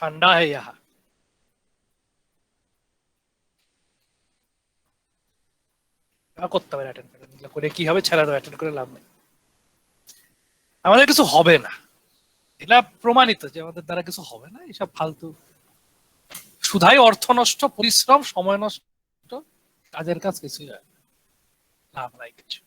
ঠান্ডা है यहाँ। করতে হবে অ্যাটেন্ড করে কি হবে, ছেড়ে দাও, অ্যাটেন্ড করে লাভ নেই, আমাদের কিছু হবে না, এটা প্রমাণিত যে আমাদের দ্বারা কিছু হবে না, এসব ফালতু শুধাই অর্থ নষ্ট, পরিশ্রম, সময় নষ্ট, কাজের কাজ কিছুই হয় না, লাভ নাই কিছু।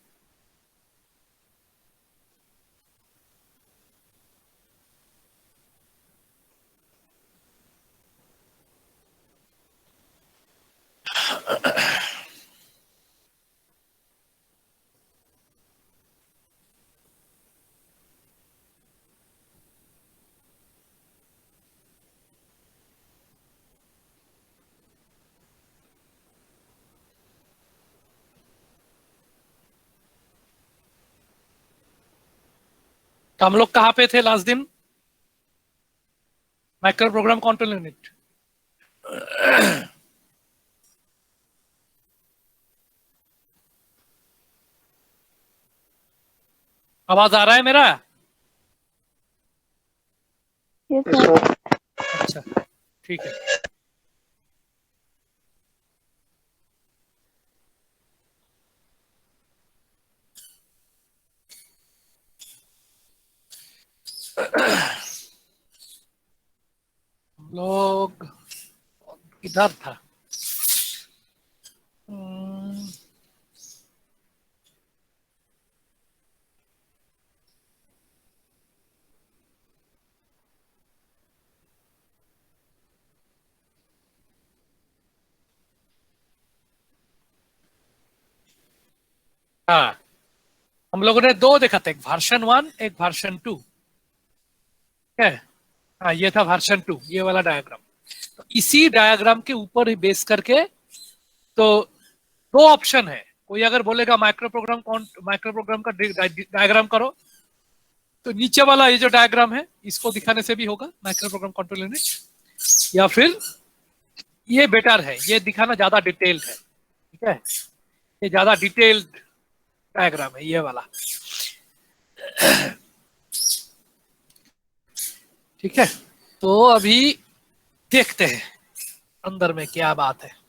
तो हम लोग कहाँ पे थे लास्ट दिन? Micro program control unit. आवाज आ रहा है मेरा? Yes sir. अच्छा ठीक है। हम लोग इधर था। हाँ, हम लोगों ने दो देखा था, एक वर्जन 1 एक वर्जन 2। है, हाँ ये था वर्जन 2, ये वाला डायग्राम। तो इसी डायग्राम के ऊपर ही बेस करके तो दो ऑप्शन है, कोई अगर बोलेगा माइक्रो प्रोग्राम का डायग्राम करो, तो नीचे वाला ये जो डायग्राम है इसको दिखाने से भी होगा माइक्रो प्रोग्राम कंट्रोल यूनिट, या फिर ये बेटर है, ये दिखाना ज्यादा डिटेल्ड है। ठीक है, ये ज्यादा डिटेल्ड डायग्राम है ये वाला। ठीक है, तो अभी देखते हैं अंदर में क्या बात है।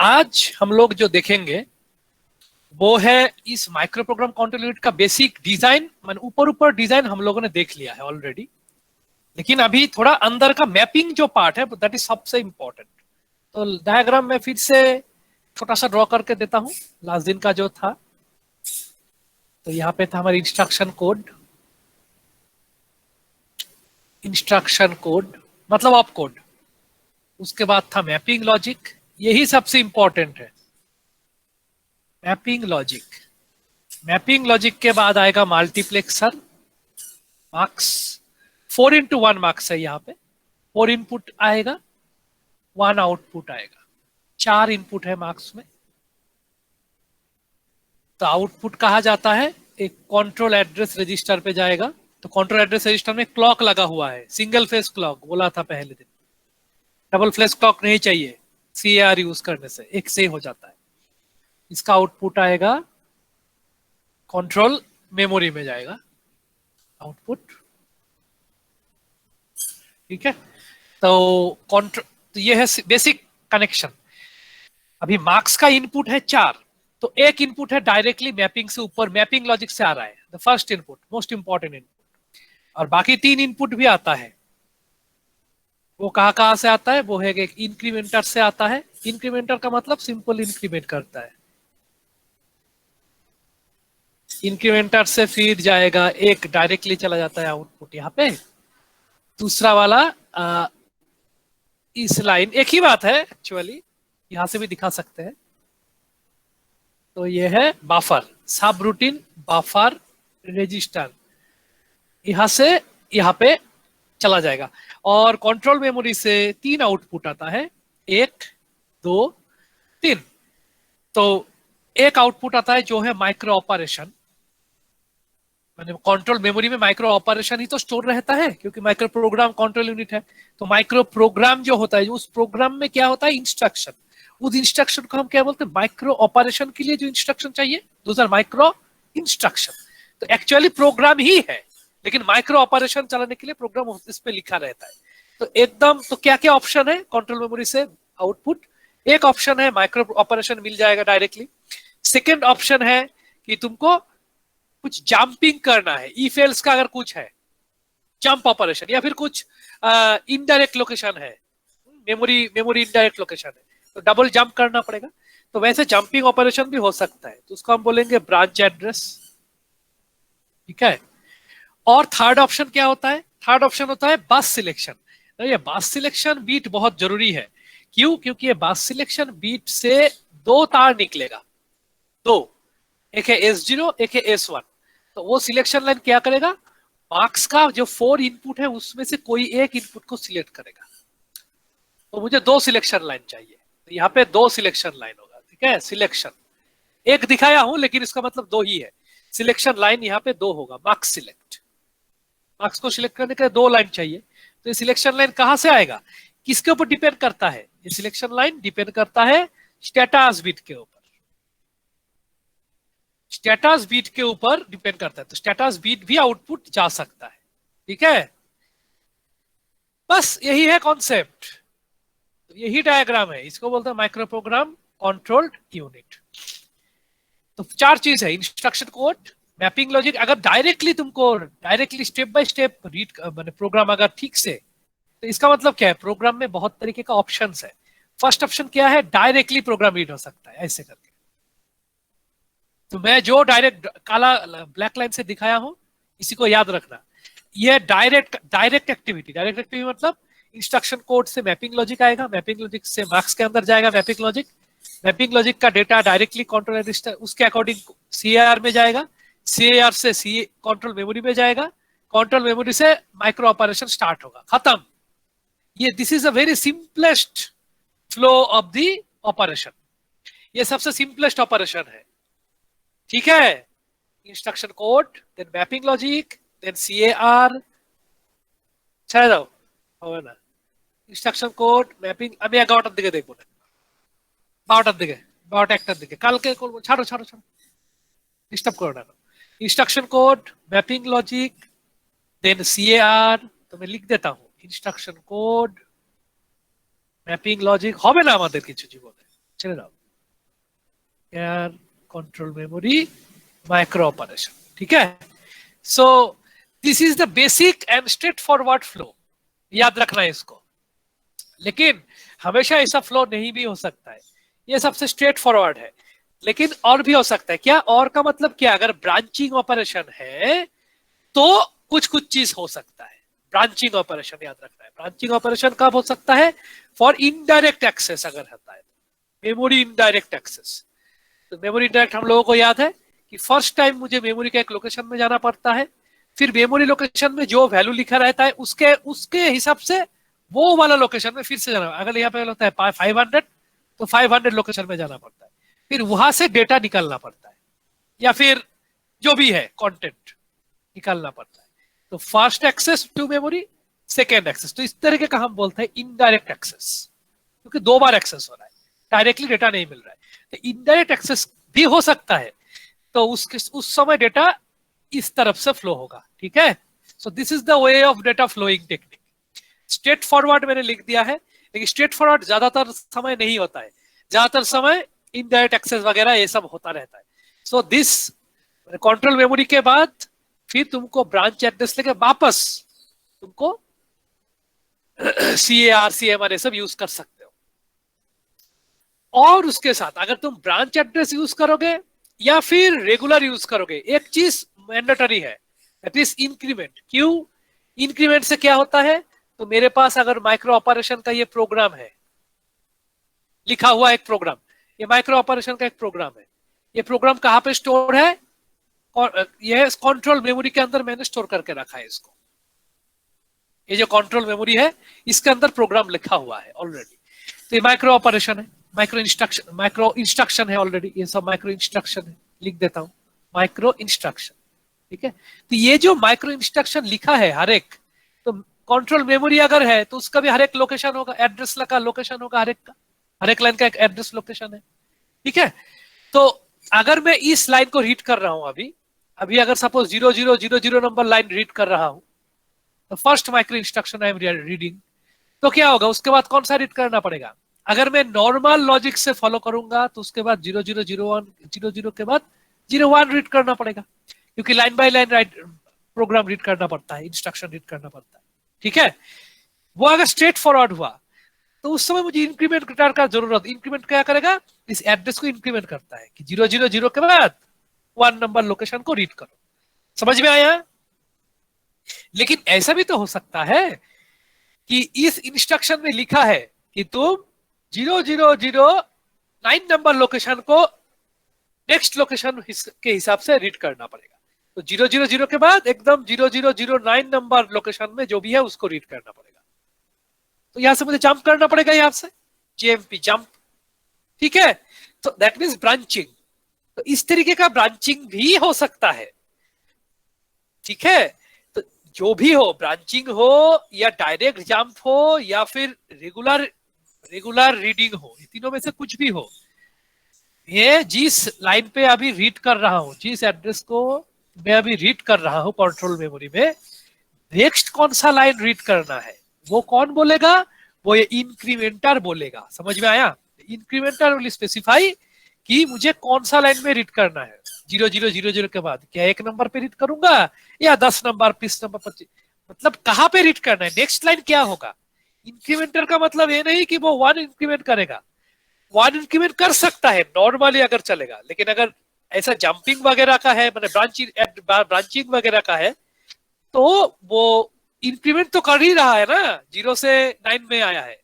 आज हम लोग जो देखेंगे वो है इस माइक्रो प्रोग्राम कंट्रोल यूनिट का बेसिक डिजाइन, मान ऊपर ऊपर डिजाइन हम लोगों ने देख लिया है ऑलरेडी, लेकिन अभी थोड़ा अंदर का मैपिंग जो पार्ट है दैट इज सबसे इंपॉर्टेंट। तो डायग्राम में फिर से छोटा सा ड्रॉ करके देता हूं, लास्ट दिन का जो था। तो यहाँ पे था हमारी इंस्ट्रक्शन कोड मतलब ऑप कोड, उसके बाद था मैपिंग लॉजिक, यही सबसे इंपॉर्टेंट है, मैपिंग लॉजिक के बाद आएगा मल्टीप्लेक्सर, मार्क्स 4x1 मार्क्स है यहाँ पे, 4 इनपुट आएगा 1 आउटपुट आएगा, 4 इनपुट है मार्क्स में। तो आउटपुट कहा जाता है, एक कंट्रोल एड्रेस रजिस्टर पे जाएगा। तो कंट्रोल एड्रेस रजिस्टर में क्लॉक लगा हुआ है, सिंगल फेस क्लॉक बोला था पहले दिन, डबल फेस क्लॉक नहीं चाहिए CAR यूज करने से, एक से हो जाता है। इसका आउटपुट आएगा कंट्रोल मेमोरी में जाएगा आउटपुट। ठीक है, तो ये है बेसिक कनेक्शन। अभी मार्क्स का इनपुट है 4, तो एक इनपुट है डायरेक्टली मैपिंग से ऊपर, मैपिंग लॉजिक से आ रहा है, the first input, most important input, और बाकी 3 इनपुट भी आता है। वो कहाँ से आता है, वो है एक इंक्रीमेंटर से आता है। इंक्रीमेंटर का मतलब सिंपल इंक्रीमेंट करता है। इंक्रीमेंटर से फिर जाएगा, एक डायरेक्टली चला जाता है आउटपुट यहाँ पे, दूसरा वाला इस लाइन, एक ही बात है एक्चुअली, यहां से भी दिखा सकते हैं। तो ये है बफर, सब रूटीन बफर रजिस्टर, यहां से यहाँ पे चला जाएगा। और कंट्रोल मेमोरी से 3 आउटपुट आता है, 1 2 3। तो एक आउटपुट आता है जो है माइक्रो ऑपरेशन, मैंने कंट्रोल मेमोरी में माइक्रो ऑपरेशन ही तो स्टोर रहता है, क्योंकि माइक्रो प्रोग्राम कंट्रोल यूनिट है। तो माइक्रो प्रोग्राम जो होता है, जो उस प्रोग्राम में क्या होता है, इंस्ट्रक्शन। उस इंस्ट्रक्शन को हम क्या बोलते हैं, माइक्रो ऑपरेशन के लिए जो इंस्ट्रक्शन चाहिए, दूसरा माइक्रो इंस्ट्रक्शन। तो एक्चुअली प्रोग्राम ही है, लेकिन माइक्रो ऑपरेशन चलाने के लिए प्रोग्राम इस पे लिखा रहता है। तो एकदम, तो क्या क्या ऑप्शन है कंट्रोल मेमोरी से आउटपुट? एक ऑप्शन है माइक्रो ऑपरेशन मिल जाएगा डायरेक्टली। सेकेंड ऑप्शन है कि तुमको कुछ जंपिंग करना है, इफ एल्स का अगर कुछ है, जंप ऑपरेशन, या फिर कुछ इनडायरेक्ट लोकेशन है, मेमोरी इनडायरेक्ट लोकेशन है, तो डबल जंप करना पड़ेगा। तो वैसे जंपिंग ऑपरेशन भी हो सकता है, तो उसको हम बोलेंगे ब्रांच एड्रेस। ठीक है। और थर्ड ऑप्शन क्या होता है? थर्ड ऑप्शन होता है बस सिलेक्शन। तो ये बस सिलेक्शन बीट बहुत जरूरी है। क्यों? क्योंकि ये बस सिलेक्शन बीट से 2 तार निकलेगा, 2, एक है S0, एक है S1। तो वो सिलेक्शन लाइन क्या करेगा, मार्क्स का जो 4 इनपुट है उसमें से कोई एक इनपुट को सिलेक्ट करेगा। तो मुझे 2 सिलेक्शन लाइन चाहिए, तो यहाँ पे 2 सिलेक्शन लाइन होगा। ठीक है, सिलेक्शन एक दिखाया हूं, लेकिन इसका मतलब 2 ही है। सिलेक्शन लाइन यहाँ पे 2 होगा, मार्क्स सिलेक्ट। मार्क्स को सिलेक्ट करने के लिए 2 लाइन चाहिए। तो ये सिलेक्शन लाइन कहां से आएगा, किसके ऊपर डिपेंड करता है? ये सिलेक्शन लाइन डिपेंड करता है स्टेटस बिट के ऊपर। स्टेटस बीट के ऊपर डिपेंड करता है, तो स्टेटस बीट भी आउटपुट जा सकता है। ठीक है, बस यही है कॉन्सेप्ट। तो यही डायग्राम है, इसको बोलते हैं माइक्रो प्रोग्राम कंट्रोल्ड यूनिट। तो 4 चीज है, इंस्ट्रक्शन कोड, मैपिंग लॉजिक। अगर directly step by step read मैंने प्रोग्राम अगर ठीक से, तो इसका मतलब क्या है, प्रोग्राम में बहुत तरीके का ऑप्शंस है। फर्स्ट ऑप्शन क्या है, डायरेक्टली प्रोग्राम रीड हो सकता है ऐसे करके। तो मैं जो डायरेक्ट काला ब्लैक लाइन से दिखाया हूं, इसी को याद रखना। ये डायरेक्ट एक्टिविटी मतलब इंस्ट्रक्शन कोड से मैपिंग लॉजिक आएगा, मैपिंग लॉजिक से मार्क्स के अंदर जाएगा मैपिंग लॉजिक का डेटा डायरेक्टली कंट्रोल रजिस्टर उसके अकॉर्डिंग सीएआर में जाएगा, सीएआर से सी कंट्रोल मेमोरी में जाएगा, कंट्रोल मेमोरी से माइक्रो ऑपरेशन स्टार्ट होगा, खत्म। ये this is a very simplest flow of the operation. ये सबसे सिंपलेस्ट ऑपरेशन है। ठीक है, instruction code, then mapping logic, then CAR, ছেড়ে দাও হবে না। ইনস্ট্রাকশন কোড, ম্যাপিং, আমি 11টার দিকে দেখবো না, 12টার দিকে, 12টা 1টার দিকে কালকে করবো, ছাড়ো ছাড়ো ছাড়ো, ডিস্টার্ব করো না। Instruction code, mapping logic, then CAR. तो मैं लिख देता हूं इंस्ट्रक्शन कोड, मैपिंग लॉजिक, হবে না আমাদের কিছু জীবনে, ছেড়ে দাও। यार कंट्रोल मेमोरी, माइक्रो ऑपरेशन। ठीक है, so this is the basic and straight forward flow, याद रखना है इसको। लेकिन हमेशा ऐसा फ्लो नहीं भी हो सकता है, ये सबसे स्ट्रेट फॉरवर्ड है। लेकिन और भी हो सकता है। क्या और का मतलब क्या, अगर ब्रांचिंग ऑपरेशन है तो कुछ कुछ चीज हो सकता है। ब्रांचिंग ऑपरेशन याद रखना है। ब्रांचिंग ऑपरेशन कब हो सकता है, फॉर इनडायरेक्ट एक्सेस अगर होता है, मेमोरी इनडायरेक्ट एक्सेस। तो मेमोरी इनडायरेक्ट हम लोगों को याद है कि फर्स्ट टाइम मुझे मेमोरी के एक लोकेशन में जाना पड़ता है, फिर मेमोरी लोकेशन में जो वैल्यू लिखा रहता है उसके हिसाब से वो वाला लोकेशन में फिर से जाना। अगर यहाँ पे होता है 500, तो 500 लोकेशन में जाना पड़ता है, फिर वहां से डेटा निकालना पड़ता है, या फिर जो भी है कंटेंट निकालना पड़ता है। तो first access to memory, second access. तो इस तरीके का हम बोलते हैं इनडायरेक्ट एक्सेस, क्योंकि 2 बार एक्सेस हो रहा है, डायरेक्टली डेटा नहीं मिल रहा है। तो इनडायरेक्ट एक्सेस भी हो सकता है, तो उस समय डेटा इस तरफ से फ्लो होगा। ठीक है, so this is the way of data flowing technique. Straightforward मैंने लिख दिया है, लेकिन स्ट्रेट फॉरवर्ड ज्यादातर समय नहीं होता है, ज्यादातर समय इनडायरेक्ट एक्सेस वगैरह ये सब होता रहता है। सो दिस कंट्रोल मेमोरी के बाद फिर तुमको ब्रांच एड्रेस लेके वापस तुमको सीएआर सीएमआर ये सब यूज कर सकते हो। और उसके साथ अगर तुम ब्रांच एड्रेस यूज करोगे या फिर रेगुलर यूज करोगे, एक चीज मैंडेटरी है, दैट इज इंक्रीमेंट। क्यों? इंक्रीमेंट से क्या होता है, तो मेरे पास अगर माइक्रो ऑपरेशन का ये प्रोग्राम है, लिखा हुआ एक प्रोग्राम, ये माइक्रो ऑपरेशन का एक प्रोग्राम है, ये प्रोग्राम कहां पे स्टोर है, ये कंट्रोल मेमोरी के अंदर मैंने स्टोर करके रखा है इसको। ये जो कंट्रोल मेमोरी है इसके अंदर प्रोग्राम लिखा हुआ है ऑलरेडी। तो ये माइक्रो ऑपरेशन है, माइक्रो इंस्ट्रक्शन है ऑलरेडी, ये सब माइक्रो इंस्ट्रक्शन है। लिख देता हूं माइक्रो इंस्ट्रक्शन, ठीक है। तो ये जो माइक्रो इंस्ट्रक्शन लिखा है हर एक, तो कंट्रोल मेमोरी अगर है तो उसका भी हर एक लोकेशन होगा, एड्रेस का लोकेशन होगा, हर एक लाइन का एक एड्रेस लोकेशन है, ठीक है। तो अगर मैं इस लाइन को रीड कर रहा हूं अभी अगर सपोज 0000 नंबर लाइन रीड कर रहा हूं, तो first micro instruction I am reading, तो क्या होगा उसके बाद कौन सा रीड करना पड़ेगा? अगर मैं नॉर्मल लॉजिक से फॉलो करूंगा तो उसके बाद 0001 00 के बाद 01 रीड करना पड़ेगा, क्योंकि line by line program read करना पड़ता है, इंस्ट्रक्शन रीड करना पड़ता है, ठीक है। वो अगर स्ट्रेट फॉरवर्ड हुआ तो उस समय मुझे इंक्रीमेंट गिटार का जरूरत। इंक्रीमेंट क्या करेगा? इस एड्रेस को इंक्रीमेंट करता है कि 000 के बाद 1 नंबर लोकेशन को रीड करो। समझ में आया? लेकिन ऐसा भी तो हो सकता है कि इस इंस्ट्रक्शन में लिखा है कि तुम 0009 नंबर लोकेशन को नेक्स्ट लोकेशन के हिसाब से रीड करना पड़ेगा। तो 000 के बाद एकदम 0009 नंबर लोकेशन में जो भी है उसको रीड करना पड़ेगा। तो यहां से मुझे जंप करना पड़ेगा, यहां से जेएमपी जंप, ठीक है। तो दैट मींस ब्रांचिंग। तो इस तरीके का ब्रांचिंग भी हो सकता है, ठीक है। तो जो भी हो, ब्रांचिंग हो या डायरेक्ट जंप हो या फिर रेगुलर रीडिंग हो, ये तीनों में से कुछ भी हो, ये जिस लाइन पे अभी रीड कर रहा हूं, जिस एड्रेस को मैं अभी रीड कर रहा हूं कंट्रोल मेमोरी में, नेक्स्ट कौन सा लाइन रीड करना है वो कौन बोलेगा? वो ये इंक्रीमेंटर बोलेगा। समझ में आया? इंक्रीमेंटर विल स्पेसिफाई कि मुझे कौन सा लाइन में रीड करना है। 0000 के बाद क्या 1 नंबर पे रीड करूंगा या 10 नंबर, 20 नंबर, 25, मतलब कहां पे रीड करना है, नेक्स्ट लाइन क्या होगा। इंक्रीमेंटर का मतलब ये नहीं कि वो 1 इंक्रीमेंट करेगा, 1 इंक्रीमेंट कर सकता है नॉर्मली अगर चलेगा, लेकिन अगर ऐसा जंपिंग वगैरह का है, मतलब ब्रांचिंग वगैरह का है, तो वो इंक्रीमेंट तो कर ही रहा है ना, 0 से 9 में आया है,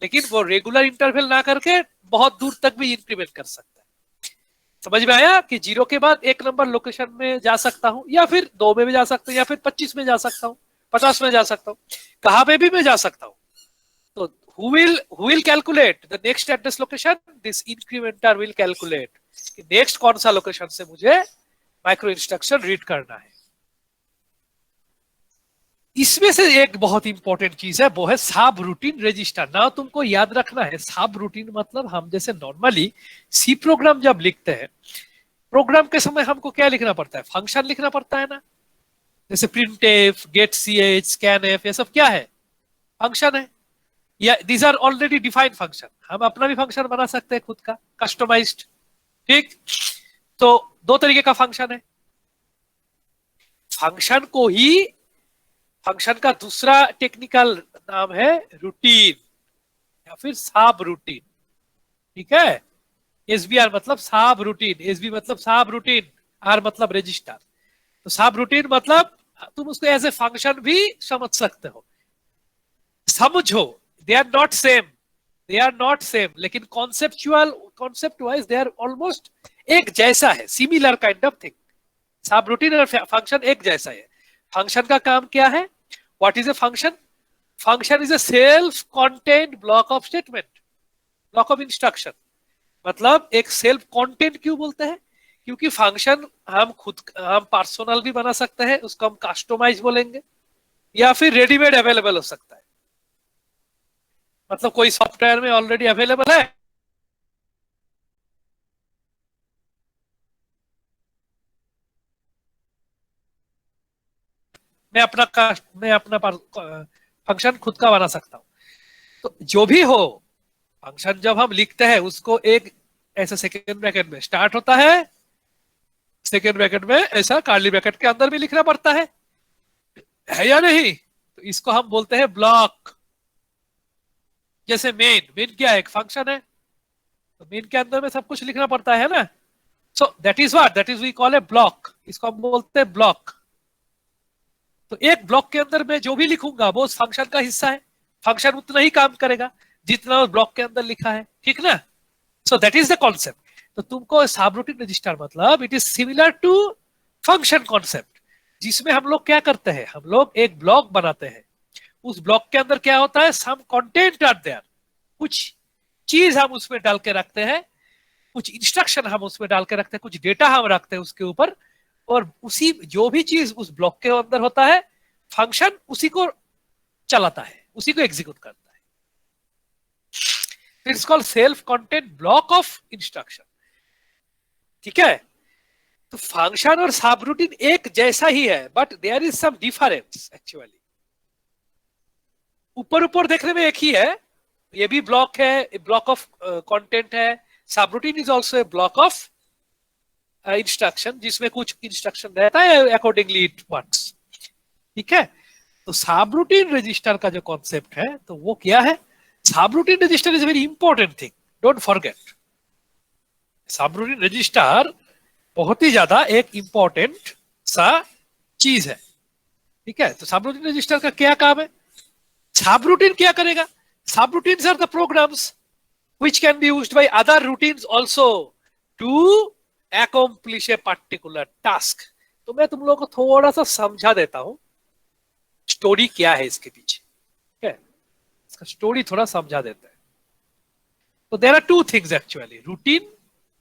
लेकिन वो रेगुलर इंटरवल ना करके बहुत दूर तक भी इंक्रीमेंट कर सकता है। समझ में आया कि 0 के बाद 1 नंबर लोकेशन में जा सकता हूं, या फिर 2 में भी जा सकता हूं, या फिर 25 में जा सकता हूं, 50 में जा सकता हूं, कहां पे भी मैं जा सकता हूं। तो who will calculate the next address location? This incrementer will calculate कि नेक्स्ट कौन सा लोकेशन से मुझे माइक्रो इंस्ट्रक्शन रीड करना है। इसमें से एक बहुत इंपॉर्टेंट चीज है, वो है सब रूटीन रजिस्टर। ना तुमको याद रखना है, सब रूटीन मतलब हम जैसे नॉर्मली सी प्रोग्राम जब लिखते हैं, प्रोग्राम के समय हमको क्या लिखना पड़ता है? फंक्शन लिखना पड़ता है ना। जैसे printf, getch, scanf, ये सब क्या है? फंक्शन है। या these are already defined function. हम अपना भी फंक्शन बना सकते हैं खुद का, कस्टमाइज्ड, ठीक। तो 2 तरीके का फंक्शन है। फंक्शन का दूसरा टेक्निकल नाम है रूटीन या फिर सब रूटीन, ठीक है। एसबीआर मतलब सब रूटीन, एसबी मतलब सब रूटीन, आर मतलब रजिस्टर। तो सब रूटीन मतलब तुम उसको एज ए फंक्शन भी समझ सकते हो। समझो, दे आर नॉट सेम, लेकिन concept wise they are almost एक जैसा है, similar kind of thing. Subroutine और फंक्शन एक जैसा है। फंक्शन का काम क्या है? What is a function? Function is a self contained block of statement, block of instruction. मतलब एक सेल्फ कंटेन्ड क्यों बोलते हैं? क्योंकि फंक्शन हम पर्सनल भी बना सकते हैं, उसको हम कस्टमाइज बोलेंगे, या फिर रेडीमेड अवेलेबल हो सकता है। मतलब कोई सॉफ्टवेयर में ऑलरेडी अवेलेबल है, मैं अपना फंक्शन खुद का बना सकता हूं। तो जो भी हो, फंक्शन जब हम लिखते हैं उसको एक ऐसा सेकेंड ब्रैकेट में स्टार्ट होता है, सेकेंड ब्रैकेट में ऐसा कर्ली ब्रैकेट के अंदर भी लिखना पड़ता है या नहीं? तो इसको हम बोलते हैं ब्लॉक। जैसे मेन क्या है? एक फंक्शन है, तो मेन के अंदर में सब कुछ लिखना पड़ता है ना। So that is we call a block. इसको हम बोलते हैं ब्लॉक। तो एक ब्लॉक के अंदर मैं जो भी लिखूंगा वो उस फंक्शन का हिस्सा है। फंक्शन उतना ही काम करेगा जितना उस ब्लॉक के अंदर लिखा है, ठीक ना। So that is the concept. तो तुमको सब रूटीन रजिस्टर मतलब it is similar to function concept, जिसमें हम लोग क्या करते हैं, हम लोग एक ब्लॉक बनाते हैं, उस ब्लॉक के अंदर क्या होता है, सम कंटेंट आर देयर, कुछ चीज हम उसमें डाल के रखते हैं, कुछ इंस्ट्रक्शन हम उसमें डाल के रखते हैं, कुछ डेटा हम रखते हैं उसके ऊपर, और उसी जो भी चीज उस ब्लॉक के अंदर होता है, फंक्शन उसी को चलाता है, उसी को एग्जीक्यूट करता है। It's called self content block of instruction. ठीक है, तो फंक्शन और सब रूटीन एक जैसा ही है, but there is some difference actually. ऊपर ऊपर देखने में एक ही है, ये भी ब्लॉक है, ब्लॉक ऑफ कंटेंट है, सब routine is also a block of instruction, जिसमें कुछ इंस्ट्रक्शन रहता है, अकॉर्डिंगली इट वर्क्स। ठीक है, तो सब रूटीन रजिस्टर का जो कॉन्सेप्ट है, तो वो क्या है, subroutine register is very important thing, don't forget. सब रूटीन रजिस्टर बहुत ही ज्यादा एक इंपॉर्टेंट सा चीज है। ठीक है, तो सब रूटीन रजिस्टर का क्या काम है, सब रूटीन क्या करेगा, subroutines are the programs which can be used by other routines also to accomplish a particular task। तो मैं तुम लोगों को थोड़ा सा समझा देता हूं स्टोरी क्या है इसके पीछे। ठीक है, इसका स्टोरी थोड़ा समझा देते हैं। तो there are two things actually, routine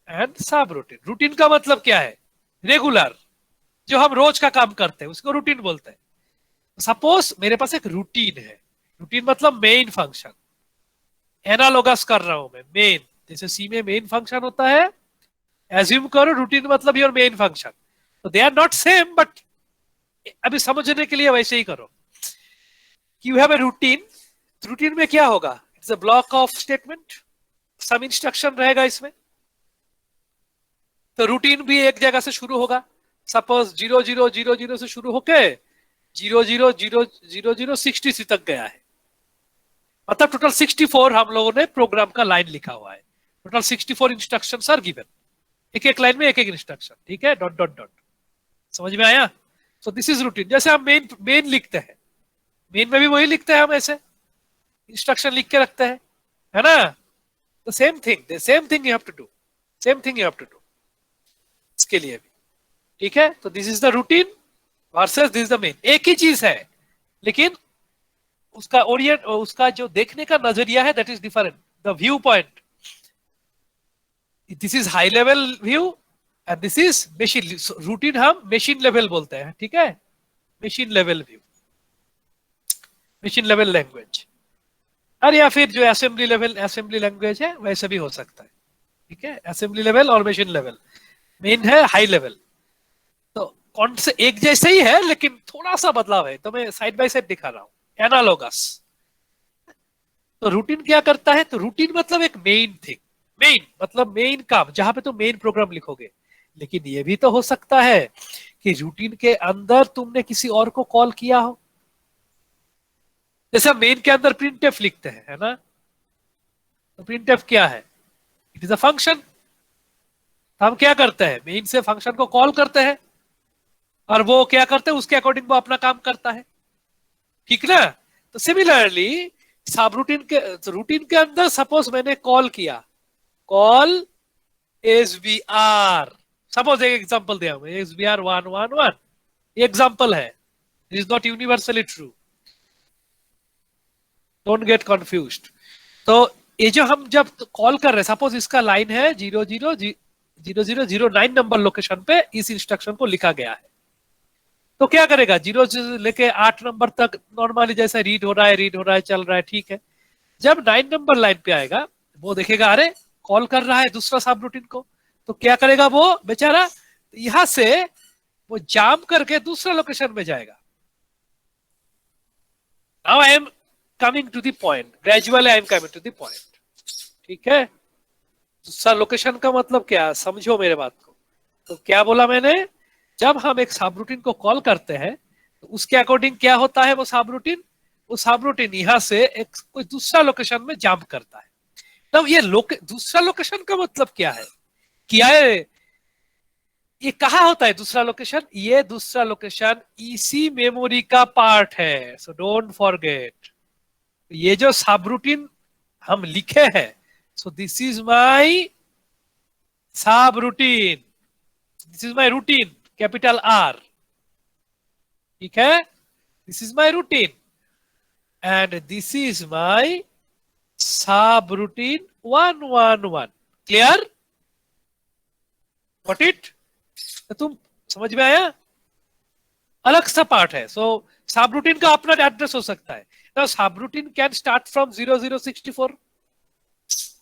and subroutine. Routine का मतलब क्या है, रेगुलर, जो हम रोज का काम करते हैं उसको रूटीन बोलते हैं। सपोज मेरे पास एक रूटीन है, रूटीन मतलब मेन फंक्शन, एनालोगस कर रहा हूं मैं, मेन, जैसे सी में मेन फंक्शन होता है, एज्यूम करो रूटीन मतलब योर मेन फंक्शन। तो they are not same, but अभी समझने के लिए वैसे ही करो कि you have a routine. Routine में क्या होगा, it's a block of statement, some instruction रहेगा इसमें। तो रूटीन भी एक जगह से शुरू होगा, सपोज 0000 से शुरू होके 00000063 तक गया है, मतलब टोटल 64 हम लोगों ने प्रोग्राम का लाइन लिखा हुआ है। टोटल 64 इंस्ट्रक्शंस आर गिवन, एक एक लाइन में एक एक इंस्ट्रक्शन। ठीक है, डॉट डॉट डॉट, समझ में आया। सो दिस इज रूटीन। जैसे हम मेन लिखते हैं, मेन में भी वही लिखते हैं हम, ऐसे इंस्ट्रक्शन लिख के रखते हैं, है ना। The same thing you have to do, same thing you have to do इसके लिए भी। ठीक है, तो this is the routine versus this is the main, एक ही चीज है, लेकिन उसका ओरिएंट, उसका जो देखने का नजरिया है, that is different, the view point. This is high level view and this is machine. Routine हम मशीन लेवल बोलते हैं। ठीक है, machine level view, machine level language, और या फिर जो असेंबली लैंग्वेज है वैसे भी हो सकता है। ठीक है, असेंबली लेवल और मशीन लेवल, मेन है हाई लेवल। तो कौन से एक जैसे ही है, लेकिन थोड़ा सा बदलाव है, तो मैं साइड बाय साइड दिखा रहा हूं, एनालोगस। तो रूटीन क्या करता है, तो रूटीन मतलब एक मेन थिंग, मेन मतलब मेन काम, जहां पे तुम मेन प्रोग्राम लिखोगे। लेकिन ये भी तो हो सकता है कि रूटीन के अंदर तुमने किसी और को कॉल किया हो, जैसे हम मेन के अंदर प्रिंटफ लिखते हैं, है ना। तो प्रिंटफ क्या है, इट इज अ फंक्शन। तो हम क्या करते हैं, मेन से फंक्शन को कॉल करते हैं, और वो क्या करते हैं, उसके अकॉर्डिंग वो अपना काम करता है। ठीक ना। तो सिमिलरली सब रूटीन के अंदर सपोज मैंने कॉल किया, कॉल SBR, सपोज एक एग्जांपल दिया हूं, SBR 111, ये एग्जांपल है, it is not universally true, don't get confused. तो ये जो हम जब कॉल कर रहे हैं, सपोज इसका लाइन है 000009 नंबर लोकेशन पे इस इंस्ट्रक्शन को लिखा गया है। तो क्या करेगा, 0 से लेके 8 नंबर तक नॉर्मली जैसे रीड हो रहा है, चल रहा है, ठीक है। जब 9 नंबर लाइन पे आएगा, वो देखेगा अरे कॉल कर रहा है दूसरा सब रूटीन को, तो क्या करेगा वो बेचारा, यहां से वो जाम करके दूसरा लोकेशन में जाएगा। Now I am coming to the point, gradually I am coming to the point. ठीक है, दूसरा लोकेशन का मतलब क्या, समझो मेरे बात को। तो क्या बोला मैंने, जब हम एक सब रूटीन को कॉल करते हैं, तो उसके अकॉर्डिंग क्या होता है, वो सब रूटीन यहां से एक कोई दूसरा लोकेशन में जंप करता है। तब ये दूसरा लोकेशन का मतलब क्या है, क्या है, ये कहाँ होता है दूसरा लोकेशन, ये दूसरा लोकेशन इसी मेमोरी का पार्ट है। सो डोंट फॉरगेट, ये जो सब रूटीन हम लिखे हैं, सो दिस इज माई सब routine, this is my routine, capital R, ठीक है, this is my routine and this is my सब रूटीन 111, क्लियर, गॉट इट? तो तुम समझ में आया? अलग सा पार्ट है। सो सब रूटीन का अपना एड्रेस हो सकता है। नाउ सब रूटीन कैन स्टार्ट फ्रॉम 0064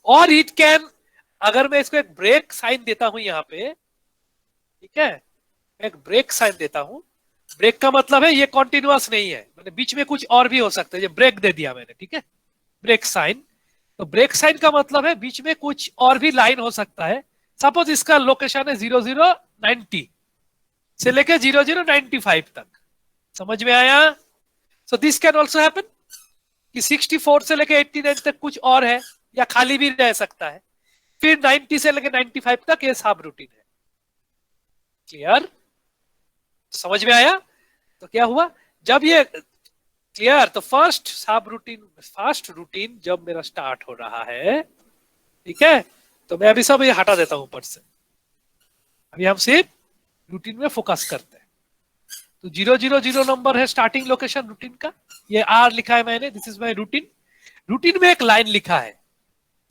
और इट कैन, अगर मैं इसको एक ब्रेक साइन देता हूं यहां पे, ठीक है, एक ब्रेक साइन देता हूं, ब्रेक का मतलब है ये कॉन्टिन्यूअस नहीं है, मतलब बीच में कुछ और भी हो सकता है, ये ब्रेक दे दिया मैंने, ठीक है, ब्रेक साइन। तो ब्रेक साइन का मतलब है बीच में कुछ और भी लाइन हो सकता है। सपोज इसका लोकेशन है 0090 से लेके 0095 तक, समझ में आया? So this can also happen कि 64 से लेके 89 तक कुछ और है या खाली भी रह सकता है, फिर 90 से लेके 95 तक ये सब रूटीन है। क्लियर? समझ में आया? तो क्या हुआ जब ये क्लियर, तो फर्स्ट रूटीन जब मेरा स्टार्ट हो रहा है, ठीक है, तो मैं अभी सब ये हटा देता हूं ऊपर से, अभी हम सिर्फ रूटीन में फोकस करते हैं। तो 000 नंबर है स्टार्टिंग लोकेशन रूटीन का, ये आर लिखा है मैंने, this is my routine. Routine में एक लाइन लिखा है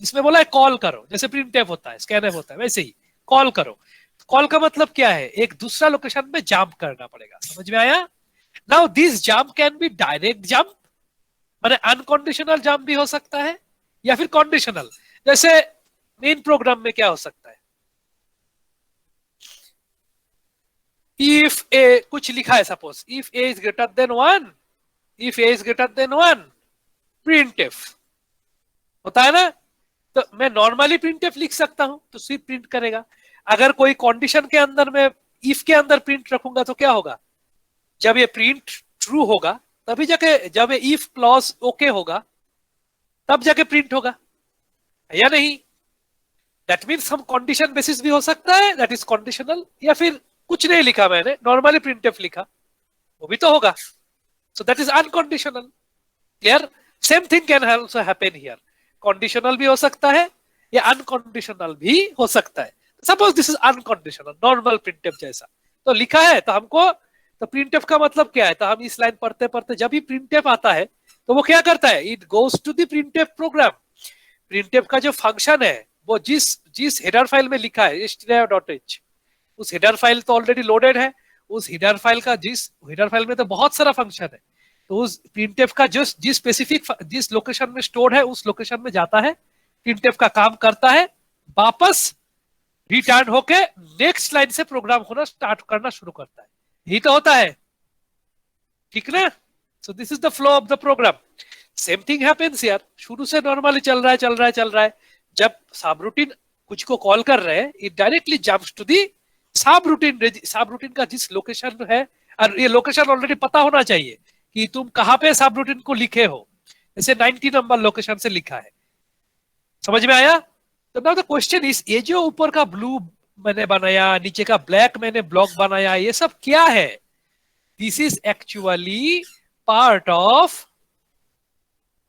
जिसमें बोला है कॉल करो, जैसे प्रिंटफ होता है, स्कैनफ होता है, वैसे ही कॉल करो। कॉल का मतलब क्या है? एक दूसरा लोकेशन में जंप करना पड़ेगा, समझ में आया? Now this jump can be direct jump, माने अनकंडीशनल जंप भी हो सकता है, या फिर कंडीशनल, जैसे मेन प्रोग्राम में क्या हो सकता है, इफ ए कुछ लिखा है, suppose if A is greater than 1, if A is greater than 1 printf होता है ना, तो मैं नॉर्मली प्रिंटफ लिख सकता हूं तो सिर्फ प्रिंट करेगा। अगर कोई कंडीशन के अंदर में इफ के अंदर प्रिंट रखूंगा तो क्या होगा, जब ये प्रिंट ट्रू होगा तभी जाके, जब ये इफ क्लॉज ओके होगा तब जाके प्रिंट होगा, या नहीं? दैट मीन्स हम कंडीशन बेसिस भी हो सकता है, दैट इज कंडीशनल, या फिर कुछ नहीं लिखा मैंने, नॉर्मली प्रिंटफ लिखा, वो भी तो होगा, सो that is unconditional. Clear? Same thing can also happen here, conditional भी हो सकता है या अनकंडीशनल भी हो सकता है। Suppose this is unconditional, normal printf जैसा तो लिखा है, तो हमको, तो प्रिंटफ का मतलब क्या है, तो हम इस लाइन पढ़ते पढ़ते जब भी प्रिंटफ आता है तो वो क्या करता है, it goes to the printf program. Printf का जो फंक्शन है वो जिस हेडर फाइल में लिखा है stdio.h, उस हेडर फाइल तो ऑलरेडी लोडेड है, उस हेडर फाइल का, जिस हेडर फाइल में तो बहुत सारा फंक्शन है, तो उस प्रिंटफ का जिस स्पेसिफिक जिस लोकेशन में स्टोर है उस लोकेशन में जाता है, प्रिंटफ का काम करता है, वापस रिटर्न होके नेक्स्ट लाइन से प्रोग्राम होना स्टार्ट करना शुरू करता है, यही तो होता है, ठीक ना? So this is the flow of the program. Same thing happens यार, शुरू से नॉर्मली चल रहा है, जब सब रूटीन कुछ को कॉल कर रहे हैं, it directly jumps to the subroutine का जिस लोकेशन है, और ये लोकेशन ऑलरेडी पता होना चाहिए कि तुम कहां पे सब रूटीन को लिखे हो, जैसे 90 नंबर लोकेशन से लिखा है, समझ में आया? तो नाउ द क्वेश्चन इज, ये जो ऊपर का ब्लू मैंने बनाया, नीचे का ब्लैक मैंने ब्लॉक बनाया, ये सब क्या है? This is actually part of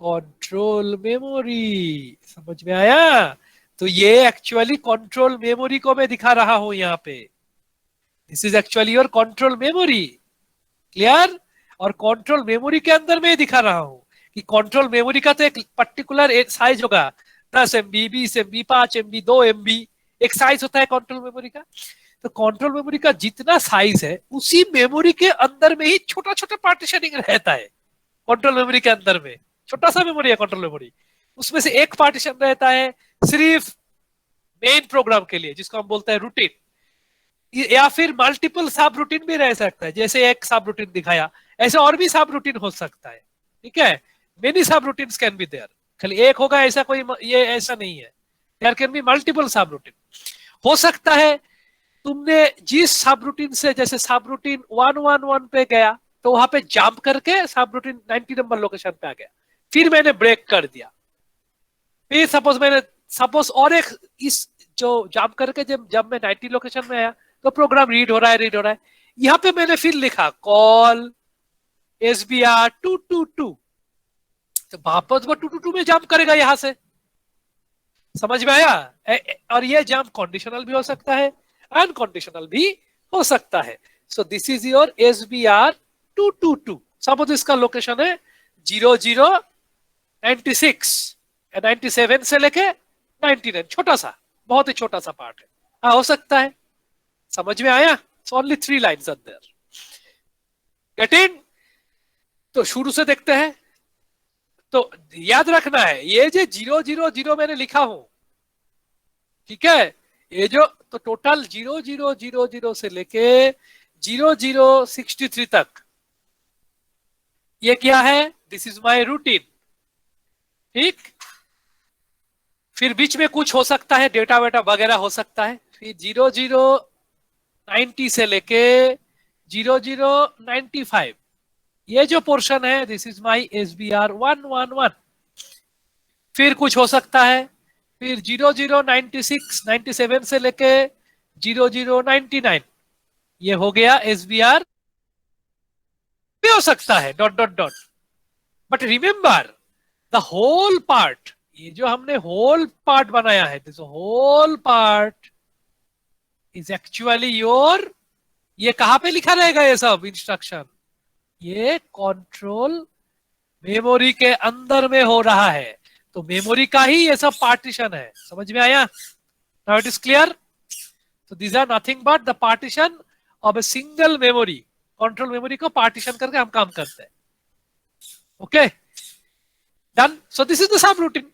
control memory, समझ में आया? तो ये एक्चुअली कंट्रोल मेमोरी को मैं दिखा रहा हूं यहाँ पे, this is actually your control memory. Clear? और कंट्रोल मेमोरी के अंदर मैं दिखा रहा हूं कि कंट्रोल मेमोरी का तो एक पर्टिकुलर साइज होगा, 10 MB, 20 MB, 5 MB, 2 MB, एक साइज होता है कंट्रोल मेमोरी का। तो कंट्रोल मेमोरी का जितना साइज है उसी मेमोरी के अंदर में ही छोटा छोटा पार्टीशनिंग रहता है। कंट्रोल मेमोरी के अंदर में छोटा सा मेमोरी है कंट्रोल मेमोरी, उसमें से एक पार्टीशन रहता है सिर्फ मेन प्रोग्राम के लिए, जिसको हम बोलते हैं रूटीन, या फिर मल्टीपल सब रूटीन भी रह सकता है, जैसे एक सब रूटीन दिखाया, ऐसे और भी सब रूटीन हो सकता है, ठीक है? मेनी सब रूटीन्स कैन बी देयर, खाली एक होगा ऐसा कोई ये ऐसा नहीं है, देयर कैन बी मल्टीपल सब रूटीन। हो सकता है तुमने जिस सब रूटीन से, जैसे सब रूटीन 111 पे गया तो वहां पे जंप करके सब रूटीन 90 नंबर लोकेशन पे आ गया, फिर मैंने ब्रेक कर दिया, फिर सपोज और एक इस जो जंप करके जब मैं 90 लोकेशन में आया तो प्रोग्राम रीड हो रहा है, यहाँ पे मैंने फिर लिखा कॉल SBR 222, तो वापस वो 222 में जंप करेगा यहां से, समझ में आया? और ये जंप कंडीशनल भी हो सकता है, अनकंडीशनल भी हो सकता है। So this is your SBR 222। Suppose इसका लोकेशन है 0096 97 से लेके 99, छोटा सा, बहुत ही छोटा सा पार्ट है। हाँ, हो सकता है। समझ में आया? Only 3 lines are there. Get in? तो शुरू से देखते हैं। तो याद रखना है, ये जो 000 मैंने लिखा हूं, ठीक है, ये जो तो टोटल 0000 से लेके 0063 तक, ये क्या है? This is my routine. ठीक, फिर बीच में कुछ हो सकता है, डेटा वेटा वगैरह हो सकता है। फिर 0090 से लेके 0095, ये जो पोर्शन है, दिस इज माय SBR 111। फिर कुछ हो सकता है, फिर 0096 97 से लेके 0099, ये हो गया SBR। भी हो सकता है dot dot dot. But remember the whole part, ये जो हमने होल पार्ट बनाया है, this whole part is actually your, ये कहां पे लिखा रहेगा ये सब इंस्ट्रक्शन? ये कंट्रोल मेमोरी के अंदर में हो रहा है। तो मेमोरी का ही ये सब पार्टीशन है। समझ में आया? Now it is clear? So these are nothing but the partition of a single memory. Control memory को पार्टीशन करके हम काम करते हैं। Okay, done. So this is the sub routine.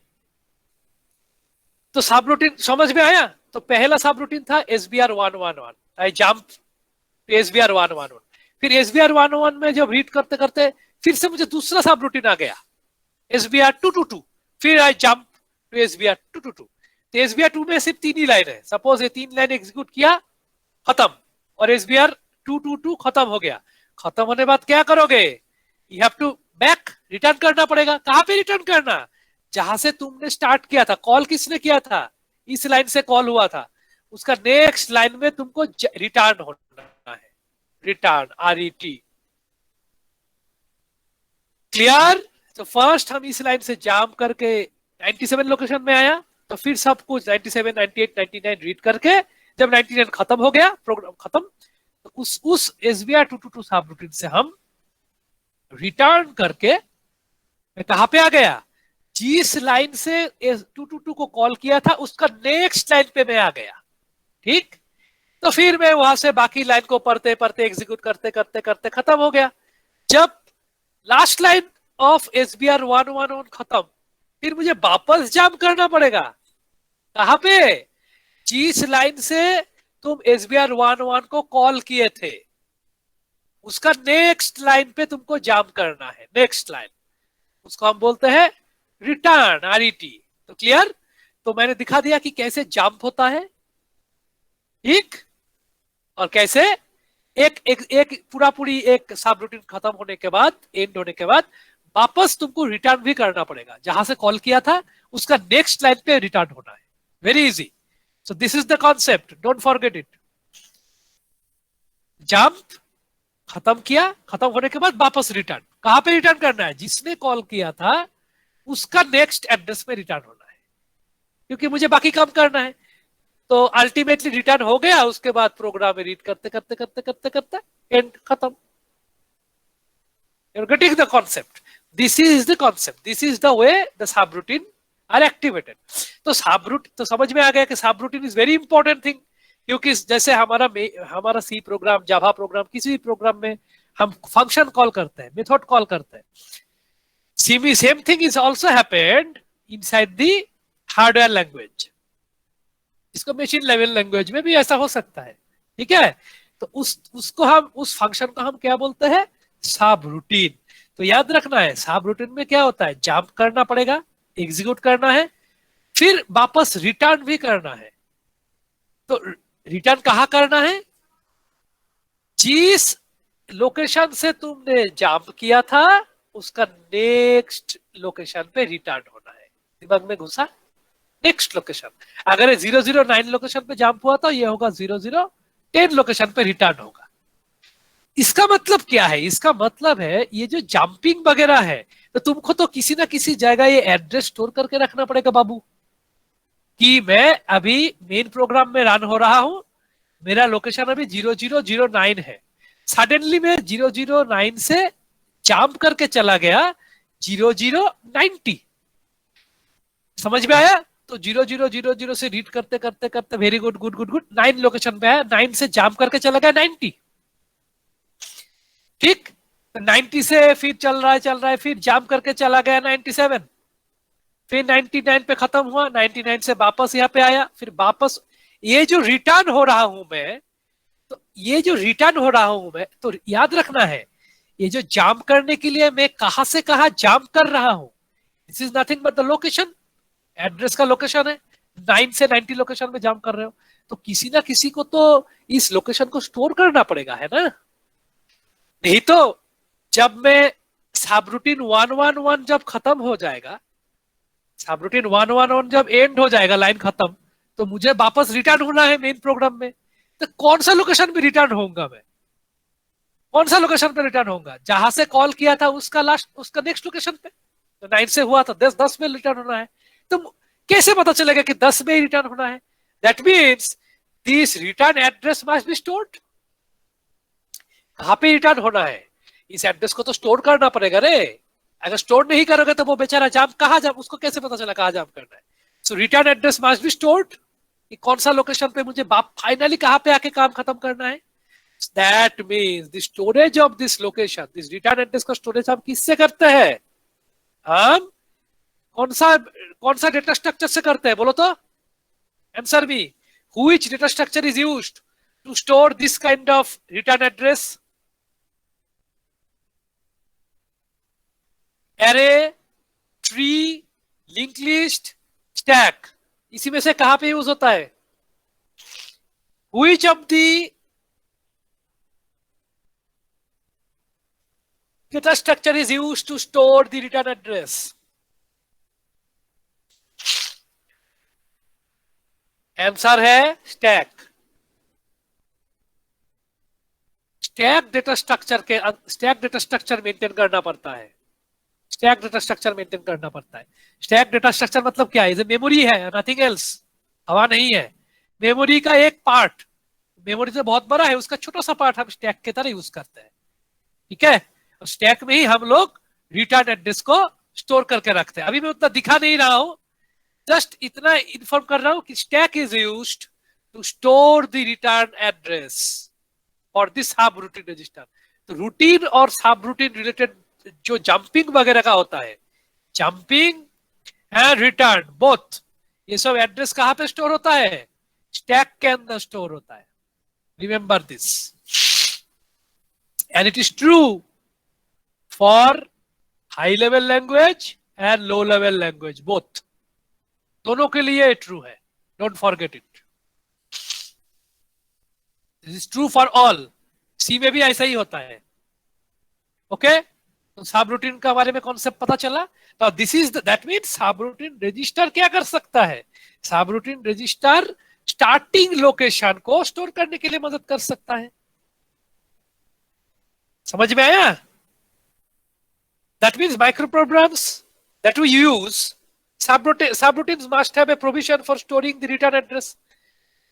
तो सब रूटीन समझ में आया? तो पहला सब रूटीन था SBR 111। I jump to SBR 111। फिर SBR 111 में जब रीड करते करते फिर से मुझे दूसरा सब रूटीन आ गया, SBR 222। फिर आई जंप टू SBR 222। तो SBR 2 में सिर्फ 3 ही लाइन है। सपोज ये 3 लाइन एग्जीक्यूट किया, खत्म, और SBR 222 खत्म हो गया। खत्म होने के बाद क्या करोगे? You have to back, return करना पड़ेगा। कहां पे रिटर्न करना? जहां से तुमने स्टार्ट किया था। कॉल किसने किया था? इस लाइन से कॉल हुआ था, उसका नेक्स्ट लाइन में तुमको रिटर्न होना है। Return, RET। क्लियर? तो फर्स्ट हम इस लाइन से जाम करके 97 लोकेशन में आया, तो फिर सब कुछ 97, 98, 99 रीड करके जब 99 खत्म हो गया, प्रोग्राम खत्म, तो उस SBR 222 सब रूटीन से हम रिटर्न करके मैं कहां पे आ गया? जिस लाइन से 222 को कॉल किया था उसका नेक्स्ट लाइन पे मैं आ गया। ठीक, तो फिर मैं वहां से बाकी लाइन को पढ़ते पढ़ते एग्जीक्यूट करते करते करते खत्म हो गया। जब लास्ट लाइन ऑफ SBR 111 खत्म, फिर मुझे वापस जाम करना पड़ेगा। कहां पे? जिस लाइन से तुम SBR 111 को कॉल किए थे उसका नेक्स्ट लाइन पे तुमको जाम करना है। नेक्स्ट लाइन, उसको हम बोलते हैं रिटर्न, RET। तो क्लियर? तो मैंने दिखा दिया कि कैसे जंप होता है, ठीक, और कैसे एक पूरा पूरी एक सब रूटीन खत्म होने के बाद, एंड होने के बाद वापस तुमको रिटर्न भी करना पड़ेगा। जहां से कॉल किया था उसका नेक्स्ट लाइन पे रिटर्न होना है। Very easy. So this is the concept, don't forget it. Jump, खत्म किया, खत्म होने के बाद वापस रिटर्न। कहां पे रिटर्न करना है? जिसने कॉल किया था उसका नेक्स्ट एड्रेस में रिटर्न होना है, क्योंकि मुझे बाकी काम करना है। तो अल्टीमेटली रिटर्न हो गया, उसके बाद प्रोग्राम में रीड करते करते करते करते करते एंड खत्म। You're getting the concept. This is the concept. This is the way the subroutine are activated. तो सबरूटीन तो समझ में आ गया कि subroutine is very important thing, क्योंकि जैसे हमारा सी प्रोग्राम, जावा प्रोग्राम, किसी भी प्रोग्राम में हम फंक्शन कॉल करते हैं, मेथड कॉल करते हैं। Same thing is also happened inside the hardware language. इसको मशीन लेवल लैंग्वेज में भी ऐसा हो सकता है। ठीक है, तो उसको हम, उस फंक्शन को हम क्या बोलते हैं? सब रूटीन। तो याद रखना है, सब रूटीन में क्या होता है? जंप करना पड़ेगा, एग्जीक्यूट करना है, फिर वापस रिटर्न भी करना है। तो रिटर्न कहां करना है? जिस लोकेशन से तुमने जंप किया था उसका नेक्स्ट लोकेशन पे रिटर्न होना है। दिमाग में घुसा? Next location. अगर 009 लोकेशन पे जंप हुआ तो ये होगा 0010 लोकेशन पे रिटर्न होगा। इसका मतलब क्या है? इसका मतलब है ये जो जंपिंग वगैरह है, तो तुमको तो किसी ना किसी जगह ये एड्रेस स्टोर करके रखना पड़ेगा बाबू, कि मैं अभी मेन प्रोग्राम में रन हो रहा हूं, मेरा लोकेशन अभी 0009 है, सडनली मैं 009 से जंप करके चला गया 0090, समझ में आया? तो 0000 से रीड करते करते करते very good good good good 9 location पे है, 9 से जंप करके चला गया 90, ठीक। 90 से फिर चल रहा है फिर जंप करके चला गया 97, फिर 99 पे खत्म हुआ, 99 से वापस यहाँ पे आया, फिर वापस ये जो रिटर्न हो रहा हूं मैं, तो ये जो रिटर्न हो रहा हूं मैं, तो याद रखना है ये जो जंप करने के लिए मैं कहां से कहां जंप कर रहा हूं, this is nothing but the location, address का लोकेशन है, 9 से 90 लोकेशन में जंप कर रहे हो, तो किसी ना किसी को तो इस लोकेशन को स्टोर करना पड़ेगा, है ना? नहीं तो जब मैं सब रूटीन 111 जब खत्म हो जाएगा, सब रूटीन 111 जब एंड हो जाएगा, लाइन खत्म, तो मुझे वापस रिटर्न होना है मेन प्रोग्राम में, तो कौन सा लोकेशन पे रिटर्न होऊंगा मैं? कौन सा लोकेशन पे रिटर्न होऊंगा? जहां से कॉल किया था उसका लास्ट, उसका नेक्स्ट लोकेशन पे, तो 9 से हुआ तो 10 में रिटर्न होना है, तो कैसे पता चलेगा कि 10 में ही रिटर्न होना है? That means this return address must be stored. कहां पे रिटर्न होना है? इस एड्रेस को तो स्टोर करना पड़ेगा रे, अगर स्टोर नहीं करोगे तो वो बेचारा जाम कहाँ जाम, उसको कैसे पता चला कहाँ जाम करना है? So return address must be stored, कि कौन सा लोकेशन पे मुझे फाइनली कहां पे आके काम खत्म करना है। That means the storage of this location, this return address का स्टोरेज हम किससे करते हैं? हम कौन सा डेटा स्ट्रक्चर से करते हैं बोलो तो? Answer me, which data structure is used to store this kind of return address? Array, tree, link list, stack, इसी में से कहां पे यूज होता है? Which of the data structure is used to store the return address? Answer है stack. Stack data structure maintain करना पड़ता है, स्टैक डेटा स्ट्रक्चर मेंटेन करना पड़ता है। स्टैक डेटा स्ट्रक्चर मतलब क्या है? मेमोरी है, नथिंग एल्स, हवा नहीं है, मेमोरी का एक पार्ट, मेमोरी से बहुत बड़ा है, उसका छोटा सा पार्ट हम स्टैक की तरह यूज करते हैं, ठीक है? और स्टैक में ही हम लोग रिटर्न एड्रेस को स्टोर करके रखते हैं। अभी मैं उतना दिखा नहीं रहा हूं, जस्ट इतना इन्फॉर्म कर रहा हूं कि stack is used to store the return address और दिस सब रूटीन रजिस्टर। तो रूटीन और सब रूटीन रिलेटेड जो जंपिंग वगैरह का होता है, जंपिंग एंड रिटर्न बोथ, ये सब एड्रेस कहां पे स्टोर होता है? स्टैक के अंदर स्टोर होता है। Remember this, and it is true for high level language and low level language both, दोनों के लिए ट्रू है, don't forget it. This is true for all, C में भी ऐसा ही होता है, ओके? तो सब रूटीन का बारे में कॉन्सेप्ट पता चला। तो दिस इज दैट मीन्स सब रूटीन रजिस्टर क्या कर सकता है? Subroutine register starting location को स्टोर करने के लिए मदद कर सकता है। समझ में आया? That means micro programs that we use, subroutines must have a provision for storing the return address,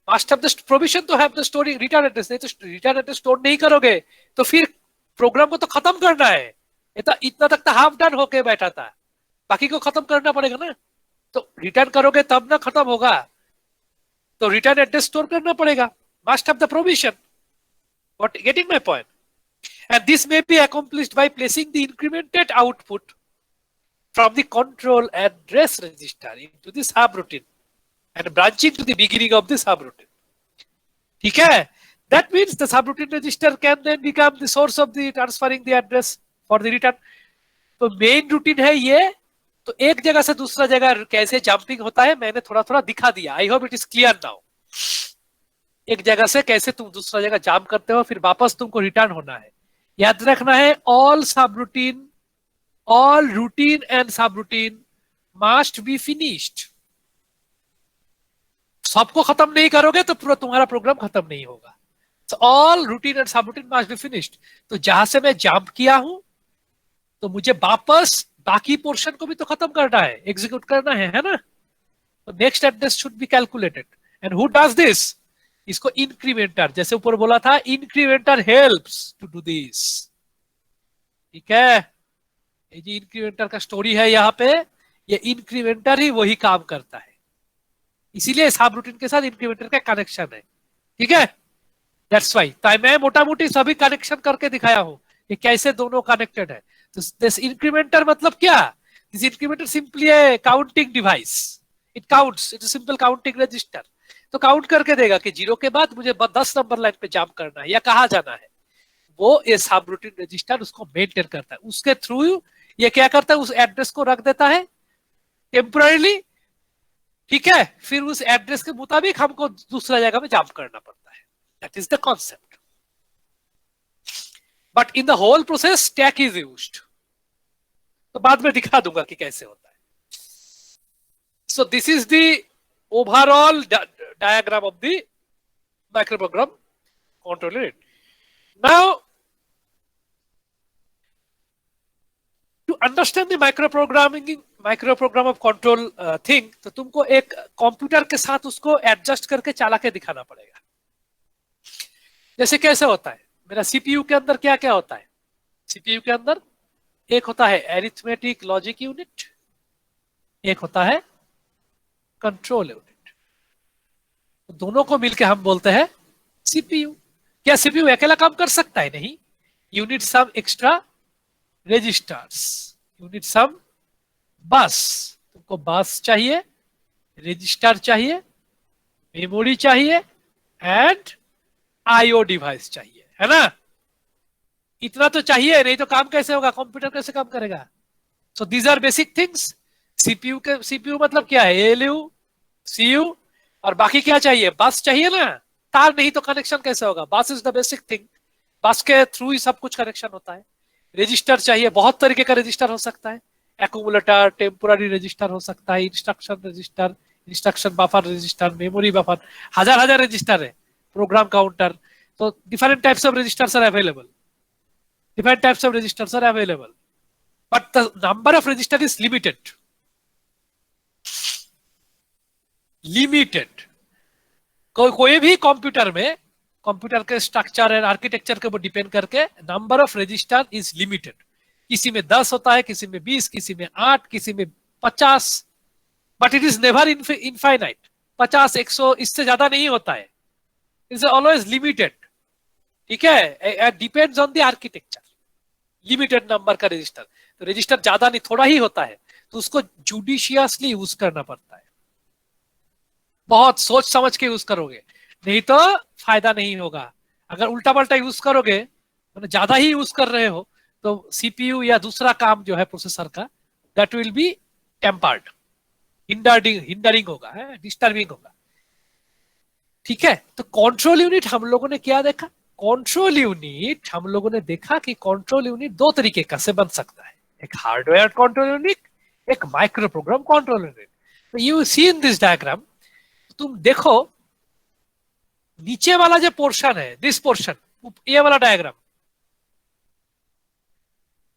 must have the provision to have the storing return address। नहीं तो रिटर्न एड्रेस स्टोर नहीं करोगे तो फिर प्रोग्राम को तो खत्म करना है, इतना तक तो हाफ डन होके बैठा था, बाकी को खत्म करना पड़ेगा ना, तो रिटर्न करोगे तब ना खत्म होगा, तो रिटर्न एड्रेस स्टोर करना पड़ेगा, must have the provision। What, getting my point? And this may be accomplished by placing the incremented output from the control address register into the subroutine and branching to the beginning of the subroutine, ठीक है? That means the subroutine register can then become the source of the transferring the address for the return। तो main routine है ये, तो एक जगह से दूसरा जगह कैसे जंपिंग होता है मैंने थोड़ा थोड़ा दिखा दिया, I hope it is clear now. एक जगह से कैसे तुम दूसरा जगह जंप करते हो, फिर वापस तुमको रिटर्न होना है। याद रखना है ऑल रूटीन एंड सब रूटीन मस्ट बी फिनिश्ड। सबको खत्म नहीं करोगे तो पूरा तुम्हारा प्रोग्राम खत्म नहीं होगा। ऑल रूटीन एंड सब रूटीन मस्ट बी फिनिश्ड। तो जहां से मैं जंप किया हूं तो मुझे वापस बाकी पोर्शन को भी तो खत्म करना है, एग्जीक्यूट करना है ना? तो next address should be calculated, and who does this? इसको इंक्रीमेंटर, जैसे ऊपर बोला था, इंक्रीमेंटर हेल्प्स टू डू दिस। ठीक है, ये जो इंक्रीमेंटर का स्टोरी है यहाँ पे, ये इंक्रीमेंटर ही वही काम करता है, इसीलिए सब रूटीन के साथ इंक्रीमेंटर का कनेक्शन है। ठीक है, दैट्स वाई मैं मोटा मोटी सभी कनेक्शन करके दिखाया हूं कि कैसे दोनों कनेक्टेड है। तो दिस इंक्रीमेंटर मतलब क्या? This incrementer simply a counting device, it counts, it is simple counting register. तो काउंट करके देगा कि 0 के बाद मुझे 10 नंबर लाइन पे जंप करना है या कहाँ जाना है, वो ये सब रूटीन रजिस्टर उसको मेंटेन करता है। उसके थ्रू ये क्या करता है, उस एड्रेस को रख देता है टेम्पररीली। ठीक है, फिर उस एड्रेस के मुताबिक हमको दूसरा जगह में जंप करना पड़ता है। That is the concept, but in the whole process stack is used. तो बाद में दिखा दूंगा कि कैसे होता है। So this is the overall diagram of the microprogram control unit. Now to understand the microprogram of control thing, तो तुमको एक कंप्यूटर के साथ उसको एडजस्ट करके चला के दिखाना पड़ेगा। जैसे कैसे होता है, मेरा सीपीयू के अंदर क्या क्या होता है? सीपीयू के अंदर एक होता है एरिथमेटिक लॉजिक यूनिट, एक होता है कंट्रोल यूनिट। तो दोनों को मिलके हम बोलते हैं सीपीयू। क्या सीपीयू अकेला काम कर सकता है? नहीं, you need some extra registers, you need some bus. तुमको बस चाहिए, रजिस्टर चाहिए, मेमोरी चाहिए एंड आईओ डिवाइस चाहिए, है ना? इतना तो चाहिए, नहीं तो काम कैसे होगा, कंप्यूटर कैसे काम करेगा? So these are basic things. CPU मतलब क्या है? एएलयू, सीयू, और बाकी क्या चाहिए? बस चाहिए ना, तार नहीं तो कनेक्शन कैसे होगा? बस इज द बेसिक थिंग, बस के थ्रू ही सब कुछ कनेक्शन होता है। रजिस्टर चाहिए, बहुत तरीके का रजिस्टर हो सकता है, एक्यूमुलेटर, टेम्पोररी रजिस्टर हो सकता है, instruction register, instruction buffer register, memory buffer, हजार रजिस्टर है, प्रोग्राम काउंटर। तो different types of registers are available, different types of registers are available, but the number of register is limited. कोई भी computer में, computer के structure and architecture के ऊपर depend करके number of register is limited. किसी में 10 होता है, किसी में 20, किसी में 8, किसी में 50, but it is never infinite. 50, 100 इससे ज्यादा नहीं होता है, इज ऑलवेज लिमिटेड। ठीक है, depends on the architecture, limited number का रजिस्टर। तो रजिस्टर ज्यादा नहीं, थोड़ा ही होता है, तो उसको जुडिशियसली यूज करना पड़ता है, बहुत सोच समझ के यूज करोगे, नहीं तो फायदा नहीं होगा। अगर उल्टा पल्टा यूज करोगे, मतलब ज्यादा ही यूज कर रहे हो, तो सीपीयू या दूसरा काम जो है प्रोसेसर का, that will be tempered, hindering होगा, डिस्टर्बिंग होगा। ठीक है, तो कंट्रोल यूनिट हम लोगों ने क्या देखा? कंट्रोल यूनिट हम लोगों ने देखा कि कंट्रोल यूनिट दो तरीके का से बन सकता है, एक हार्डवेयर कंट्रोल यूनिट, एक माइक्रो प्रोग्राम कंट्रोल यूनिट। तो you see in this diagram, तुम देखो नीचे वाला जो पोर्शन है, दिस पोर्शन, ये वाला डायग्राम,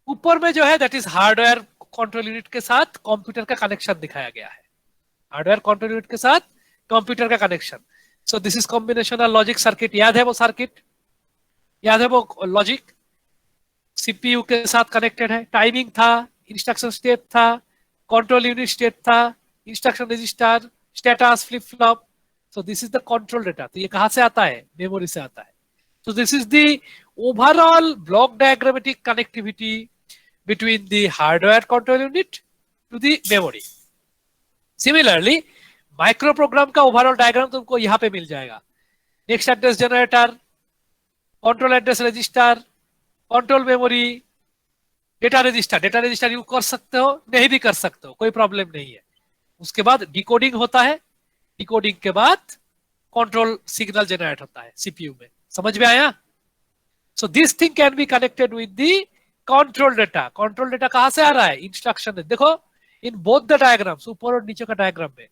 ऊपर में जो है that is hardware control unit के साथ कंप्यूटर का कनेक्शन दिखाया गया है, हार्डवेयर कंट्रोल यूनिट के साथ कंप्यूटर का connection. So this is combinational logic circuit, याद है वो सर्किट, याद है वो लॉजिक, सीपीयू के साथ कनेक्टेड है, टाइमिंग था, इंस्ट्रक्शन स्टेट था, कंट्रोल यूनिट स्टेट था, instruction register, status, flip flop. So this is the control data. तो ये कहां से आता है? मेमोरी से आता है। So this is the overall block diagrammatic connectivity between the hardware control unit to the memory. Similarly, microprogram का overall diagram तुमको यहाँ पे मिल जाएगा। Next address generator, control address register, control memory, data register use कर सकते हो, नहीं भी कर सकते हो, कोई प्रॉब्लम नहीं है। उसके बाद डिकोडिंग होता है, डिकोडिंग के बाद कंट्रोल सिग्नल जनरेट होता है सीपीयू में। समझ में आया? So this thing can be connected with the control data. Control data कहां से आ रहा है? इंस्ट्रक्शन। देखो इन बोथ द डायग्राम्स, ऊपर और नीचे का डायग्राम में,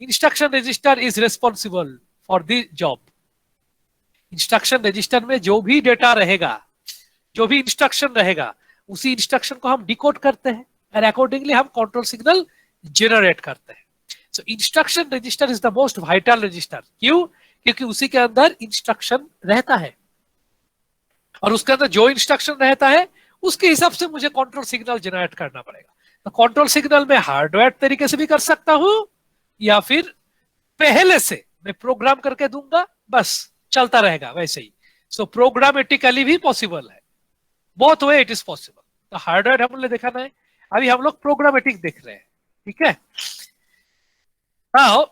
instruction register is responsible for the job. Instruction register में जो भी डेटा रहेगा, जो भी इंस्ट्रक्शन रहेगा, उसी इंस्ट्रक्शन को हम डिकोड करते हैं और अकॉर्डिंगली हम कंट्रोल सिग्नल जनरेट करते हैं। So instruction register is the most vital register. क्यों? क्योंकि उसी के अंदर इंस्ट्रक्शन रहता है, और उसके अंदर जो इंस्ट्रक्शन रहता है उसके हिसाब से मुझे कंट्रोल सिग्नल जनरेट करना पड़ेगा। तो कंट्रोल सिग्नल मैं हार्डवेयर तरीके से भी कर सकता हूं, या फिर पहले से मैं प्रोग्राम करके दूंगा, बस चलता रहेगा वैसे ही। सो प्रोग्रामेटिकली भी पॉसिबल है, both way it is possible. तो हार्डवेयर हमने देखा ना है, अभी हम लोग प्रोग्रामेटिक देख रहे हैं, ठीक है। नाउ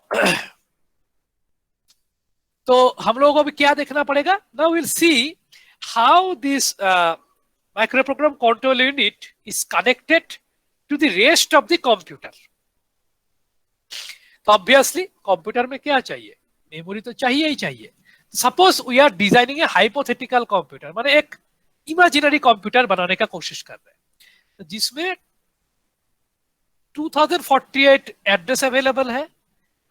तो हम लोगों को भी क्या देखना पड़ेगा, now will see how this microprogram control unit is connected to the rest of the computer. तो ऑब्वियसली कंप्यूटर में क्या चाहिए, मेमोरी तो चाहिए ही चाहिए। Suppose we are designing a hypothetical computer, माने एक इमेजिनरी कंप्यूटर बनाने का कोशिश कर रहे हैं, तो जिसमें 2048 एड्रेस अवेलेबल है।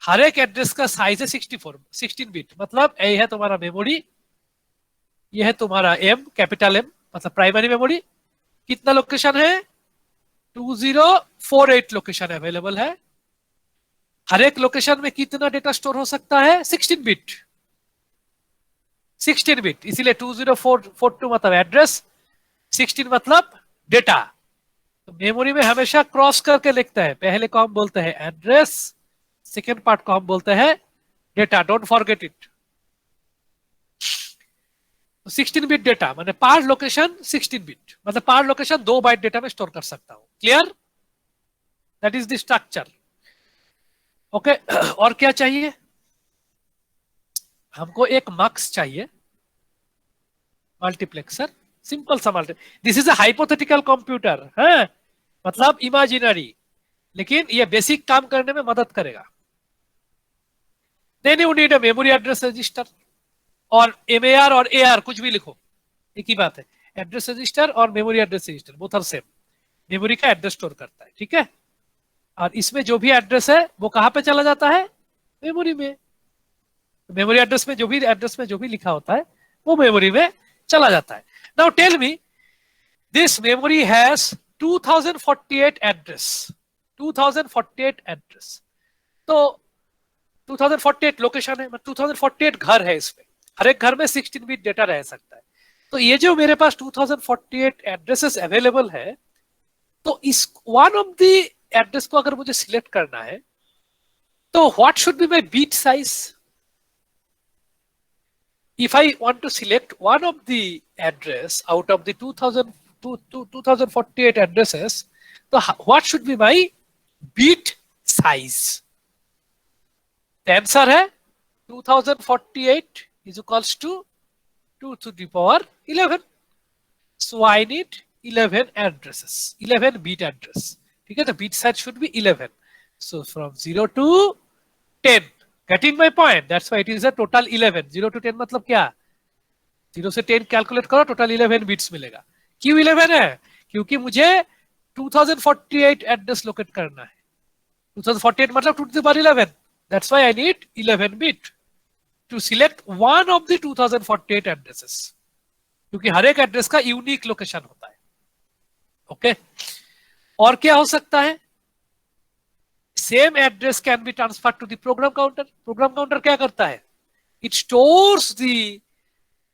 हर एक एड्रेस का साइज है 16 बिट, मतलब ये है तुम्हारा मेमोरी, ये है तुम्हारा एम, कैपिटल एम मतलब प्राइमरी मेमोरी। कितना लोकेशन है, 2048 लोकेशन अवेलेबल है। हर एक लोकेशन में कितना डेटा स्टोर हो सकता है, 16 बिट, 16 बिट, इसीलिए 2042 मतलब एड्रेस, 16 मतलब डेटा। तो मेमोरी में हमेशा क्रॉस करके लिखते हैं, पहले को हम बोलते हैं एड्रेस, सेकेंड पार्ट को हम बोलते हैं data, don't forget it. 16 bit data माने पार लोकेशन 16 बिट, मतलब पार लोकेशन 2 बाइट डेटा में स्टोर कर सकता हूं। Clear, that is the structure. Okay, और क्या चाहिए हमको, एक मक्स चाहिए, मल्टीप्लेक्सर, सिंपल सा this is a hypothetical computer है, मतलब इमेजिनरी, लेकिन ये बेसिक काम करने में मदद करेगा। Then you need a memory address register, और एमएआर और एआर कुछ भी लिखो, एक ही बात है। एड्रेस रजिस्टर और memory address register both are same, memory का एड्रेस स्टोर करता है, ठीक है। और इसमें जो भी एड्रेस है वो कहां पे चला जाता है, मेमोरी में। मेमोरी एड्रेस में जो भी लिखा होता है वो मेमोरी में चला जाता है। Now tell me, this memory has 2048 address, 2048 address. तो 2048 लोकेशन है, 2048 घर है, इसमें हर एक घर में 16 बिट डेटा रह सकता है। तो ये जो मेरे पास 2048 एड्रेसेस अवेलेबल है, तो इस वन ऑफ द एड्रेस को अगर मुझे सिलेक्ट करना है, तो what should be my bit size. If I want to select one of the address out of the 2048 addresses, तो what should be my bit size. Answer है 2048 is equals to 2 to the power 11. So I need 11 addresses, 11 bit address. ठीक है, तो bit size should be 11. So from 0 to 10, getting my point? That's why it is a total 11. 0 to 10 मतलब क्या, 0 से 10 calculate करो, total 11 bits मिलेगा। क्यों 11 है, क्योंकि मुझे 2048 एड्रेस लोकेट करना है। 2048 मतलब 2 to the power 11. That's why I need 11 bit to select one of the 2048 addresses, क्योंकि हर एक एड्रेस का यूनिक लोकेशन होता है। ओके, और क्या हो सकता है, same address can be transfer to the program counter. Program counter क्या करता है, it stores the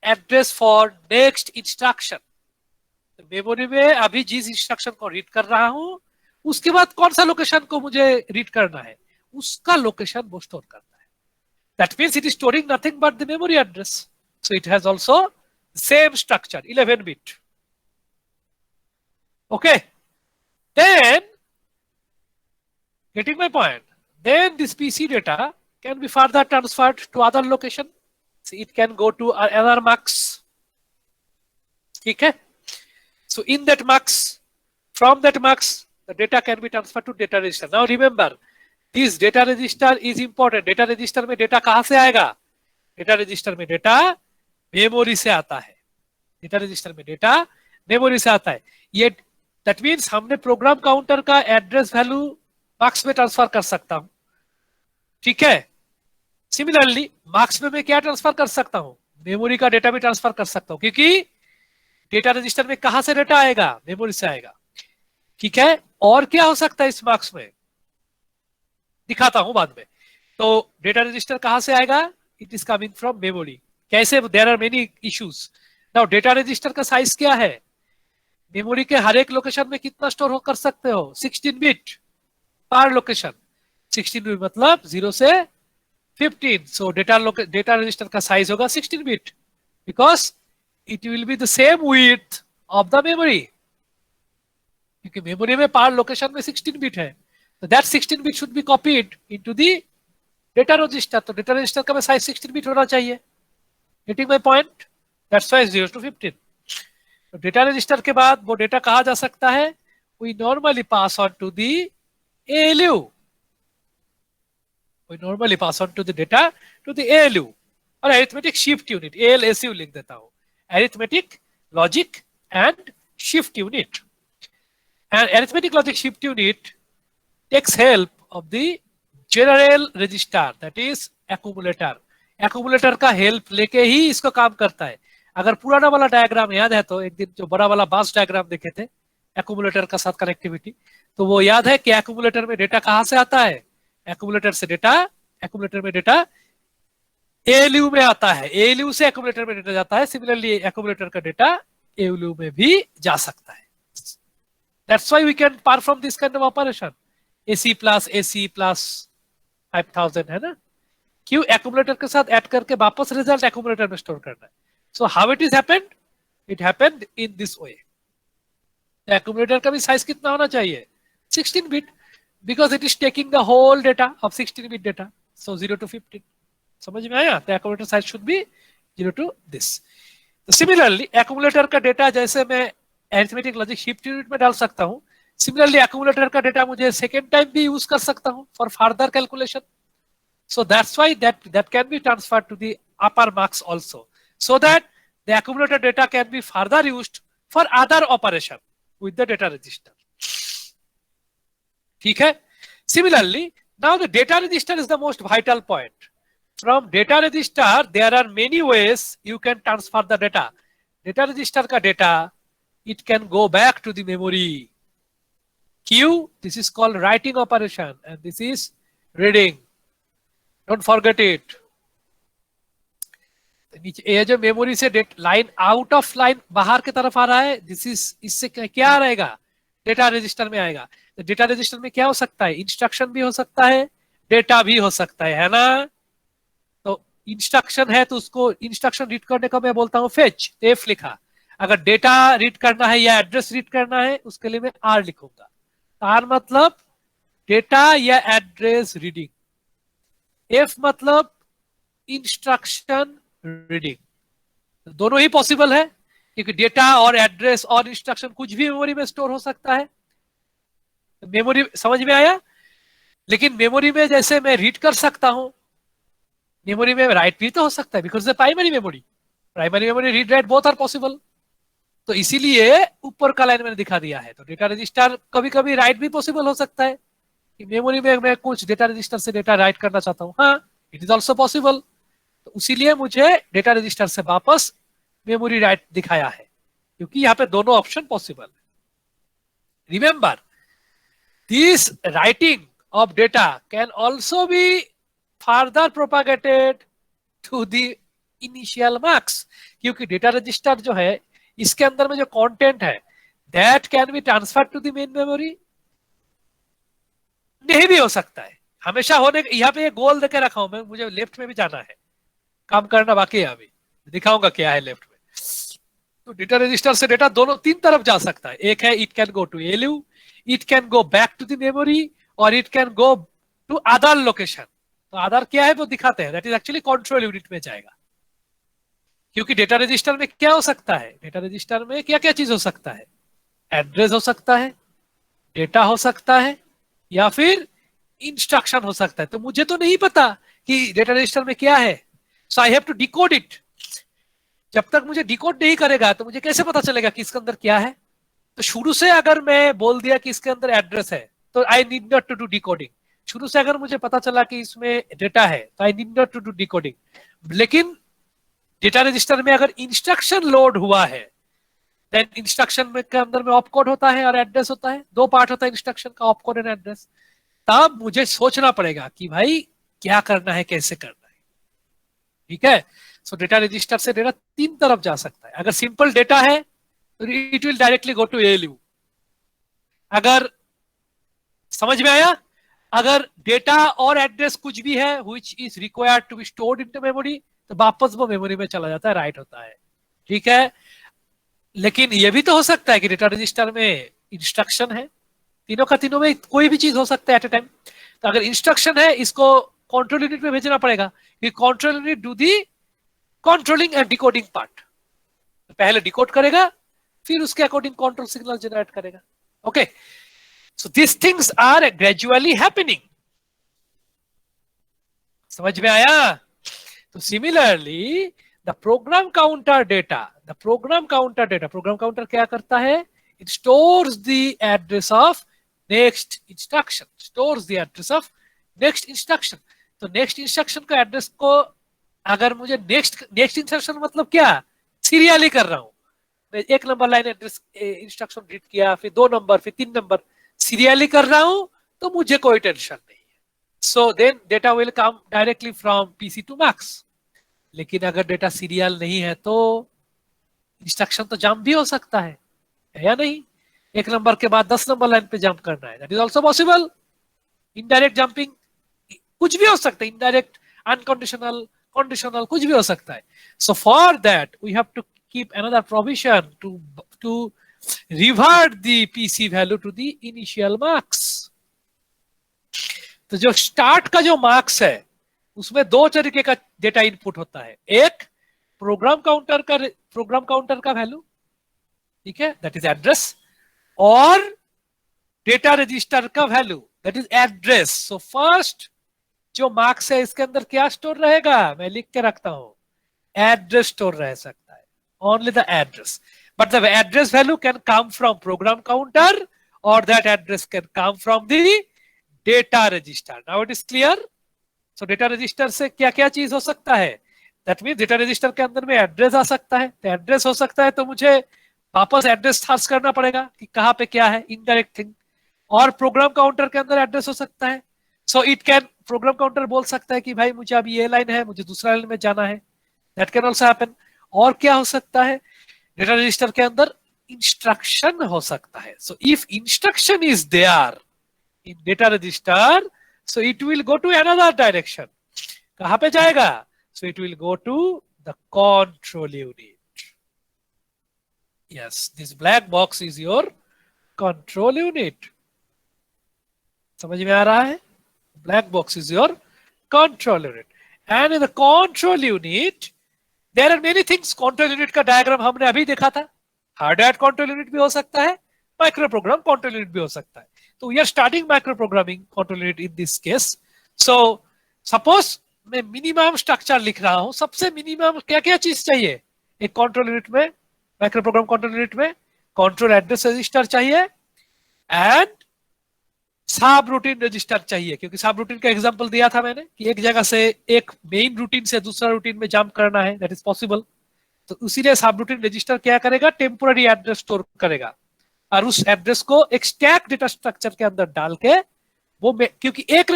address for next instruction. Memory में अभी जिस इंस्ट्रक्शन को रीड कर रहा हूं, उसके बाद कौन सा लोकेशन को मुझे रीड करना है, उसका लोकेशन वो स्टोर करता है। That means it is storing nothing but the memory address. So it has also same structure, 11 bit. Okay. Then, getting my point, then this PC data can be further transferred to other location. So it can go to another mux. Okay. So in that mux, from that mux, the data can be transferred to data register. Now remember, this data register is important. Data register में data कहां से आएगा, data register में data memory से आता है। Data register में data memory से आता है। ये दैट मींस हमने प्रोग्राम काउंटर का एड्रेस वैल्यू मार्क्स में ट्रांसफर कर सकता हूं, ठीक है। सिमिलरली मार्क्स में मैं क्या ट्रांसफर कर सकता हूं, मेमोरी का डेटा भी ट्रांसफर कर सकता हूं, क्योंकि डेटा रजिस्टर में कहां से डेटा आएगा, मेमोरी से आएगा, ठीक है। और क्या हो सकता है इस मार्क्स में, दिखाता हूं बाद में। तो डेटा रजिस्टर कहां से आएगा, it is coming from memory. कैसे? There are many issues. Now data register का साइज क्या है? मेमोरी के हर एक लोकेशन में कितना स्टोर कर सकते हो? 16 बिट पर लोकेशन। 16 बिट मतलब 0 से 15। सो डेटा रजिस्टर का साइज होगा 16 bit, because it will be the same width of the memory, क्योंकि मेमोरी में पर लोकेशन में 16 बिट है। तो that 16 bit should be copied into the data register. तो डेटा रजिस्टर का साइज 16 बिट होना चाहिए। Getting my point? That's why 0 to 15। तो डेटा रजिस्टर के बाद वो डेटा कहा जा सकता है? We normally pass on to the ALU। We normally pass on to the data to the ALU और अरिथमेटिक शिफ्ट यूनिट, ALSU लिख देता हूं, arithmetic logic and shift unit. And arithmetic logic shift unit takes help of the general register, that is accumulator। accumulator का help लेके ही इसको काम करता है। अगर पुराना वाला डायग्राम याद है तो एक दिन जो बड़ा वाला बास डायग्राम देखे थे accumulator का साथ कनेक्टिविटी, तो वो याद है कि accumulator में डेटा कहां से आता है? accumulator में डेटा ALU में आता है, ALU से accumulator में डेटा जाता है। सिमिलरली accumulator का डेटा ALU में भी जा सकता है। That's why we can perform this kind of operation, AC plus AC plus 5000, है ना? क्यों? एक्यूमुलेटर के साथ ऐड करके वापस रिजल्ट एक्यूमुलेटर में स्टोर करना है। So how it is happened? It happened in this way. Accumulator का भी साइज कितना होना चाहिए? 16 bit, because it is taking the whole data of 16 bit data. So 0 to 15। समझ में आया? तो accumulator size should be 0 to this. तो सिमिलरली एक्यूमुलेटर का डेटा जैसे मैं अरिथमेटिक लॉजिक शिफ्ट यूनिट में डाल सकता हूं, सिमिलरली एक्यूमुलेटर का डेटा मुझे सेकेंड टाइम भी यूज कर सकता हूं for further calculation. So that's why that can be transferred to the upper marks also, so that the accumulator data can be further used for other operation with the data register. ठीक है? Similarly now the data register is the most vital point. From data register there are many ways you can transfer the data. Data register का data it can go back to the memory queue. This is called writing operation and this is reading. Don't forget it. ये जो memory से line out of line बाहर की तरफ आ रहा है, this is, इससे क्या रहेगा? डेटा रजिस्टर में आएगा। तो डेटा रजिस्टर में क्या हो सकता है? इंस्ट्रक्शन भी हो सकता है, डेटा भी हो सकता है ना? तो इंस्ट्रक्शन है तो उसको इंस्ट्रक्शन रीड करने का मैं बोलता हूँ फेच, एफ लिखा। अगर डेटा रीड करना है या एड्रेस रीड करना है उसके लिए मैं आर लिखूंगा। आर मतलब डेटा या एड्रेस रीडिंग, एफ मतलब इंस्ट्रक्शन रीडिंग। दोनों ही पॉसिबल है क्योंकि डेटा और एड्रेस और इंस्ट्रक्शन कुछ भी मेमोरी में स्टोर हो सकता है। मेमोरी समझ में आया? लेकिन मेमोरी में जैसे मैं रीड कर सकता हूं, मेमोरी में राइट भी तो हो सकता है, because primary memory read write both are possible. तो इसीलिए ऊपर का लाइन मैंने दिखा दिया है। तो डेटा रजिस्टर कभी कभी राइट भी पॉसिबल हो सकता है कि मेमोरी में मैं कुछ डेटा रजिस्टर से डेटा राइट करना चाहता हूं, हाँ, इट इज ऑल्सो पॉसिबल। तो इसीलिए मुझे डेटा रजिस्टर से वापस मेमोरी राइट दिखाया है, क्योंकि यहाँ पे दोनों ऑप्शन पॉसिबल है। Remember, this writing of data can also be further propagated to the initial marks, क्योंकि डेटा रजिस्टर जो है इसके अंदर में जो कंटेंट है that can be transfer to the main memory. नहीं भी हो सकता है, हमेशा होने। यहाँ पे गोल देके रखा हूं मैं, मुझे लेफ्ट में भी जाना है, काम करना बाकी है, अभी दिखाऊंगा क्या है लेफ्ट में। तो डेटा रजिस्टर से डेटा दोनों तीन तरफ जा सकता है। एक है it can go to ALU, it can go back to the memory, और it can go to other location. तो अदर क्या है वो दिखाते हैं, that is actually control unit में जाएगा। क्योंकि डेटा रजिस्टर में क्या हो सकता है? डेटा रजिस्टर में क्या क्या चीज हो सकता है? एड्रेस हो सकता है, डेटा हो सकता है, या फिर इंस्ट्रक्शन हो सकता है। तो मुझे तो नहीं पता कि डेटा रजिस्टर में क्या है, so I have to decode it. जब तक मुझे डिकोड नहीं करेगा तो मुझे कैसे पता चलेगा कि इसके अंदर क्या है? तो शुरू से अगर मैं बोल दिया कि इसके अंदर एड्रेस है तो I need not to do decoding. शुरू से अगर मुझे पता चला कि इसमें डेटा है तो I need not to do decoding. लेकिन डेटा रजिस्टर में अगर इंस्ट्रक्शन लोड हुआ है, देन इंस्ट्रक्शन में के अंदर में ऑपकोड होता है और एड्रेस होता है। दो पार्ट होता है इंस्ट्रक्शन का, ऑपकोड एंड एड्रेस। तब मुझे सोचना पड़ेगा कि भाई क्या करना है, कैसे करना है। ठीक है। सो डेटा रजिस्टर से डेटा तीन तरफ जा सकता है। अगर सिंपल डेटा है तो it will directly go to ALU. अगर समझ में आया, अगर डेटा और एड्रेस कुछ भी है which is required to be stored into memory, तो वापस वो मेमोरी में चला जाता है, राइट होता है। ठीक है। लेकिन ये भी तो हो सकता है कि डेटा रजिस्टर में इंस्ट्रक्शन है, तीनों का तीनों में कोई भी चीज हो सकता है एट ए टाइम। तो अगर इंस्ट्रक्शन है, इसको कंट्रोल यूनिट में भेजना पड़ेगा, कि control unit do the controlling and decoding part. पहले डिकोड करेगा, फिर उसके अकॉर्डिंग कंट्रोल सिग्नल जनरेट करेगा। Okay, so this things are gradually happening. समझ में आया? तो similarly the program counter data, program counter क्या करता है? It stores the address of next instruction, तो नेक्स्ट इंस्ट्रक्शन का एड्रेस को, अगर मुझे नेक्स्ट इंस्ट्रक्शन मतलब क्या, सीरियली कर रहा हूं मैं, एक number line address instruction read किया, फिर 2 नंबर, फिर 3 नंबर, सीरियली कर रहा हूं, तो मुझे कोई टेंशन नहीं है। So then data will come directly from PC to max. लेकिन अगर डेटा सीरियल नहीं है तो इंस्ट्रक्शन तो जंप भी हो सकता है या नहीं? एक नंबर के बाद 10 नंबर लाइन पे जंप करना है, that is also possible. Indirect jumping कुछ भी हो सकता है, इनडायरेक्ट, अनकंडीशनल, कंडीशनल, कुछ भी हो सकता है। So for that we have to keep another provision to revert the PC value to the initial marks. तो जो स्टार्ट का जो मार्क्स है उसमें दो तरीके का डेटा इनपुट होता है, एक प्रोग्राम काउंटर का वैल्यू, ठीक है, दैट इज एड्रेस, और डेटा रजिस्टर का value, that is address. So first जो मार्क्स है इसके अंदर क्या स्टोर रहेगा, मैं लिख के रखता हूं, एड्रेस स्टोर रह सकता है, only the address, but the address value can come from program counter और that address can come from the data register. Now it is clear? So data register से क्या क्या चीज हो सकता है, दैट मीन डेटा रजिस्टर के अंदर में एड्रेस आ सकता है, तो एड्रेस हो सकता है तो मुझे वापस एड्रेस सर्च करना पड़ेगा कि कहां पे क्या है, इनडायरेक्ट थिंग। और प्रोग्राम काउंटर के अंदर एड्रेस हो सकता है, so it can, program counter बोल सकता है कि भाई मुझे अभी ये लाइन है, मुझे दूसरा लाइन में जाना है, दैट कैन ऑल्सो हैपन। और क्या हो सकता है, डेटा रजिस्टर के अंदर इंस्ट्रक्शन हो सकता है। So if instruction is there in data register, so it will go to another direction. कहां पे जाएगा? So it will go to the control unit. Yes, this black box is your control unit. समझ में आ रहा है? Black box is your control unit. And in the control unit, there are many things. Control unit का diagram हमने अभी देखा था। Hardware control unit भी हो सकता है, माइक्रो प्रोग्राम कंट्रोल यूनिट भी हो सकता है। तो we are starting micro programming control unit in this case. So suppose मैं मिनिमम स्ट्रक्चर लिख रहा हूं, सबसे मिनिमम क्या क्या चीज चाहिए एक कंट्रोल यूनिट में, माइक्रो प्रोग्राम कंट्रोल यूनिट में? कंट्रोल एड्रेस रजिस्टर चाहिए एंड सब रूटीन रजिस्टर चाहिए, क्योंकि सब रूटीन का एग्जांपल दिया था मैंने कि एक जगह से, एक मेन रूटीन से दूसरा रूटीन में जंप करना है, दैट इज पॉसिबल। तो उसीलिए सब रूटीन रजिस्टर क्या करेगा, टेम्पोररी एड्रेस स्टोर करेगा और उस एड्रेस को एक स्टैक डेटा स्ट्रक्चर के अंदर डाल के वो, क्योंकि एक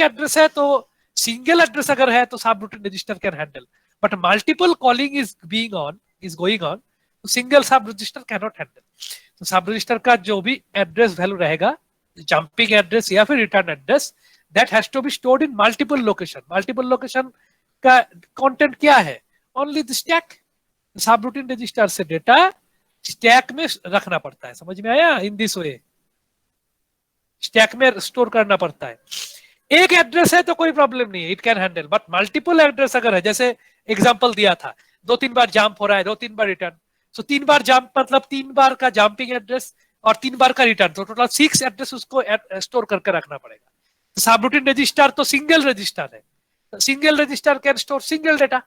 एड्रेस है तो सिंगल एड्रेस अगर है तो subroutine register can handle, but multiple calling is going on, तो single sub register can not handle. तो सब रजिस्टर का जो भी एड्रेस वैल्यू रहेगा, जंपिंग एड्रेस या फिर return address, that has to be stored in multiple location. Multiple location का content क्या है, only the stack. Subroutine register से डेटा स्टैक में रखना पड़ता है। समझ में आया? इन दिस वे स्टैक में स्टोर करना पड़ता है। एक एड्रेस है तो कोई प्रॉब्लम नहीं है, it can handle, but multiple address अगर है, जैसे एग्जांपल दिया था, 2-3 बार जंप हो रहा है, 2-3 बार रिटर्न, सो 3 बार जंप मतलब 3 बार का जंपिंग एड्रेस और 3 बार का रिटर्न, तो टोटल 6 एड्रेस उसको स्टोर करके रखना पड़ेगा। सब रूटीन रजिस्टर तो सिंगल रजिस्टर है, single register can store single data,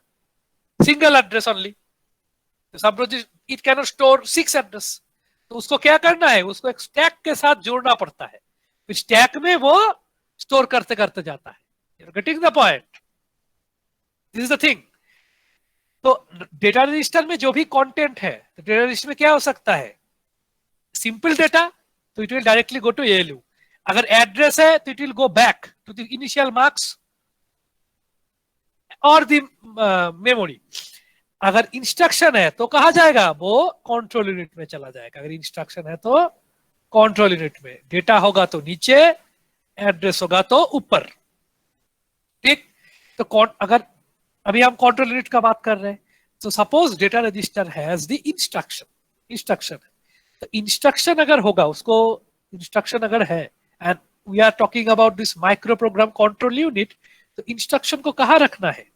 single address only. सब इट कैन स्टोर 6 एड्रेस, तो उसको क्या करना है, उसको एक स्टैक के साथ जोड़ना पड़ता है, फिर स्टैक में वो स्टोर करते करते जाता है। You are getting the point? This is the thing. तो डेटा रजिस्टर में जो भी कंटेंट है, तो डेटा रजिस्टर में क्या हो सकता है, सिंपल डेटा, तो it will directly go to ALU. अगर एड्रेस है तो it will go back to the initial marks, और दी मेमोरी। अगर इंस्ट्रक्शन है तो कहा जाएगा, वो कंट्रोल यूनिट में चला जाएगा। अगर इंस्ट्रक्शन है तो कंट्रोल यूनिट में, डेटा होगा तो नीचे, एड्रेस होगा तो ऊपर। ठीक, तो अगर अभी हम कंट्रोल यूनिट का बात कर रहे हैं, तो suppose data register has the instruction तो इंस्ट्रक्शन अगर होगा, उसको इंस्ट्रक्शन अगर है, and we are talking about this micro program control unit, तो इंस्ट्रक्शन को कहाँ रखना है?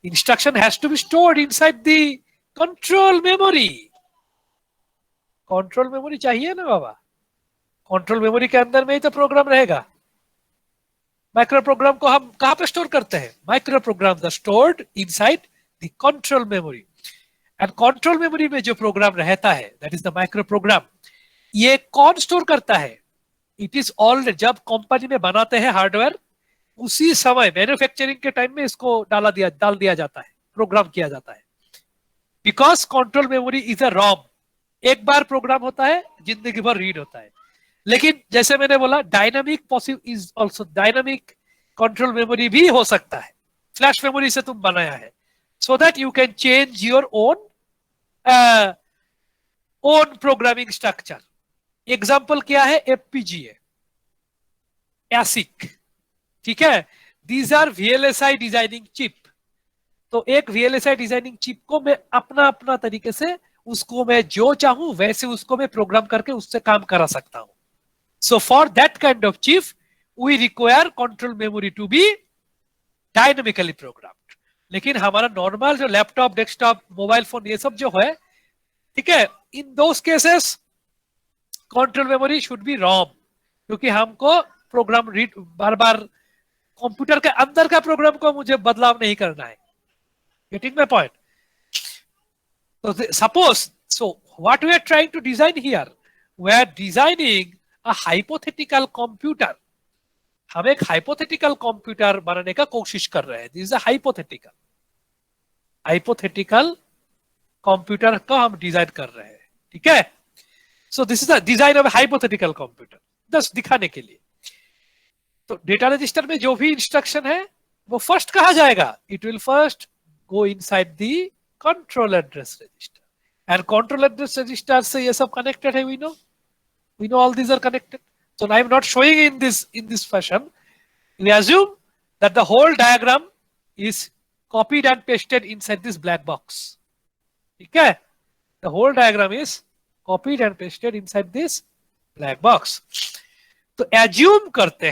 Instruction has to be stored inside the control memory. Control memory चाहिए ना बाबा, कंट्रोल मेमोरी के अंदर में ही तो प्रोग्राम रहेगा। माइक्रो प्रोग्राम को हम कहां पे स्टोर करते हैं? Micro program the stored inside the control memory. And control memory में जो प्रोग्राम रहता है, that is the micro program. ये कौन स्टोर करता है? इट इज ऑल, जब कंपनी में बनाते हैं हार्डवेयर, उसी समय मैन्युफैक्चरिंग के टाइम में इसको डाल दिया जाता है, प्रोग्राम किया जाता है। Because control memory is a ROM, एक बार प्रोग्राम होता है, जिंदगी भर रीड होता है। लेकिन जैसे मैंने बोला, dynamic is also dynamic control memory भी हो सकता है। फ्लैश मेमोरी से तुम बनाया है, so that you can change your own programming structure. Example क्या है? एफपीजीए, एसिक, ठीक है, these are VLSI designing chip. तो एक वीएलएसआई डिजाइनिंग चिप को मैं अपना अपना तरीके से, उसको मैं जो चाहूं वैसे उसको मैं प्रोग्राम करके उससे काम करा सकता हूं। So for that kind of chip, we require control memory to be dynamically programmed. लेकिन हमारा नॉर्मल जो लैपटॉप, डेस्कटॉप, मोबाइल फोन, ये सब जो है, ठीक है, in those cases control memory should be ROM, क्योंकि हमको प्रोग्राम रीड बार बार कंप्यूटर के अंदर का प्रोग्राम को मुझे बदलाव नहीं करना है। Getting my point? So suppose, so what we are trying to design here, we are designing a hypothetical computer. हम एक हाइपोथेटिकल कंप्यूटर बनाने का कोशिश कर रहे हैं। दिस इज हाइपोथेटिकल कंप्यूटर का हम डिजाइन कर रहे हैं, ठीक है। So this is the design of hypothetical computer, बस दिखाने के लिए। तो डेटा रजिस्टर में जो भी इंस्ट्रक्शन है, वो फर्स्ट कहा जाएगा, it will first go inside the control address register, and control address register से ये सब कनेक्टेड है। We know all these are connected. So I am not showing in this fashion. We assume that the whole diagram is copied and pasted inside this black box. Okay, the whole diagram is copied and pasted inside this black box. तो assume करते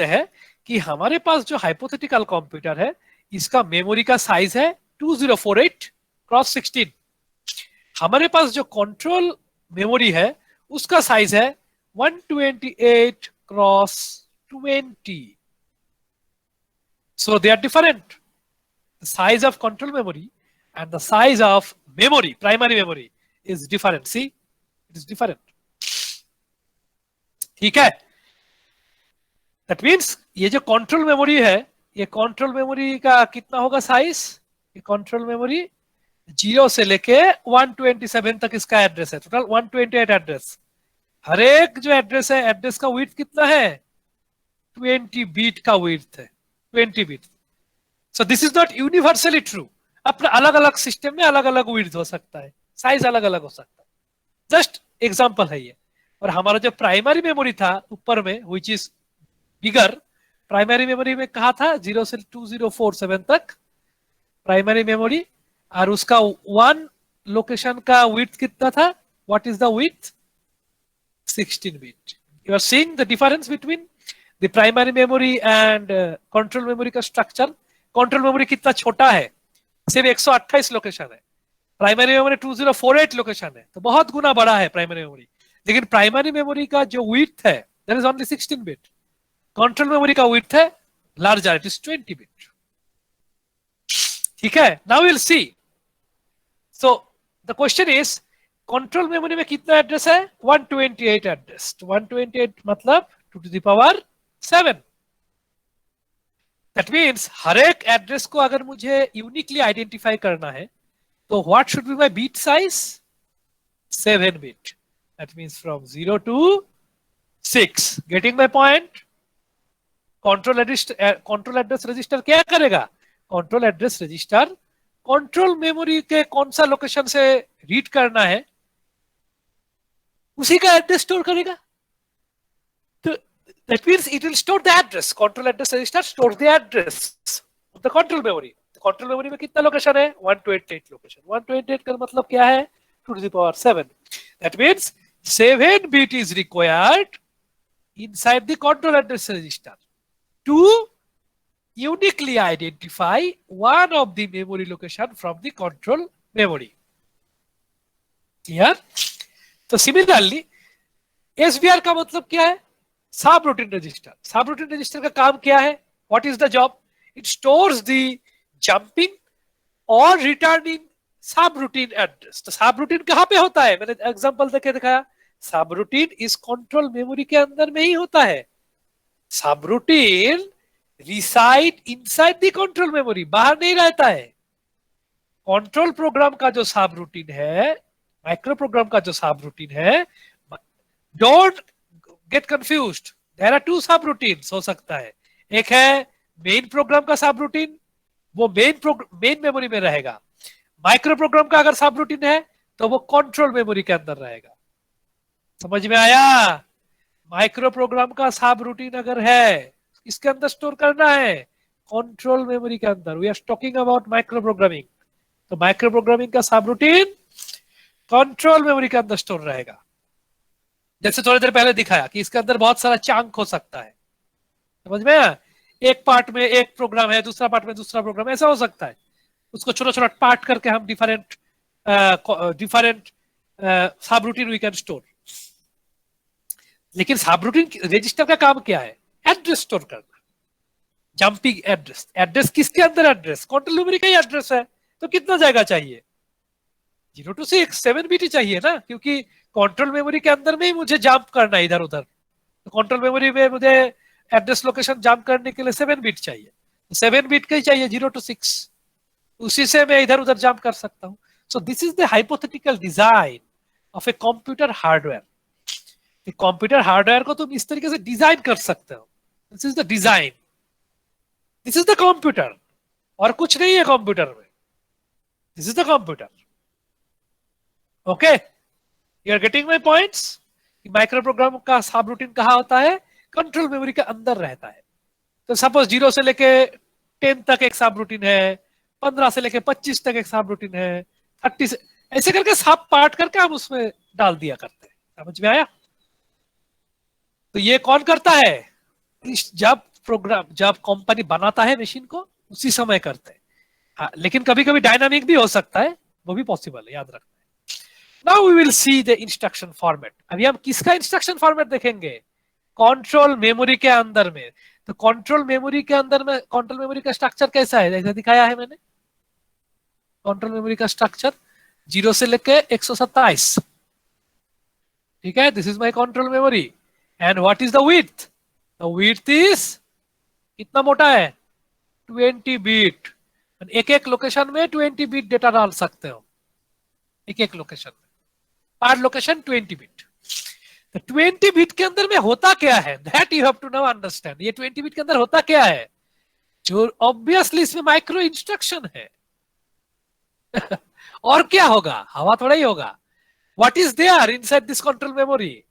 हैं कि हमारे पास जो hypothetical computer है, इसका memory का size है 2048x16। हमारे पास जो कंट्रोल मेमोरी है, उसका साइज है 128x20। So they are different. The size of control memory and the size of memory, primary memory, is different. See, it is different. ठीक है? That means ये जो कंट्रोल मेमोरी है, ये कंट्रोल मेमोरी का कितना होगा साइज? ये कंट्रोल मेमोरी 0 से लेके 127 तक इसका एड्रेस है, टोटल 128 एड्रेस। हर एक जो एड्रेस है, एड्रेस का विड्थ कितना है? 20 बीट का विड्थ है, 20 bit. So this is not universally true. अपने अलग अलग सिस्टम में अलग अलग विड्थ हो सकता है, साइज अलग अलग हो सकता है। जस्ट एग्जांपल है ये। और हमारा जो प्राइमरी मेमोरी था ऊपर में, which is bigger, primary memory में कहा था 0 से 2047 तक प्राइमरी मेमोरी, और उसका वन लोकेशन का विड्थ कितना था? What is the width? 16 bit. You are seeing the difference between the primary memory and control memory का स्ट्रक्चर। कंट्रोल मेमोरी कितना छोटा है, सिर्फ 128 लोकेशन है। प्राइमरी मेमोरी 2048 लोकेशन है, तो बहुत गुना बड़ा है प्राइमरी मेमोरी। लेकिन प्राइमरी मेमोरी का जो विड्थ है, that is only 16 bit. Control memory का विड्थ है लार्जर, इट इज 20 बिट। ठीक है, now will C. So the question is, control memory में कितना एड्रेस है? 128 एड्रेस। 128 मतलब 2 to the power 7। That means हर एक एड्रेस को अगर मुझे यूनिकली आइडेंटिफाई करना है, तो what should be my bit size? 7 bit. That means from 0 to 6। Getting my point? Control address register क्या करेगा? Control address register control memory के कौन सा लोकेशन से रीड करना है उसी का एड्रेस स्टोर करेगा. तो that means it will store the address. Control address register stores the address of the control memory. Control memory में कितना लोकेशन है? 128 लोकेशन. 128 का मतलब क्या है? 2 to the power 7. That means 7 bit is required inside the control address register to uniquely identify one of the memory location from the control memory. Clear? तो similarly SBR का मतलब क्या है? Subroutine register. सब routine register का काम क्या है? What is the job? It stores the jumping और रिटर्निंग सब रूटीन एड्रेस. तो सब रूटीन कहां पे होता है? मैंने एग्जांपल देके दिखाया. सब रूटीन इस कंट्रोल मेमोरी के अंदर में ही होता है. Subroutine reside inside the control memory, बाहर नहीं रहता है. कंट्रोल प्रोग्राम का जो सब रूटीन है, माइक्रो प्रोग्राम का जो सब रूटीन है, don't get confused. There are 2 सब रूटीन्स हो सकता है. एक है मेन प्रोग्राम का सब रूटीन, वो मेन मेमोरी में रहेगा. माइक्रो प्रोग्राम का अगर सब रूटीन है तो वो कंट्रोल मेमोरी के अंदर रहेगा. समझ में आया? माइक्रो प्रोग्राम का सब रूटीन अगर है इसके अंदर स्टोर करना है कंट्रोल मेमोरी के अंदर. We are talking about micro programming. तो माइक्रो प्रोग्रामिंग का सब रूटीन कंट्रोल मेमोरी के अंदर स्टोर रहेगा. जैसे थोड़ी देर पहले दिखाया कि इसके अंदर बहुत सारा चंक हो सकता है. समझ में आया? एक पार्ट में एक प्रोग्राम है, दूसरा पार्ट में दूसरा प्रोग्राम, ऐसा हो सकता है. उसको छोटा छोटा पार्ट करके हम डिफरेंट सब रूटीन वी कैन स्टोर. लेकिन सब रूटीन रजिस्टर का काम क्या है? एड्रेस स्टोर करना. Jumping address. एड्रेस किसके अंदर? एड्रेस कंट्रोल मेमोरी का ही एड्रेस है. तो कितना जगह चाहिए? 0 to 6 7 बिट ही चाहिए ना, क्योंकि कंट्रोल मेमोरी के अंदर में ही मुझे जंप करना है इधर उधर. तो कंट्रोल मेमोरी में मुझे एड्रेस लोकेशन जंप करने के लिए 7 बिट चाहिए. 7 बिट का ही चाहिए 0 to 6. उसी से मैं इधर उधर जंप कर सकता हूं. So this is the hypothetical design of a computer hardware. Computer hardware को तुम इस तरीके से डिजाइन कर सकते हो. This is the design. This is the computer. और कुछ नहीं है कंप्यूटर में. This is the computer. Okay, you are getting my points? Micro program का सब रूटीन कहाँ होता है? कंट्रोल मेमोरी के अंदर रहता है. तो सपोज 0 से लेके 10 तक एक सब रूटीन है, 15 से लेके 25 तक एक सब रूटीन है, 30 से ऐसे करके सब पार्ट करके हम उसमें डाल दिया करते हैं. समझ में आया? तो ये कौन करता है? जब कंपनी बनाता है मशीन को उसी समय करते हैं. हाँ, लेकिन कभी कभी डायनामिक भी हो सकता है, वो भी पॉसिबल है, याद रखना है. Now we will see the instruction format. अभी हम किसका इंस्ट्रक्शन फॉर्मेट देखेंगे? कंट्रोल मेमोरी के अंदर में. तो कंट्रोल मेमोरी के अंदर में कंट्रोल मेमोरी का स्ट्रक्चर कैसा है? जैसा दिखाया है मैंने. कंट्रोल मेमोरी का स्ट्रक्चर 0 से लेके 127. ठीक है, this is my control memory. And what is the width? The width is कितना मोटा है? 20 बिट. एक एक लोकेशन में 20 बिट डेटा डाल सकते हो. एक एक लोकेशन में पर लोकेशन 20 बिट. तो 20 बिट के अंदर में होता क्या है? That you have to now understand. ये 20 बिट के अंदर होता क्या है? जो ऑब्वियसली इसमें माइक्रो इंस्ट्रक्शन है. और क्या होगा? हवा थोड़ा ही होगा. What is there inside this control memory?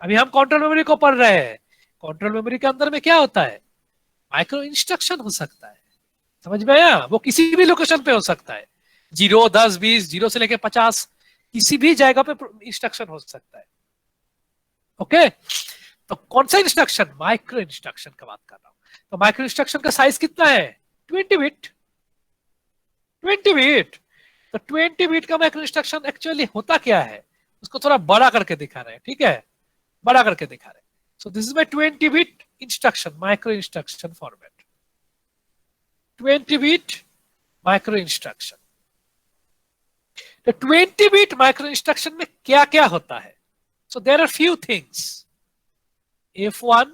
अभी हम कंट्रोल मेमोरी को पढ़ रहे हैं. कंट्रोल मेमोरी के अंदर में क्या होता है? माइक्रो इंस्ट्रक्शन हो सकता है. समझ में आया? वो किसी भी लोकेशन पे हो सकता है. 0 10 20 0 से लेके 50 किसी भी जगह पे इंस्ट्रक्शन हो सकता है. ओके, तो कौन सा इंस्ट्रक्शन? माइक्रो इंस्ट्रक्शन का बात कर रहा हूं. तो माइक्रो इंस्ट्रक्शन का साइज कितना है? 20 बिट. 20 बिट. तो 20 बिट का माइक्रो इंस्ट्रक्शन एक्चुअली होता क्या है? उसको थोड़ा बड़ा करके दिखा रहे हैं. ठीक है, बड़ा करके दिखा रहे हैं. सो this is my 20 bit instruction, micro instruction format. 20 bit micro instruction. तो 20 बिट माइक्रो इंस्ट्रक्शन में क्या क्या होता है? So there are few things. F1,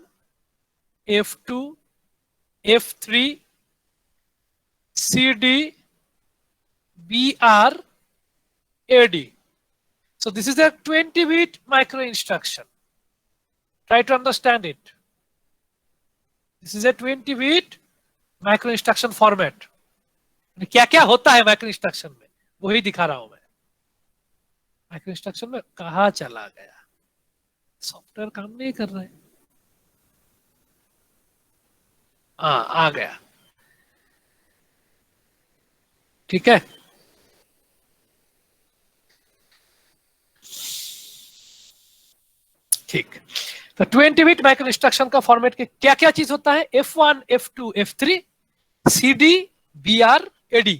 F2, F3, CD, BR, AD. So this is a 20-bit micro instruction. Try to understand it. This is a 20 bit micro instruction format. क्या क्या होता है micro instruction में वही दिखा रहा हूं मैं। माइक्रो इंस्ट्रक्शन में कहा चला गया, सॉफ्टवेयर काम नहीं कर रहा है। हाँ, आ गया। ठीक है, ठीक। तो 20 बिट माइक्रो इंस्ट्रक्शन का फॉर्मेट के क्या क्या चीज होता है? F1, F2, F3, CD, BR, AD।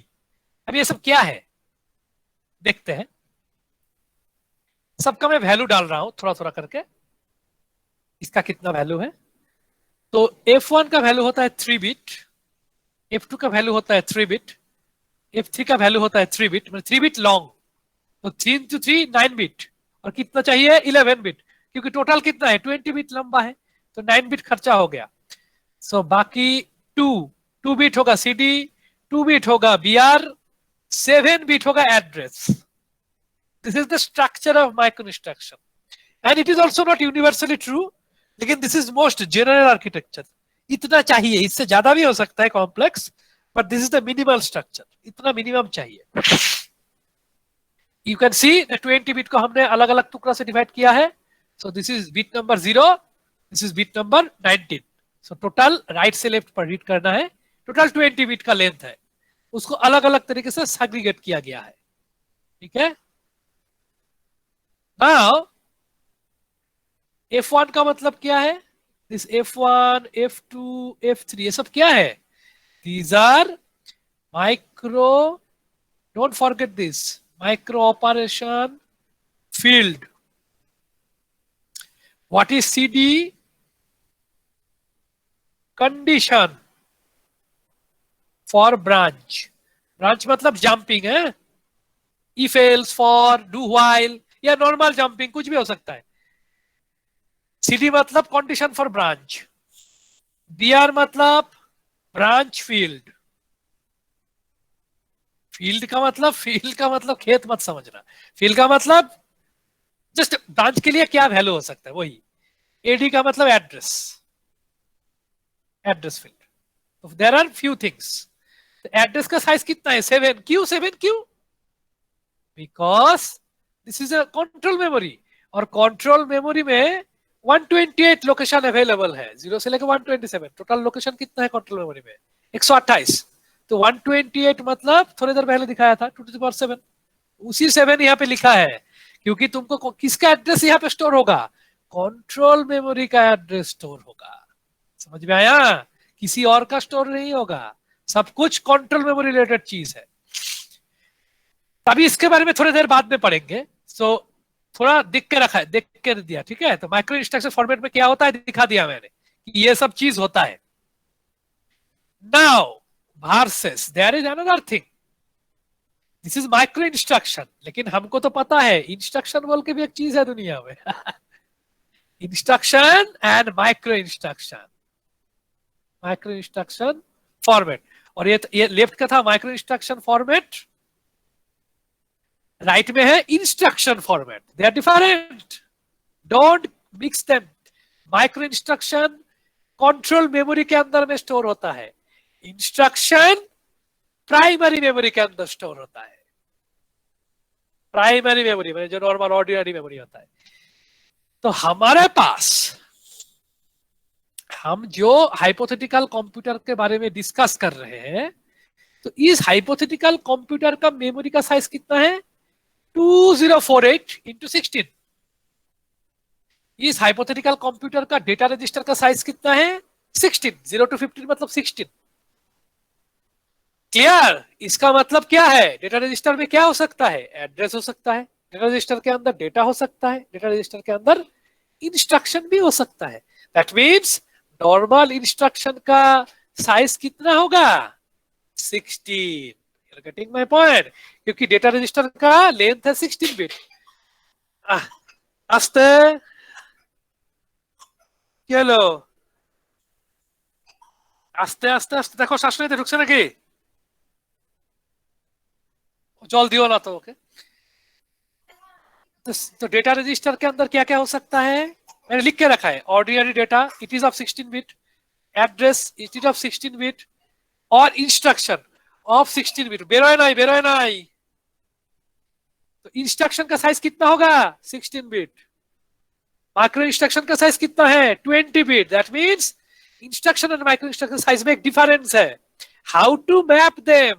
अब ये सब क्या है देखते हैं। सबका मैं वैल्यू डाल रहा हूं थोड़ा थोड़ा करके, इसका कितना वैल्यू है। तो F1 का वैल्यू होता है 3 बिट, F2 का वैल्यू होता है 3 बिट, F3 का वैल्यू होता है 3 बिट, मतलब 3 बिट लॉन्ग। तो 3 to 3 9 बिट, और कितना चाहिए 11 बिट, क्योंकि टोटल कितना है 20 बिट लंबा है, तो 9 बिट खर्चा हो गया। सो बाकी 2 बिट होगा CD, 2 बिट होगा BR, 7 बिट होगा एड्रेस। This is the structure of micro instruction, and it is also not universally true, लेकिन this is most general architecture. इतना चाहिए, इससे ज्यादा भी हो सकता है complex, but this is the minimal structure, इतना मिनिमम चाहिए। यू कैन सी 20 बिट को हमने अलग अलग टुकड़ा से डिवाइड किया है। So this is bit number 0, this is bit number 19। So total right से लेफ्ट पर रीड करना है, टोटल 20 बिट का लेंथ है, उसको अलग अलग तरीके से सेग्रीगेट किया गया है। ठीक है, नाउ F1 का मतलब क्या है? दिस F1, F2, F3 ये सब क्या है? These are micro, don't forget this, micro operation field. What is CD? Condition for branch. Branch मतलब जंपिंग है, if else for, do while या नॉर्मल जंपिंग, कुछ भी हो सकता है। CD मतलब कंडीशन फॉर ब्रांच, BR मतलब ब्रांच फील्ड। फील्ड का मतलब खेत मत समझना, फील्ड का मतलब जस्ट ब्रांच के लिए क्या वैल्यू हो सकता है वही। AD का मतलब एड्रेस, एड्रेस फील्ड। तो there are few things. Address का साइज कितना है? 7। क्यों 7? क्यों? Because this is a control memory, और कंट्रोल मेमोरी में 128 लोकेशन अवेलेबल है, 0 से लेकर 127। टोटल लोकेशन कितना है कंट्रोल मेमोरी में? 128। तो 128 मतलब थोड़ी देर पहले दिखाया था 2 to the power 7, उसी 7 यहाँ पे लिखा है, क्योंकि तुमको किसका एड्रेस यहाँ पे स्टोर होगा? कंट्रोल मेमोरी का एड्रेस स्टोर होगा। समझ में आया? किसी और का स्टोर नहीं होगा, सब कुछ कंट्रोल मेमोरी रिलेटेड चीज है। अभी इसके बारे में थोड़ी देर बाद में पढ़ेंगे। सो थोड़ा दिख के रखा है, देख के दिया। ठीक है, तो माइक्रो इंस्ट्रक्शन फॉर्मेट में क्या होता है दिखा दिया मैंने कि ये सब चीज होता है। Now versus there is another thing, this is micro instruction, लेकिन हमको तो पता है इंस्ट्रक्शन बोल के भी एक चीज है दुनिया में। Instruction and micro instruction, micro instruction format. और ये लेफ्ट का था माइक्रो इंस्ट्रक्शन फॉर्मेट, राइट में है instruction format. They are different, don't mix them. Micro instruction control memory के अंदर में स्टोर होता है, इंस्ट्रक्शन प्राइमरी मेमोरी के अंदर स्टोर होता है। प्राइमरी मेमोरी में जो नॉर्मल ऑर्डिनरी मेमोरी होता है। तो हमारे पास हम जो हाइपोथेटिकल कंप्यूटर के बारे में डिस्कस कर रहे हैं, तो इस हाइपोथेटिकल कंप्यूटर का मेमोरी का साइज कितना है? 2048 इंटू 16। इस हाइपोथेटिकल कंप्यूटर का डेटा रजिस्टर का साइज कितना है? 16। 0 to 15 मतलब 16। क्लियर? इसका मतलब क्या है? डेटा रजिस्टर में क्या हो सकता है? एड्रेस हो सकता है, डेटा रजिस्टर के अंदर डेटा हो सकता है, डेटा रजिस्टर के अंदर इंस्ट्रक्शन भी हो सकता है। दैट मीन्स नॉर्मल इंस्ट्रक्शन का साइज कितना होगा? 16। You're getting my point? क्योंकि डेटा रजिस्टर का लेंथ है 16 बिट। आस्ते चलो, আস্তে আস্তে আস্তে দেখো শ্বাস নিতে ঢুকছে নাকি? জল दियो ना तो ओके। तो डेटा रजिस्टर के अंदर क्या क्या हो सकता है मैंने लिख के रखा है। Ordinary data it is of 16 bit, address instead of 16 bit or instruction of 16 bit. बेरोए नहीं तो इंस्ट्रक्शन का साइज कितना होगा 16 बिट. माइक्रो इंस्ट्रक्शन का साइज कितना है 20 bit. That means instruction and micro instruction size में एक डिफरेंस है. How to map them.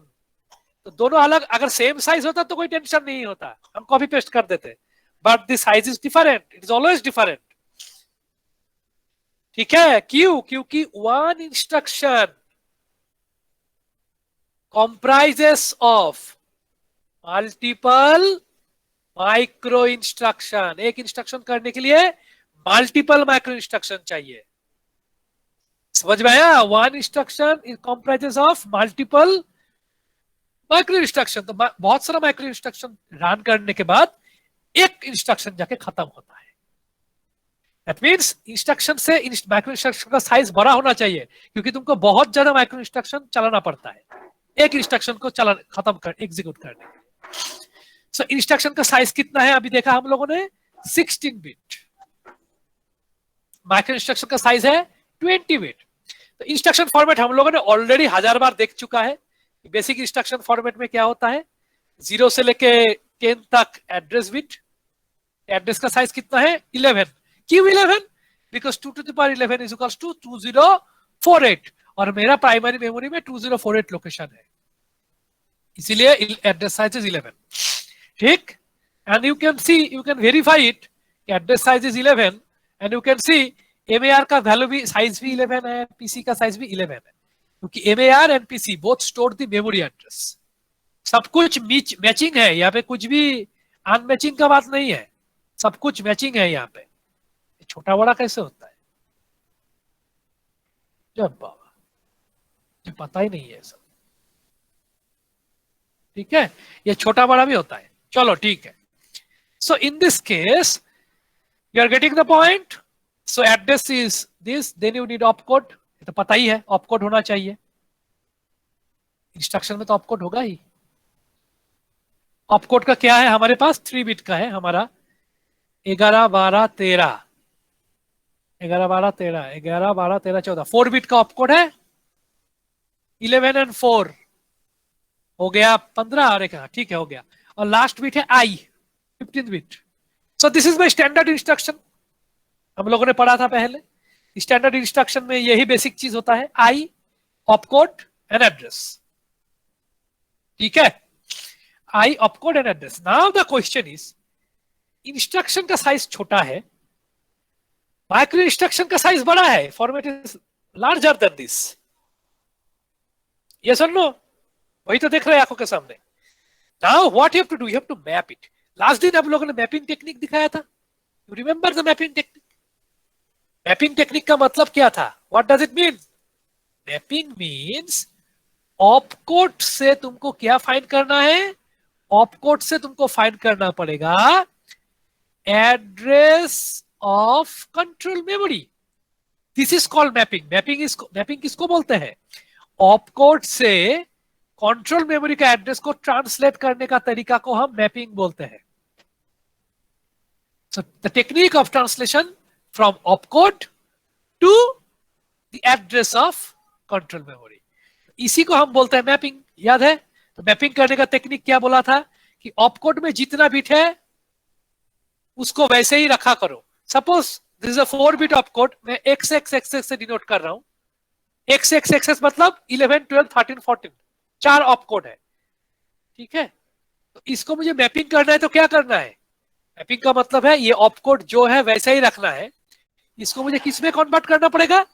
तो दोनों अलग, अगर सेम साइज होता तो कोई टेंशन नहीं होता, हम कॉपी पेस्ट कर देते. But the size is different, it is always different. ठीक है. क्यों? क्योंकि one instruction comprises of multiple micro instruction. एक इंस्ट्रक्शन करने के लिए मल्टीपल माइक्रो इंस्ट्रक्शन चाहिए. समझ में आया? One instruction is comprises of multiple micro instruction. तो बहुत सारा माइक्रो इंस्ट्रक्शन रन करने के बाद एक इंस्ट्रक्शन जाके खत्म होता है. दैट मींस इंस्ट्रक्शन से माइक्रो इंस्ट्रक्शन का साइज बड़ा होना चाहिए, क्योंकि तुमको बहुत ज्यादा माइक्रो इंस्ट्रक्शन चलाना पड़ता है एक इंस्ट्रक्शन को खत्म कर एग्जीक्यूट करने. सो इंस्ट्रक्शन का साइज कितना है अभी देखा हम लोगों ने 16 बिट. माइक्रो इंस्ट्रक्शन का साइज है 20 बिट. तो इंस्ट्रक्शन फॉर्मेट हम लोगों ने ऑलरेडी 1000 बार देख चुका है. बेसिक इंस्ट्रक्शन फॉर्मेट में क्या होता है, 0 से लेके 10 तक एड्रेस बिट. एड्रेस का साइज कितना है 11. क्यों 11? Because 2 to the power 11 is equals to 2048 और मेरा प्राइमरी मेमोरी में 2048 लोकेशन है, इसीलिए एड्रेस साइज इज 11. ठीक. And you can C, you can verify it, address size is 11 and you can C MAR का वैल्यू भी, साइज भी 11 है, पीसी का साइज भी 11 है, क्योंकि MAR and PC both store the memory address. सब कुछ मैचिंग है यहाँ पे, कुछ भी अनमैचिंग का बात नहीं है, सब कुछ मैचिंग है यहाँ पे. छोटा बड़ा कैसे होता है जब बाबा, जो पता ही नहीं है सब. ठीक है, ये छोटा बड़ा भी होता है. चलो ठीक है. So in this case you are getting the point. So address is this, then you need opcode. ये तो पता ही है, ऑपकोड होना चाहिए. इंस्ट्रक्शन में तो ऑपकोड होगा ही. ऑपकोड का क्या है हमारे पास 3 बिट का है हमारा. 11 12 13 11 12 13 11 12 13 14. 4 बिट का ऑपकोड है. 11 and 4 हो गया 15 और एक, ठीक है हो गया. और लास्ट बिट है आई 15 bit. So this is my standard instruction. हम लोगों ने पढ़ा था पहले. स्टैंडर्ड इंस्ट्रक्शन में यही बेसिक चीज होता है, आई, ऑपकोड एंड एड्रेस. ठीक है, I, opcode and address. Now the question is, instruction का साइज छोटा है, माइक्रो इंस्ट्रक्शन का साइज बड़ा है, format is larger than this. Yes और नो? वही तो देख रहे हैं आंखों के सामने. Now what you have to do, you have to map it. Last दिन आप लोगों ने मैपिंग टेक्निक दिखाया था. You remember the mapping technique? Mapping technique का मतलब क्या था? What does it mean? Mapping means opcode से तुमको क्या फाइंड करना है? ऑपकोड से तुमको फाइंड करना पड़ेगा address of control memory. This is called mapping. Mapping किसको बोलते हैं? ऑपकोड से कंट्रोल मेमोरी का एड्रेस को ट्रांसलेट करने का तरीका को हम मैपिंग बोलते हैं. So the technique of translation from opcode to the address of control memory, इसी को हम बोलते हैं मैपिंग. याद है? तो मैपिंग करने का टेक्निक क्या बोला था कि ऑपकोड में जितना बिट है उसको वैसे ही रखा करो. Suppose this is a 4 bit opcode, मैं XX से डिनोट कर रहा हूं. XX मतलब 11 12 13 14 4 ऑपकोड है. ठीक है, तो इसको मुझे मैपिंग करना है तो क्या करना है? मैपिंग का मतलब है ये ऑपकोड जो है वैसे ही रखना है. इसको मुझे किस में कन्वर्ट करना पड़ेगा?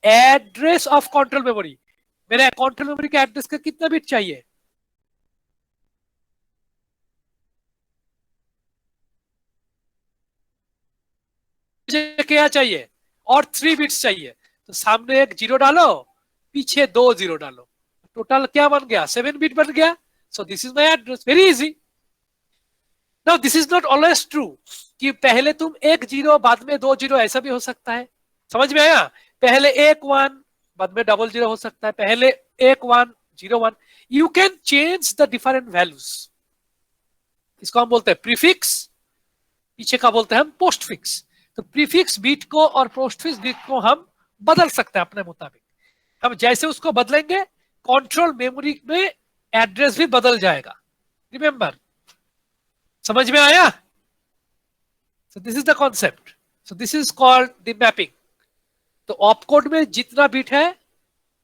Address of control memory. मेरे कंट्रोल मेमोरी के एड्रेस का कितना बिट चाहिए? मुझे क्या चाहिए? और 3 बिट्स चाहिए. तो सामने एक 0 डालो, पीछे 2 0 डालो, टोटल क्या बन गया? 7 बिट बन गया. सो this is my address. Very easy. Now this is not always true कि पहले तुम 1 0 बाद में 2 0, ऐसा भी हो सकता है. समझ में आया? पहले 1 1 बाद में 0 0 हो सकता है. पहले 1 1 0 1. You can change the different values. इसको हम बोलते हैं प्रीफिक्स, पीछे का बोलते हैं हम पोस्टफिक्स. तो प्रीफिक्स बीट को और पोस्टफिक्स बीट को हम बदल सकते हैं अपने मुताबिक. अब जैसे उसको बदलेंगे कंट्रोल मेमोरी में एड्रेस भी बदल जाएगा। रिमेंबर, समझ में आया? सो this is the concept. So this is called the mapping. तो ऑपकोड में जितना बिट है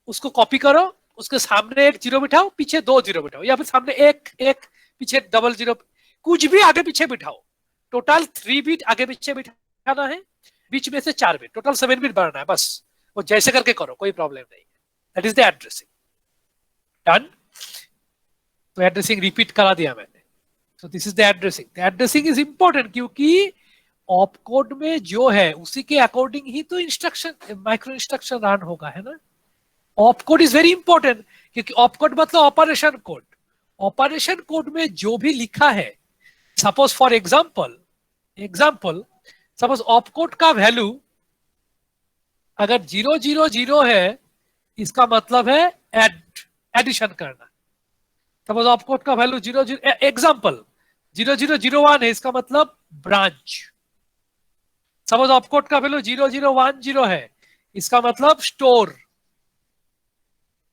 उसको कॉपी करो, उसके सामने एक जीरो बिठाओ, पीछे दो जीरो बिठाओ, या फिर सामने एक एक पीछे डबल जीरो, कुछ भी आगे पीछे बिठाओ। टोटल 3 बिट आगे पीछे बिठाना है, बीच में से 4 बिट, टोटल 7 बिट बनाना है बस। वो जैसे करके करो, कोई प्रॉब्लम नहीं। That is the addressing done. तो एड्रेसिंग रिपीट करा दिया मैंने। तो this is the addressing. The addressing is important क्योंकि ऑपकोड में जो है उसी के अकॉर्डिंग ही तो इंस्ट्रक्शन, माइक्रो इंस्ट्रक्शन रन होगा, है ना। ऑपकोड इज वेरी इंपॉर्टेंट क्योंकि ऑपकोड मतलब ऑपरेशन कोड। ऑपरेशन कोड में जो भी लिखा है, suppose for example suppose opcode का वैल्यू अगर 000 है, इसका मतलब है एडिशन करना। सपोज ऑपकोड का वैल्यू 00 एग्जाम्पल 0001 है, इसका मतलब ब्रांच। सपोज ऑपकोड का वैल्यू 0010 है, इसका मतलब स्टोर।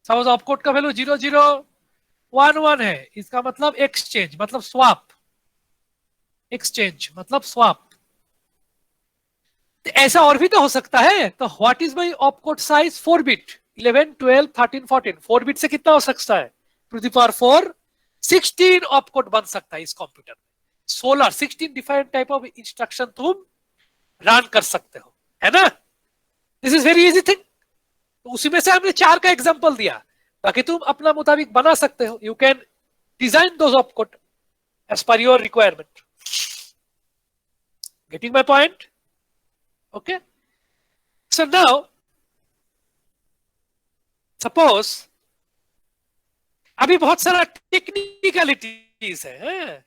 सपोज ऑपकोड का वैल्यू 0011 है, इसका मतलब एक्सचेंज, मतलब स्वाप। एक्सचेंज मतलब स्वाप। ऐसा और भी तो हो सकता है। तो what is my opcode size? 4 bit, 11 12 13 14। 4 bit से कितना हो सकता है? टू द पावर 4 16 ऑपकोड बन सकता है इस कंप्यूटर में। 16 डिफरेंट टाइप ऑफ इंस्ट्रक्शन तुम रन कर सकते हो, है ना। This is very easy thing. तो उसी में से हमने 4 का एग्जांपल दिया, बाकी तुम अपना मुताबिक बना सकते हो। You can design those opcode as per your requirement. Getting my point? Okay. So now suppose अभी बहुत सारा टेक्निकलिटीज है।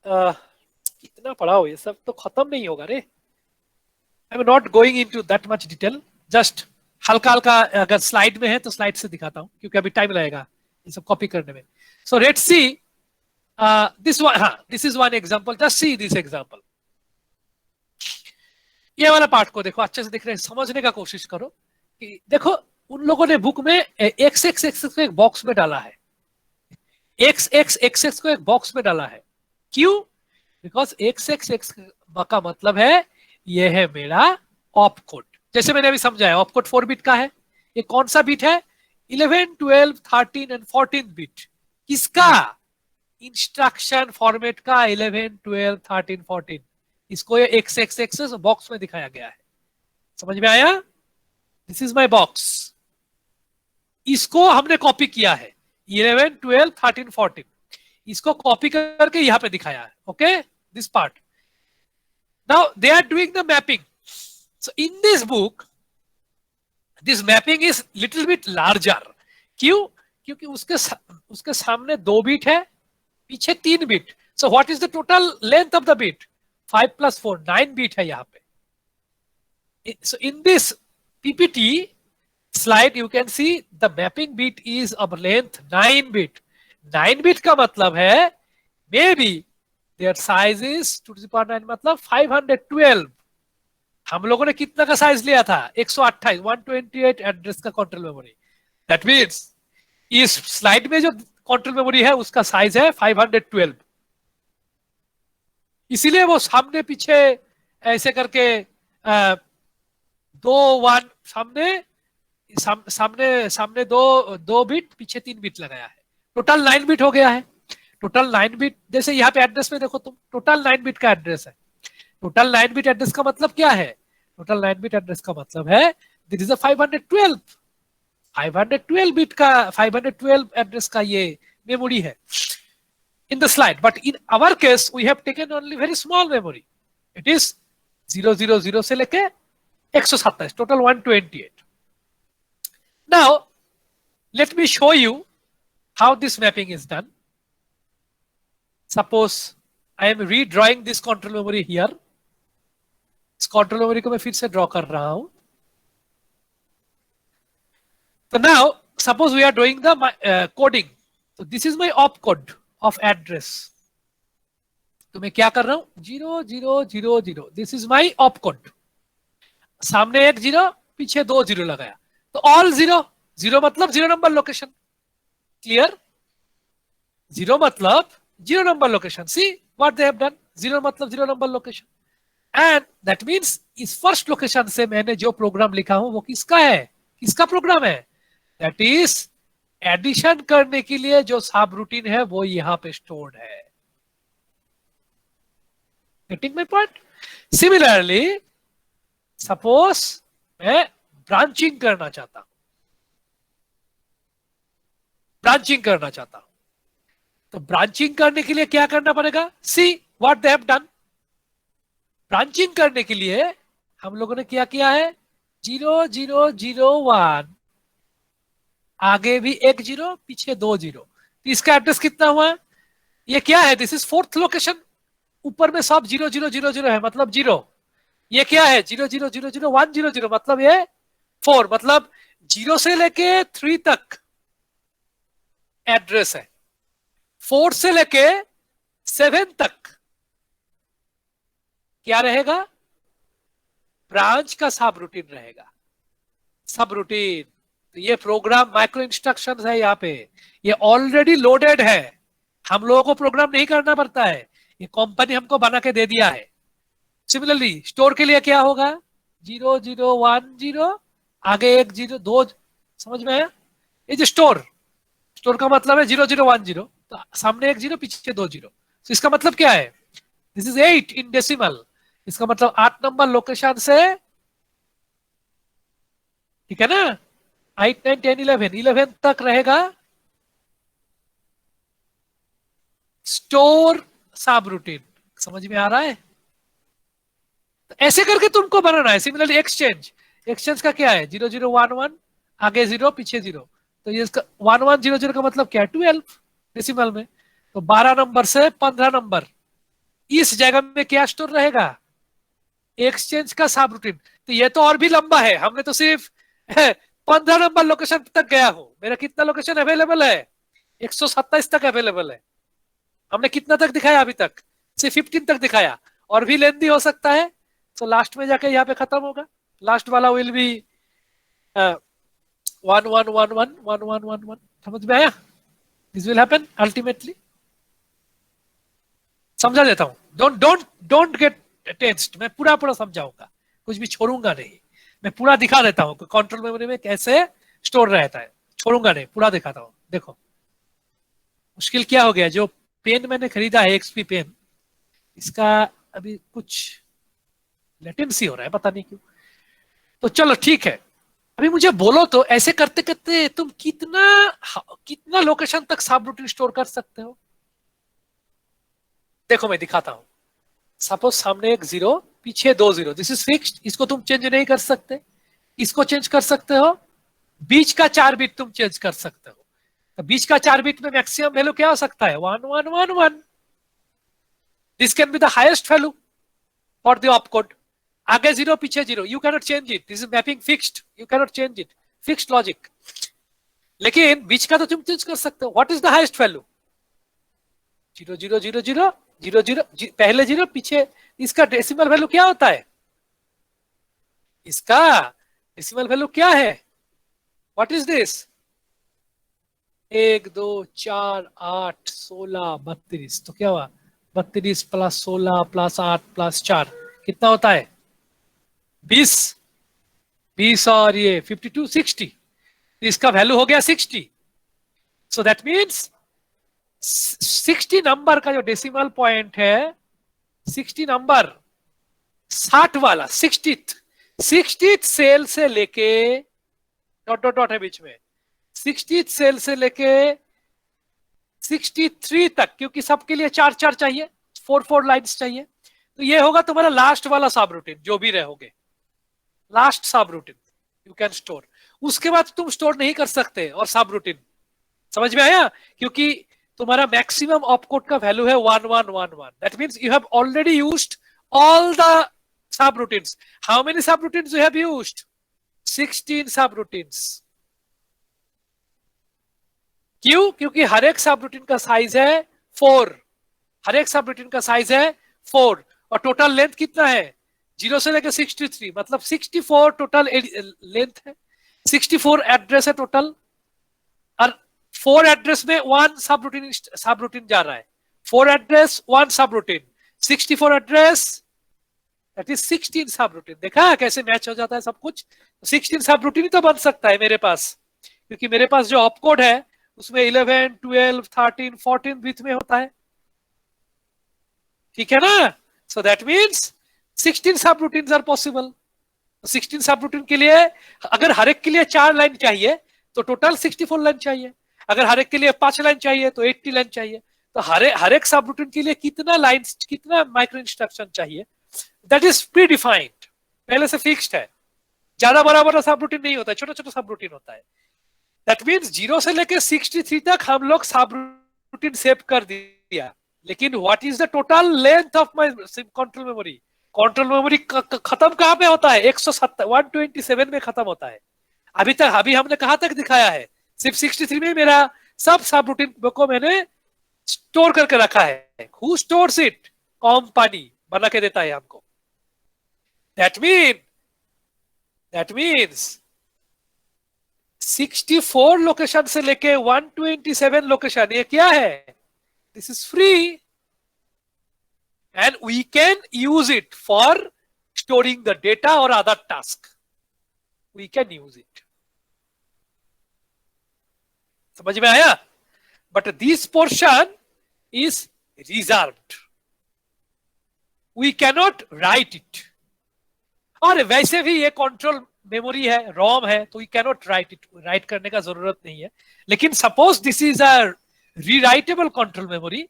कितना पढ़ाओ, ये सब तो खत्म नहीं होगा रे। I am not going into that much detail, just हल्का हल्का अगर स्लाइड में है तो स्लाइड से दिखाता हूं क्योंकि अभी टाइम लगेगा ये सब कॉपी करने में। So let's see this one. हाँ, this is one example, just see this example. ये वाला पार्ट को देखो, अच्छे से दिख रहे हैं, समझने का कोशिश करो कि देखो उन लोगों ने बुक में एक्स एक्स एक्स को एक बॉक्स में डाला है, एक्स एक्स एक्स एक्स को एक बॉक्स में डाला है। क्यों? बिकॉज एक्स एक्स एक्स का मतलब है ये है मेरा ऑपकोड। जैसे मैंने अभी समझाया, ऑपकोड 4 बिट का है। ये कौन सा बिट है? 11 12 13 एंड 14 बिट। किसका? इंस्ट्रक्शन फॉर्मेट का 11 12 13 14। इसको ये एक्स एक्स एक्स बॉक्स में दिखाया गया है। समझ में आया? This is my box. इसको हमने कॉपी किया है 11 12 13 14। इसको कॉपी करके यहां पे दिखाया है। Okay, this part. Now they are doing the mapping. So in this book this mapping is little bit larger. क्यों? क्योंकि उसके सामने 2 बिट है, पीछे 3 bit. So what is the total length of the bit? 5 + 4 9 bit है यहां पे। So in this PPT slide you can see the mapping bit is of length 9 bit. 9 bit का मतलब है maybe their size is 2 to the power 9 मतलब 512। हम लोगों ने कितना का साइज लिया था? 128 128 एड्रेस का कंट्रोल मेमोरी। दैट मीन्स इस स्लाइड में जो कंट्रोल मेमोरी है उसका साइज है 512। इसीलिए वो सामने पीछे ऐसे करके 2 1 सामने दो बिट, पीछे 3 बिट लगाया है। टोटल 9 बिट हो गया है। टोटल 9 बिट, जैसे यहाँ पे एड्रेस में देखो तुम, टोटल 9 बिट का एड्रेस है। टोटल 9 बिट एड्रेस का मतलब क्या है? टोटल 9 बिट एड्रेस का मतलब है दिस इज अ 512 बिट का 512 एड्रेस का ये मेमोरी है in the slide, but in our case we have taken only very small memory. It is 000 से लेके 127, total 128. Now let me show you how this mapping is done. Suppose I am redrawing this control memory here. इस control memory को मैं फिर से draw कर रहा हूं। So now suppose we are doing the coding. So this is my opcode of address. तो मैं क्या कर रहा हूं? 0000, दिस इज माई ऑपकोड। सामने एक 0, पीछे 2 0 लगाया। तो तो ऑल जीरो, जीरो मतलब zero number location, clear? Zero मतलब zero number location, see what they have done, zero मतलब zero number location, and that means इस फर्स्ट लोकेशन से मैंने जो प्रोग्राम लिखा हूं वो किसका है, किसका प्रोग्राम है? दैट इज एडिशन करने के लिए जो सब रूटीन है वो यहां पे स्टोर्ड है। Getting my point? Similarly suppose मैं ब्रांचिंग करना चाहता हूं, ब्रांचिंग करना चाहता हूं, तो ब्रांचिंग करने के लिए क्या करना पड़ेगा? सी what they have done. Branching करने के लिए हम लोगों ने क्या किया है? 0001, आगे भी एक जीरो पीछे दो जीरो, तो इसका एड्रेस कितना हुआ? ये क्या है? दिस इज फोर्थ लोकेशन, ऊपर में सब 0000 है मतलब जीरो। ये क्या है? 00000100 मतलब ये 4, मतलब जीरो से लेके 3 तक एड्रेस है, 4 से लेके 7 तक क्या रहेगा? ब्रांच का सब रूटीन रहेगा, सब रूटीन। तो ये प्रोग्राम माइक्रो इंस्ट्रक्शंस है, यहाँ पे ये ऑलरेडी लोडेड है, हम लोगों को प्रोग्राम नहीं करना पड़ता है, ये कंपनी हमको बना के दे दिया है। सिमिलरली स्टोर के लिए क्या होगा? 0010, आगे एक जीरो दो, समझ में आया? ये जो स्टोर, स्टोर का मतलब है 0010, तो सामने एक जीरो पीछे दो जीरो, तो इसका मतलब क्या है? दिस इज 8 इन डेसिमल, इसका मतलब 8 नंबर लोकेशन से, ठीक है ना, 8 9 10 11 11 तक रहेगा स्टोर सब रूटीन। समझ में आ रहा है? तो ऐसे करके तुमको बनाना है। सिमिलरली एक्सचेंज, एक्सचेंज का क्या है? 0011, आगे जीरो पीछे जीरो, तो ये इसका 1100 का मतलब क्या है? 12 डेसिमल में, तो 12 नंबर से 15 नंबर, इस जगह में क्या स्टोर रहेगा? एक्सचेंज का सब रूटीन। तो ये तो और भी लंबा है, हमने तो सिर्फ 15 नंबर लोकेशन तक गया हूं। मेरा कितना लोकेशन अवेलेबल है? 127 तक अवेलेबल है। हमने कितना तक दिखाया अभी तक? सिर्फ 15 तक दिखाया, और भी लेंदी हो सकता है, तो लास्ट में जाके यहाँ पे खत्म होगा। लास्ट वाला विल बी 11111111, समझ में आया? This will happen ultimately. समझा देता हूं, don't don't don't get tensed, मैं पूरा पूरा समझाऊंगा, कुछ भी छोड़ूंगा नहीं, मैं पूरा दिखा देता हूं कंट्रोल मेमोरी में कैसे स्टोर रहता है, छोड़ूंगा नहीं, पूरा दिखाता हूं। देखो मुश्किल क्या हो गया, जो पेन मैंने खरीदा है एक्सपी पेन, इसका अभी कुछ लेटेंसी हो रहा है, पता नहीं क्यों। तो चलो ठीक है, अभी मुझे बोलो तो ऐसे करते करते तुम कितना कितना लोकेशन तक सब रूटीन स्टोर कर सकते हो? देखो मैं दिखाता हूं। सपोज सामने एक जीरो पीछे दो जीरो, दिस इज फिक्स्ड, इसको तुम चेंज नहीं कर सकते, इसको चेंज कर सकते हो, बीच का 4 बिट तुम चेंज कर सकते हो। तो बीच का 4 बिट में मैक्सिमम वैल्यू क्या हो सकता है? 1111। This can be the highest value for the opcode. आगे जीरो पीछे zero, you cannot change it, this is mapping fixed, you cannot change it, fixed logic. लेकिन बीच का तो तुम चेंज कर सकते हो। What is the highest value? 000000, पहले जीरो पीछे, इसका डेसिमल वैल्यू क्या होता है? इसका डेसिमल वैल्यू क्या है? What is this? 1 2 4 8 16 32, तो क्या हुआ? 32 प्लस 16 प्लस 8 प्लस 4 कितना होता है? 20, 20 और ये 52 60, इसका वैल्यू हो गया 60। सो दैट मीन्स 60 नंबर का जो डेसिमल पॉइंट है, 60 नंबर 60 वाला 60th सेल से लेके, डॉट डॉट डॉट है बीच में, 60th सेल से लेके 63 तक, क्योंकि सबके लिए 4 4 चाहिए, 4 4 लाइन्स चाहिए, तो ये होगा तुम्हारा लास्ट वाला सब रूटीन, जो भी रहोगे लास्ट सब रूटीन यू कैन स्टोर। उसके बाद तुम स्टोर नहीं कर सकते और सब रूटीन। समझ में आया? क्योंकि तुम्हारा मैक्सिमम ऑपकोड का वैल्यू है 1111, that means you have already used all the sub routines. How many सब रूटीन्स यू हैव यूज्ड? 16 सब रूटीन्स। क्यों? क्योंकि हर एक सब रूटीन का साइज है 4, हर एक सब रूटीन का साइज है 4, और टोटल लेंथ कितना है? 0 से लेकर 63, मतलब 64 टोटल लेंथ है। 64 एड्रेस है टोटल, और 4 एड्रेस में 1 सब रूटीन जा रहा है। 4 एड्रेस 1 सब रूटीन, 64 एड्रेस दैट इज 16 सब रूटीन। देखा कैसे मैच हो जाता है सब कुछ। 16 सब रूटीन ही तो बन सकता है मेरे पास, क्योंकि मेरे पास जो ऑपकोड है उसमें 11, 12, 13, 14 बीच में होता है, ठीक है ना। सो दैट मीन्स 16 सब रूटीन आर पॉसिबल। 16 सब रूटीन के लिए अगर हर एक के लिए 4 लाइन चाहिए तो टोटल 64 लाइन चाहिए। अगर हर एक के लिए 5 लाइन चाहिए तो 80 लाइन चाहिए। तो हर एक सब रूटीन के लिए कितना लाइन, कितना माइक्रो इंस्ट्रक्शन चाहिए, दैट इज प्री डिफाइंड, पहले से फिक्स्ड है। ज्यादा बड़ा बड़ा सब रूटीन नहीं होता है, छोटा छोटा सब रूटीन होता है। दैट मीन्स 0 से लेकर 63 तक हम लोग सब रूटीन सेव कर दिया, लेकिन what is the total length of my control memory? Control memory खत्म कहां पे होता है? 127 में खत्म होता है। अभी हमने कहां तक दिखाया है? सिर्फ 63 में मेरा सब रूटीन को मैंने स्टोर करके रखा है। Who stores it? कंपनी बना के देता है हमको। दैट मीन्स 64 लोकेशन से लेके 127 लोकेशन, ये क्या है? This is free and we can use it for storing the data or other task. We can use it. समझ में आया? But this portion is reserved. We cannot write it. और वैसे भी ये कंट्रोल मेमोरी है, रोम है, तो we cannot write it, write करने का जरूरत नहीं है। लेकिन suppose this is a rewritable control memory,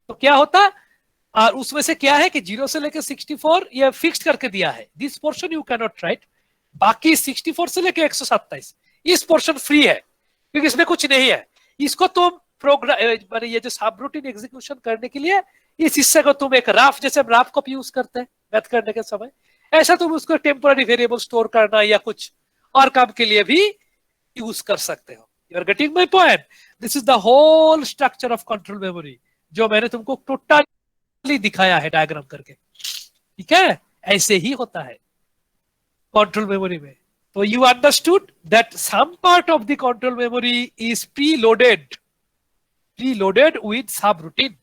तो क्या होता? और उसमें से क्या है कि 0 से लेकर 64 ये फिक्स करके दिया है, this portion you can not right. बाकी 64 से लेकर 127 इस पोर्शन फ्री है, क्योंकि इसमें कुछ नहीं है। इसको तुम प्रोग्राम, ये जो सब रूटीन एग्जीक्यूशन करने के लिए इस हिस्से को तुम एक राफ, जैसे हम राफ कॉपी यूज करते हैं मैथ करने के समय, ऐसा तुम उसको टेम्पोररी वेरिएबल स्टोर करना या कुछ और काम के लिए भी यूज कर सकते हो। You are getting my point? This is the whole structure of control memory, जो मैंने तुमको टोटली दिखाया है डायग्राम करके, ठीक है? ऐसे ही होता है कंट्रोल मेमोरी में। तो you understood that some part of the control memory is preloaded with subroutine.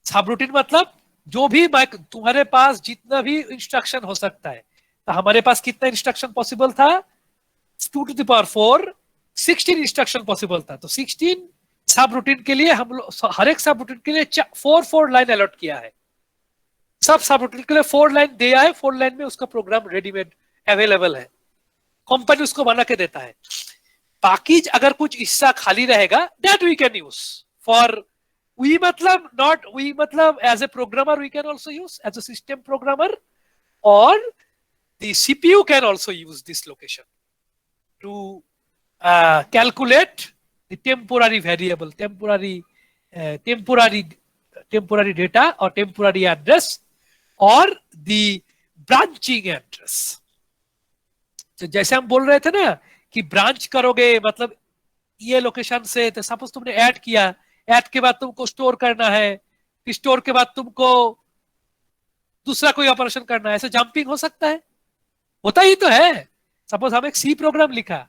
Subroutine मतलब जो भी तुम्हारे पास जितना भी इंस्ट्रक्शन हो सकता है। तो हमारे पास कितना इंस्ट्रक्शन पॉसिबल था? 2 to the power 4, 16 instruction possible था। तो 16 सब रूटीन के लिए हम लोग हर एक सब रूटीन के लिए 4 लाइन अलॉट किया है। सब रूटीन के लिए 4 लाइन दिया है। 4 लाइन में उसका प्रोग्राम रेडीमेड अवेलेबल है, कंपनी उसको बना के देता है। बाकी अगर कुछ हिस्सा खाली रहेगा, that we can use for we मतलब as a programmer we can also use, as a system programmer, or the CPU can also use this location to calculate the temporary variable, temporary data or temporary address or the branching address. तो जैसे हम बोल रहे थे ना कि branch करोगे मतलब ये लोकेशन से, तो सपोज तुमने ऐड किया, ऐड के बाद तुमको स्टोर करना है, फिर स्टोर के बाद तुमको दूसरा कोई ऑपरेशन करना है, ऐसे जंपिंग हो सकता है, होता ही तो है। सपोज हम एक सी प्रोग्राम लिखा,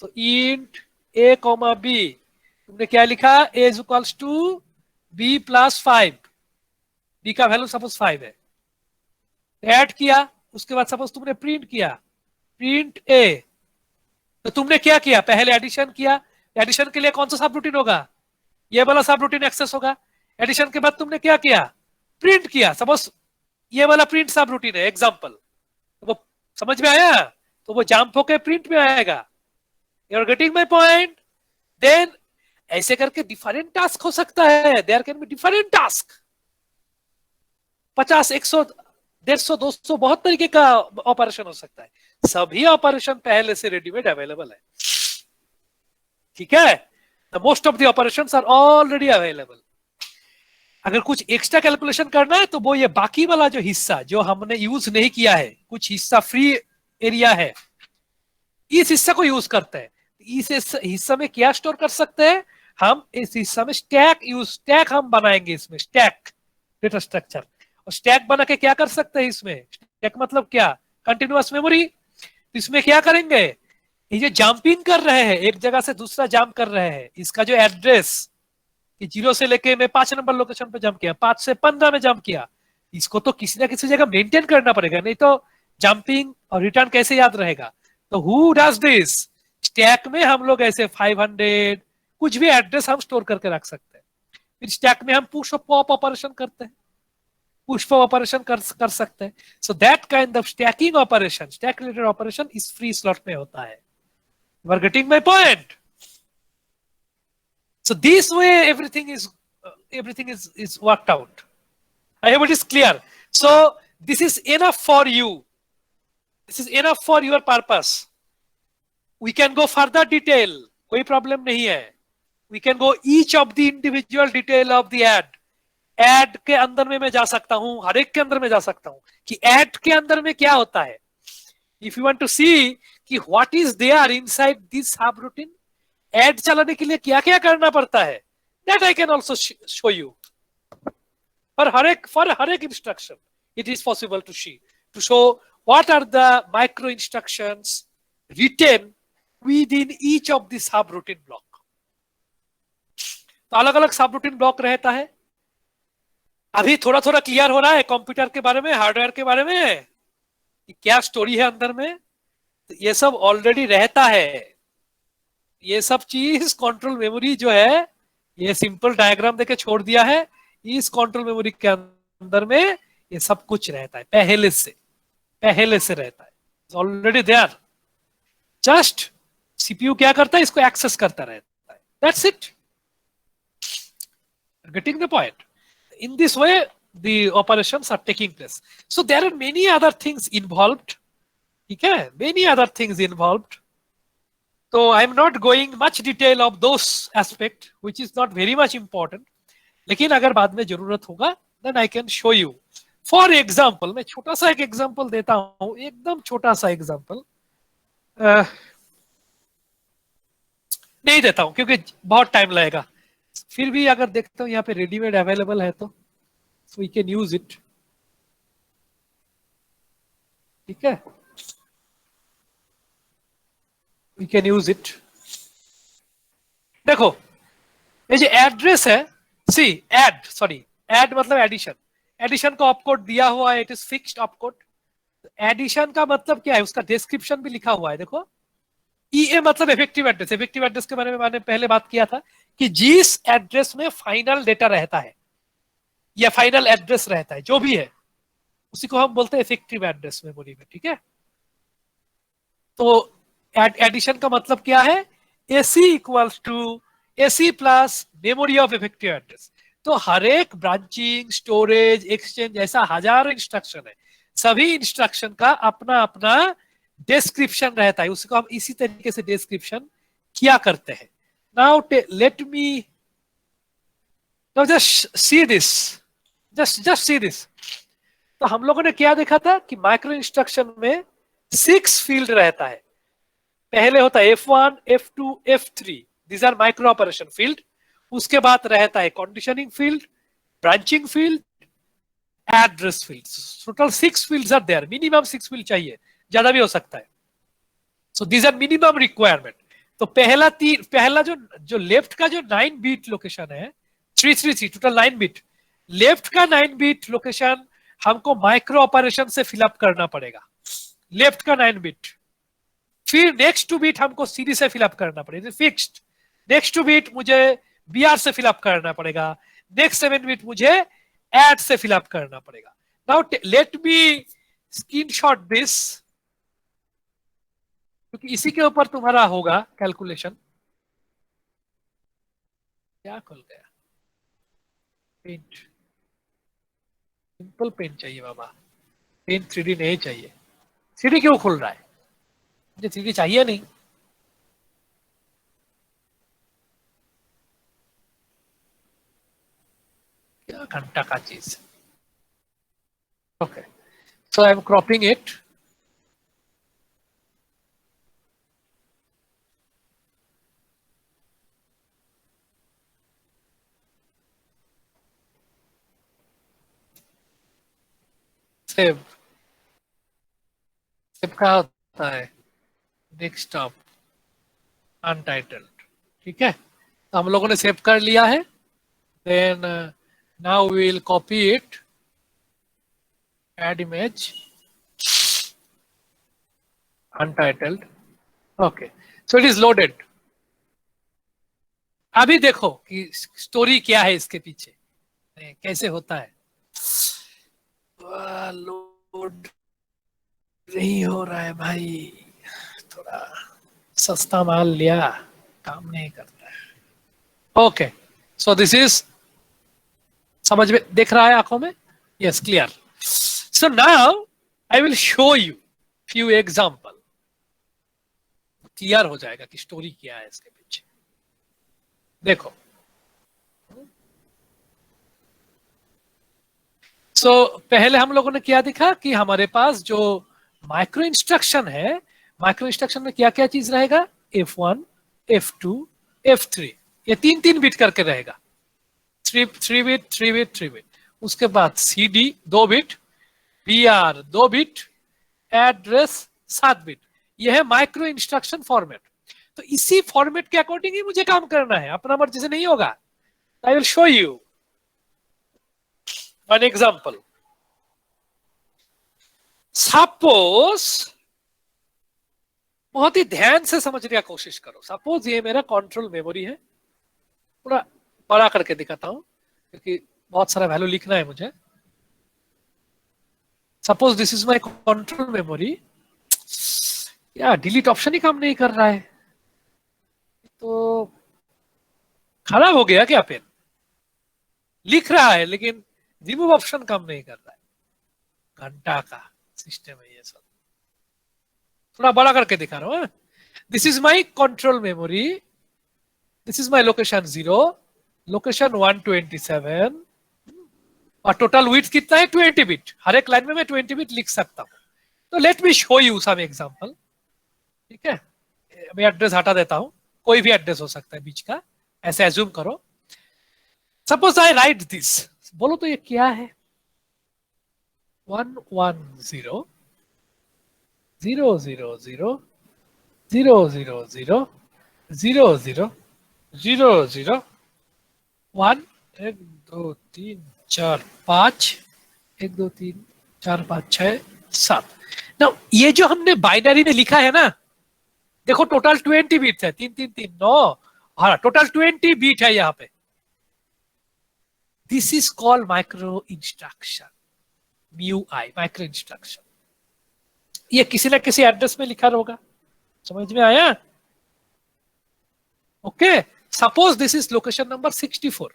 तो इंट a, b, तुमने क्या लिखा? a is equals to b plus 5, b का वैल्यू सपोज 5 है, ऐड किया, उसके बाद सपोज तुमने प्रिंट किया, प्रिंट a, तो तुमने क्या किया? पहले एडिशन किया। एडिशन के लिए कौन सा सब रूटीन होगा? ये वाला सब रूटीन एक्सेस होगा। एडिशन के बाद तुमने क्या किया? प्रिंट किया। सपोज ये वाला प्रिंट सब रूटीन है एग्जांपल, तो वो समझ में आया? तो वो जंप होकर प्रिंट में आएगा। You are getting my point? Then ऐसे करके डिफरेंट टास्क हो सकता है। There can be different task, 50, 100, 150, 200 बहुत तरीके का ऑपरेशन हो सकता है। सभी ऑपरेशन पहले से रेडीमेड अवेलेबल है, ठीक है? The most of the operations are already available. अगर कुछ एक्स्ट्रा कैलकुलेशन करना है तो वो ये बाकी वाला जो हिस्सा जो हमने यूज नहीं किया है, कुछ हिस्सा फ्री एरिया है, इस हिस्सा को यूज करते हैं। इस हिस्सा में क्या स्टोर कर सकते हैं हम? इस हिस्सा में स्टैक हम बनाएंगे। इसमें स्टैक डेटा स्ट्रक्चर। और स्टैक बना के क्या कर सकते हैं इसमें, स्टैक मतलब क्या, कंटिन्यूअस मेमोरी। तो इसमें क्या करेंगे, ये जो जंपिंग कर रहे हैं, एक जगह से दूसरा जंप कर रहे हैं, इसका जो एड्रेस, कि 0 से लेके मैं 5 नंबर लोकेशन पे जंप किया, 5 से 15 में जंप किया, इसको तो किसी ना किसी जगह मेंटेन करना पड़ेगा, नहीं तो जंपिंग और रिटर्न कैसे याद रहेगा। तो हु डज दिस, स्टैक में हम लोग ऐसे 500 कुछ भी एड्रेस हम स्टोर करके रख सकते हैं। फिर स्टैक में हम पुश और पॉप ऑपरेशन करते हैं, पुश पॉप ऑपरेशन कर सकते हैं। So that kind of stacking operation, stack related operation इस फ्री स्लॉट में होता है। You are getting my point. So this way everything is worked out. I hope it is clear. So this is enough for you. This is enough for your purpose. We can go further detail. कोई problem नहीं है. We can go each of the individual detail of the ad. Ad के अंदर में मैं जा सकता हूं, हर एक के अंदर में जा सकता हूं कि ad के अंदर में क्या होता है. If you want to see कि what is there inside this subroutine, add चलाने के लिए क्या क्या करना पड़ता है, that I can also show you. For हर एक instruction it is possible to show what are the micro instructions written within each of the subroutine block. तो अलग अलग सब रूटीन ब्लॉक रहता है। अभी थोड़ा थोड़ा क्लियर हो रहा है कंप्यूटर के बारे में, हार्डवेयर के बारे में, कि क्या स्टोरी है अंदर में। तो ये सब ऑलरेडी रहता है। ये सब चीज कंट्रोल मेमोरी जो है, ये सिंपल डायग्राम देके छोड़ दिया है। इस कंट्रोल मेमोरी के अंदर में ये सब कुछ रहता है, पहले से रहता है, ऑलरेडी देयर। जस्ट सीपीयू क्या करता है, इसको एक्सेस करता रहता है, that's it. Getting the point. In this way the operations are taking place. So there are many other things involved. ठीक है, many other things involved. So I am not going much detail of those aspect, which is not very much important. लेकिन अगर बाद में जरूरत होगा, then I can show you. For example, मैं छोटा सा एक एग्जांपल देता हूं, एकदम छोटा सा एग्जांपल नहीं देता हूं क्योंकि बहुत टाइम लगेगा। फिर भी अगर देखता हूं यहाँ पे रेडीमेड अवेलेबल है तो we can use it. ठीक है, we can use it. देखो ये जो एड्रेस है, सी एड मतलब एडिशन, एडिशन का ऑपकोड दिया हुआ है, it is fixed opcode. Addition का मतलब क्या है, उसका डिस्क्रिप्शन भी लिखा हुआ है। देखो ईए मतलब इफेक्टिव एड्रेस। इफेक्टिव एड्रेस के बारे में मैंने पहले बात किया था कि जिस एड्रेस में फाइनल डेटा रहता है या फाइनल एड्रेस रहता है, जो भी है, उसी को हम बोलते हैं इफेक्टिव एड्रेस मेमोरी में। ठीक है, तो एडिशन का मतलब क्या है, AC equals to AC plus memory of effective address. तो हर एक ब्रांचिंग, स्टोरेज, एक्सचेंज, ऐसा हजारों इंस्ट्रक्शन है, सभी इंस्ट्रक्शन का अपना अपना डिस्क्रिप्शन रहता है, उसको हम इसी तरीके से डिस्क्रिप्शन किया करते हैं। Now let me now just see this, just see this. तो हम लोगों ने क्या देखा था कि माइक्रो इंस्ट्रक्शन में 6 फील्ड रहता है। पहले होता है F1, F2, F3, these are micro operation field. उसके बाद रहता है conditioning field, branching field, address field. Total 6 fields are there. Minimum 6 field चाहिए, ज्यादा भी हो सकता है। So these are minimum requirement. तो पहला जो लेफ्ट का जो 9 बीट लोकेशन है, 333, टोटल 9 बीट। लेफ्ट का 9 बीट लोकेशन हमको माइक्रो ऑपरेशन से फिलअप करना पड़ेगा, लेफ्ट का 9 बीट। फिर नेक्स्ट 2 बीट हमको सीडी से फिलअप करना पड़ेगा, फिक्स्ड। नेक्स्ट 2 बीट मुझे बीआर से फिलअप करना पड़ेगा। नेक्स्ट 7 बीट मुझे एड से फिलअप करना पड़ेगा। Now let me screenshot this, क्योंकि इसी के ऊपर तुम्हारा होगा कैलकुलेशन। क्या खुल गया, पेंट, सिंपल पेंट चाहिए बाबा, पेंट 3D नहीं चाहिए। 3D क्यों खुल रहा है, मुझे 3D चाहिए नहीं। क्या घंटा का चीज। Okay, so I am cropping it. Save save क्या होता है, डेस्कटॉप अनटाइटल्ड, ठीक है। तो हम लोगों ने सेव कर लिया है। Then now we will copy it, add image untitled, okay, so it is loaded. अभी देखो कि स्टोरी क्या है इसके पीछे, कैसे होता है। लोड नहीं हो रहा है भाई, थोड़ा सस्ता माल लिया, काम नहीं करता है। ओके, सो दिस इज, समझ में देख रहा है आंखों में, yes, clear. So now I will show you few example, clear हो जाएगा कि स्टोरी क्या है इसके पीछे। देखो, पहले हम लोगों ने क्या देखा कि हमारे पास जो माइक्रो इंस्ट्रक्शन है, माइक्रो इंस्ट्रक्शन में क्या क्या चीज रहेगा, F1, F2, F3, ये तीन तीन बिट करके रहेगा, थ्री बिट। उसके बाद CD 2 bit, BR 2 bit, address 7 bit. यह है माइक्रो इंस्ट्रक्शन फॉर्मेट। तो इसी फॉर्मेट के अकॉर्डिंग ही मुझे काम करना है, अपना मर्जी से नहीं होगा। I will show you an example. Suppose, बहुत ही ध्यान से समझने का कोशिश करो। सपोज ये मेरा कंट्रोल मेमोरी है, थोड़ा बड़ा करके दिखाता हूं क्योंकि बहुत सारा वैल्यू लिखना है मुझे। Suppose this is my control memory, या डिलीट ऑप्शन ही काम नहीं कर रहा है, तो खराब हो गया क्या पेन? लिख रहा है लेकिन रिमूव ऑप्शन काम नहीं कर रहा है। घंटा का सिस्टम है ये सब। थोड़ा बड़ा करके दिखा रहा हूं। This is my control memory, this is my location 0, location 127, और टोटल विड्थ कितना है 20 बिट। हर एक लाइन में मैं 20 बिट लिख सकता हूं। तो let me show you some example, ठीक है। मैं एड्रेस हटा देता हूं, कोई भी एड्रेस हो सकता है बीच का, ऐसे एज्यूम करो। सपोज आई राइट दिस, बोलो तो ये क्या है, 110 0 0 0 0 0 0 0 0 0 0 0 1 1 2 3 4 5 1 2 3 4 5 6 7। ना ये जो हमने बाइनरी में लिखा है ना, देखो टोटल 20 बिट है, 3 3 3 9, हाँ टोटल 20 बिट है यहाँ पे। This is called micro instruction, MUI, micro instruction. ये किसी ना किसी एड्रेस में लिखा होगा, समझ में आया? Okay, suppose this is location number 64।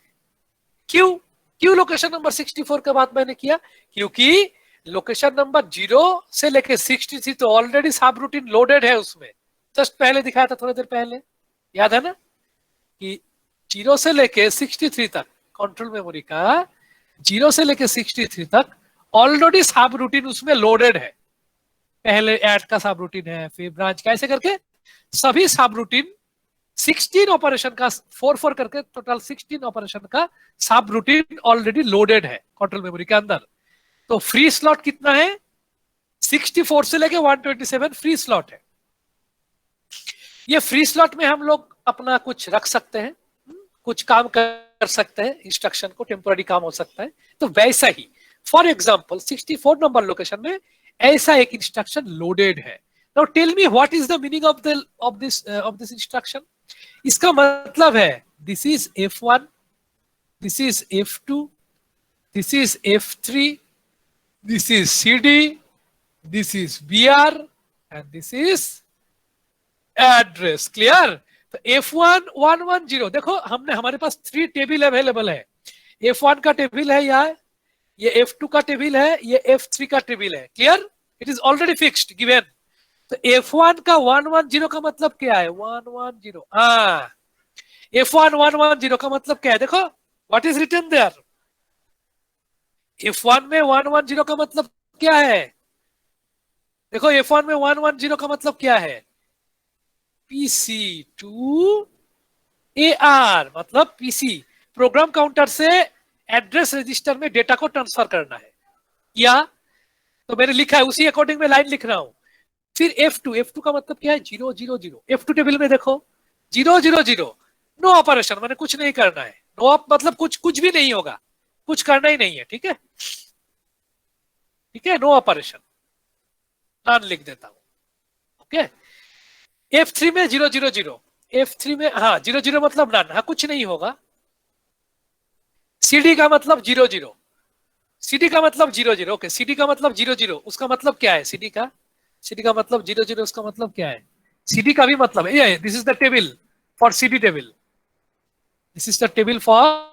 क्यों लोकेशन नंबर 64 के बाद मैंने किया? क्योंकि लोकेशन नंबर 0 से लेके 63 तो ऑलरेडी सब रूटीन लोडेड है उसमें। जस्ट पहले दिखाया था थोड़ी देर पहले, याद है ना, कि 0 से लेके 63 तक कंट्रोल मेमोरी का 0 से लेके 63 तक ऑलरेडी सब रूटीन उसमें लोडेड है। पहले ऐड का सब रूटीन है, फिर ब्रांच का, ऐसे करके सभी सब रूटीन 16 ऑपरेशन का 4 करके टोटल 16 ऑपरेशन का सब रूटीन ऑलरेडी लोडेड है कंट्रोल मेमोरी के अंदर। तो फ्री स्लॉट कितना है? 64 से लेके 127 फ्री स्लॉट है। ये फ्री स्लॉट में हम लोग अपना कुछ रख सकते हैं, कुछ काम कर सकते हैं, इंस्ट्रक्शन को टेम्पोररी काम हो सकता है। तो वैसा ही फॉर एग्जांपल 64 नंबर लोकेशन में ऐसा एक इंस्ट्रक्शन लोडेड है। Now tell me what is the meaning of this instruction. इसका मतलब है this is F1, this is F2, this is F3, this is CD, this is BR and this is address. Clear? तो F1 110, देखो हमने, हमारे पास 3 table available है। F1 का table है यहाँ, ये F2 का टेबल है, ये F3 का टेबल है। Clear? It is already fixed given. तो F1 का 110 का मतलब क्या है? 110, हाँ, F1 110 का मतलब क्या है? देखो what is written there. F1 में 110 का मतलब क्या है? देखो F1 में 110 का मतलब क्या है? PC to AR, मतलब PC प्रोग्राम काउंटर से एड्रेस रजिस्टर में डेटा को ट्रांसफर करना है। या तो मैंने लिखा है उसी अकॉर्डिंग मैं लाइन लिख रहा हूं। फिर F2 का मतलब क्या है, 0 0 0। F2 टेबल में देखो 0 0 0, नो ऑपरेशन, मैंने कुछ नहीं करना है। नो मतलब कुछ कुछ भी नहीं होगा, कुछ करना ही नहीं है। ठीक है, ठीक है, नो ऑपरेशन, नन लिख देता हूं। ओके, F3 में 0 0 0, F3 में हाँ 0 0 मतलब नन, हाँ कुछ नहीं होगा। CD का मतलब 0 0, CD का मतलब 0 0। ओके, CD का मतलब 0 0, उसका मतलब क्या है CD का मतलब 0 0, उसका मतलब क्या है? CD का भी मतलब ये, this is the table for CD table, this is the table for.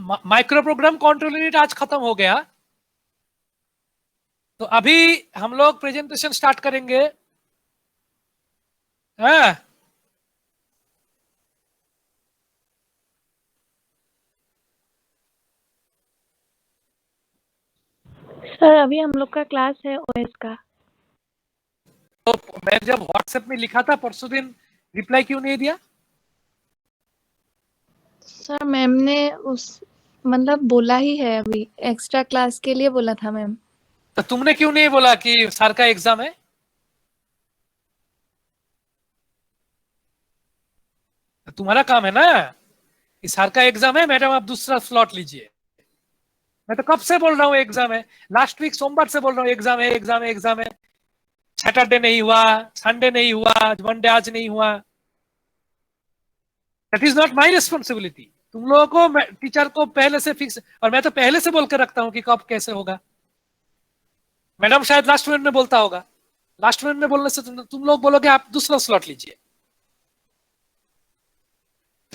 Micro program control unit आज खत्म हो गया, तो अभी हम लोग प्रेजेंटेशन स्टार्ट करेंगे। हाँ, सर अभी हम लोग का क्लास है ओएस का। तो मैं जब व्हाट्सएप में लिखा था परसों दिन, रिप्लाई क्यों नहीं दिया? सर मैम ने उस मतलब बोला ही है, अभी एक्स्ट्रा क्लास के लिए बोला था मैम। तो तुमने क्यों नहीं बोला कि सर का एग्जाम है? तो तुम्हारा काम है ना कि सर का एग्जाम है, मैडम आप दूसरा स्लॉट लीजिए। मैं तो कब से बोल रहा हूँ एग्जाम है, लास्ट वीक सोमवार से बोल रहा हूँ एग्जाम है, एग्जाम है, एग्जाम है। सैटरडे नहीं हुआ, संडे नहीं हुआ, मंडे आज नहीं हुआ। That is not my responsibility. तुम लोगों को टीचर को पहले से फिक्स, और मैं तो पहले से बोल के रखता हूँ कि कब कैसे होगा। मैडम शायद लास्ट मिनट में बोलता होगा, लास्ट मिनट में बोलने से तुम लोग बोलोगे आप दूसरा स्लॉट लीजिए।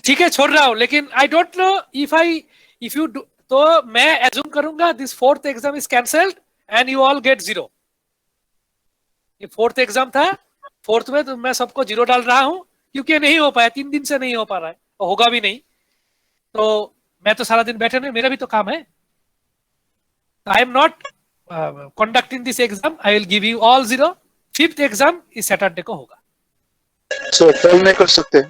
ठीक है, छोड़ रहा हूं, लेकिन I don't know if you तो मैं एज्यूम करूंगा this fourth exam is cancelled and you all get 0। ये फोर्थ एग्जाम था, फोर्थ में तो मैं सबको 0 डाल रहा हूं, क्योंकि नहीं हो पाया, 3 दिन से नहीं हो पा रहा है और होगा भी नहीं। तो मैं तो सारा दिन बैठे नहीं, मेरा भी तो काम है। I am not conducting this exam, I will give you all 0। Fifth exam इस सैटरडे को होगा। सर कल नहीं कर सकते?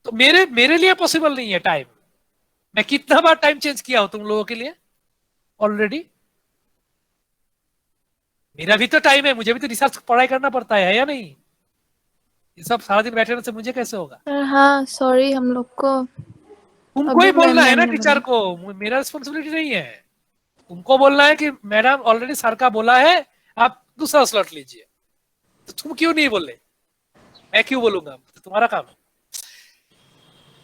तो मेरे लिए पॉसिबल नहीं है टाइम। मैं कितना बार टाइम चेंज किया हूं तुम लोगों के लिए ऑलरेडी। मेरा भी तो टाइम है, मुझे भी तो रिसर्च पढ़ाई करना पड़ता है या नहीं? ये सब सारा दिन बैठे रहने से मुझे कैसे होगा? सर हाँ सॉरी, हम लोग को तुमको अभी ही बोलना है मैम ना ने टीचर को, मेरा रिस्पॉन्सिबिलिटी नहीं है। तुमको बोलना है कि मैडम ऑलरेडी सर का बोला है, आप दूसरा स्लॉट लीजिए। तो तुम क्यों नहीं बोल रहे? मैं क्यों बोलूंगा? तो तुम्हारा काम है।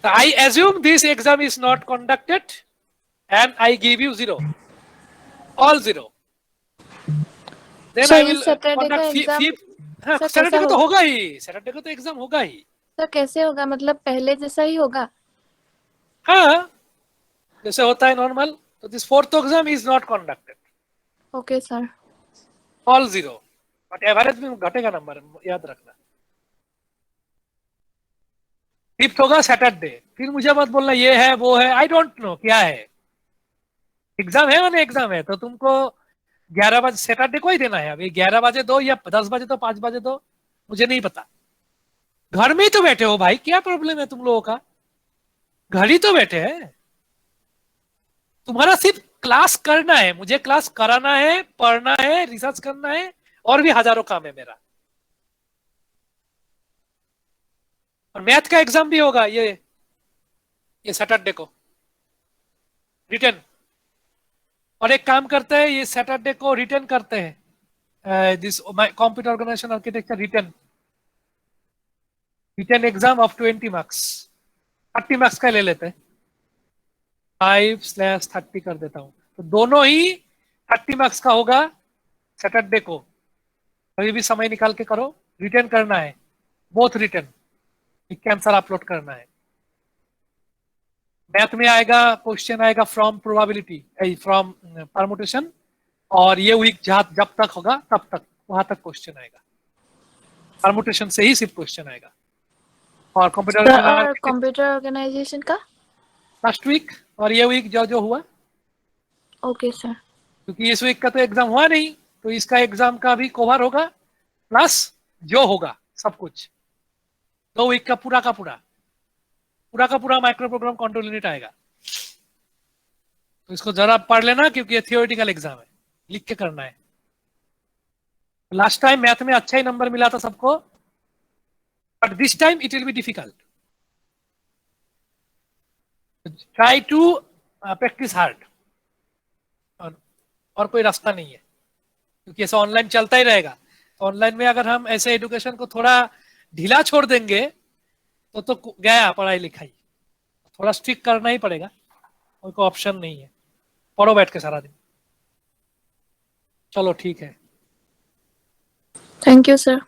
I assume this exam is not conducted and I give you 0, all 0। देन sir I is will Saturday का कंडक्ट एग्जाम हाँ, सर सैटरडे कैसा को तो होगा? होगा ही, सैटरडे को तो एग्जाम होगा ही। सर कैसे होगा, मतलब पहले जैसा ही होगा? हाँ, जैसे होता है नॉर्मल। तो this fourth exam is not conducted, okay sir. All 0, but average में घटेगा नंबर, याद रखना। फिफ्थ होगा सैटरडे, फिर मुझे मत बोलना ये है वो है, आई डोंट नो क्या है। एग्जाम है मैंने, एग्जाम है तो तुमको 11 बजे सैटरडे को ही देना है। अभी 11 बजे दो या 10 बजे दो, 5 बजे दो, मुझे नहीं पता। घर में ही तो बैठे हो भाई, क्या प्रॉब्लम है तुम लोगों का? घर ही तो बैठे हैं। तुम्हारा सिर्फ क्लास करना है, मुझे क्लास कराना है, पढ़ना है, रिसर्च करना है, और भी हजारों काम है मेरा। और मैथ का एग्जाम भी होगा ये सैटरडे को, रिटर्न। और एक काम करते हैं, ये सैटरडे को रिटर्न करते हैं, this computer organization architecture return exam of 20 marks, 30 marks का ले लेते हैं। 5/30 कर देता हूं, तो दोनों ही 30 मार्क्स का होगा सैटरडे को। अभी भी समय निकाल के करो, रिटर्न करना है, बोथ रिटर्न, एक आंसर अपलोड करना है। मैथ में आएगा, क्वेश्चन आएगा फ्रॉम प्रोबेबिलिटी, फ्रॉम परमुटेशन, और ये वीक जब तक होगा तब तक वहां तक क्वेश्चन आएगा। परमुटेशन से ही सिर्फ क्वेश्चन आएगा। और कंप्यूटर कंप्यूटर ऑर्गेनाइजेशन का लास्ट वीक और ये वीक जो जो हुआ, ओके सर। क्योंकि इस वीक का तो एग्जाम हुआ नहीं, तो इसका एग्जाम का भी कवर होगा, प्लस जो होगा सब कुछ। 2 वीक का पूरा का पूरा माइक्रो प्रोग्राम कंट्रोल यूनिट आएगा। तो इसको जरा पढ़ लेना, क्योंकि ये थियोरेटिकल एग्जाम है, लिख के करना है। लास्ट टाइम मैथ में अच्छा ही नंबर मिला था सबको, but this time it will be difficult. Try to practice hard, और कोई रास्ता नहीं है, क्योंकि ऐसा ऑनलाइन चलता ही रहेगा। ऑनलाइन में अगर हम ऐसे एजुकेशन को थोड़ा ढीला छोड़ देंगे तो गया पढ़ाई लिखाई। थोड़ा स्ट्रिक्ट करना ही पड़ेगा, कोई ऑप्शन नहीं है। पढ़ो बैठ के सारा दिन। चलो ठीक है, थैंक यू सर।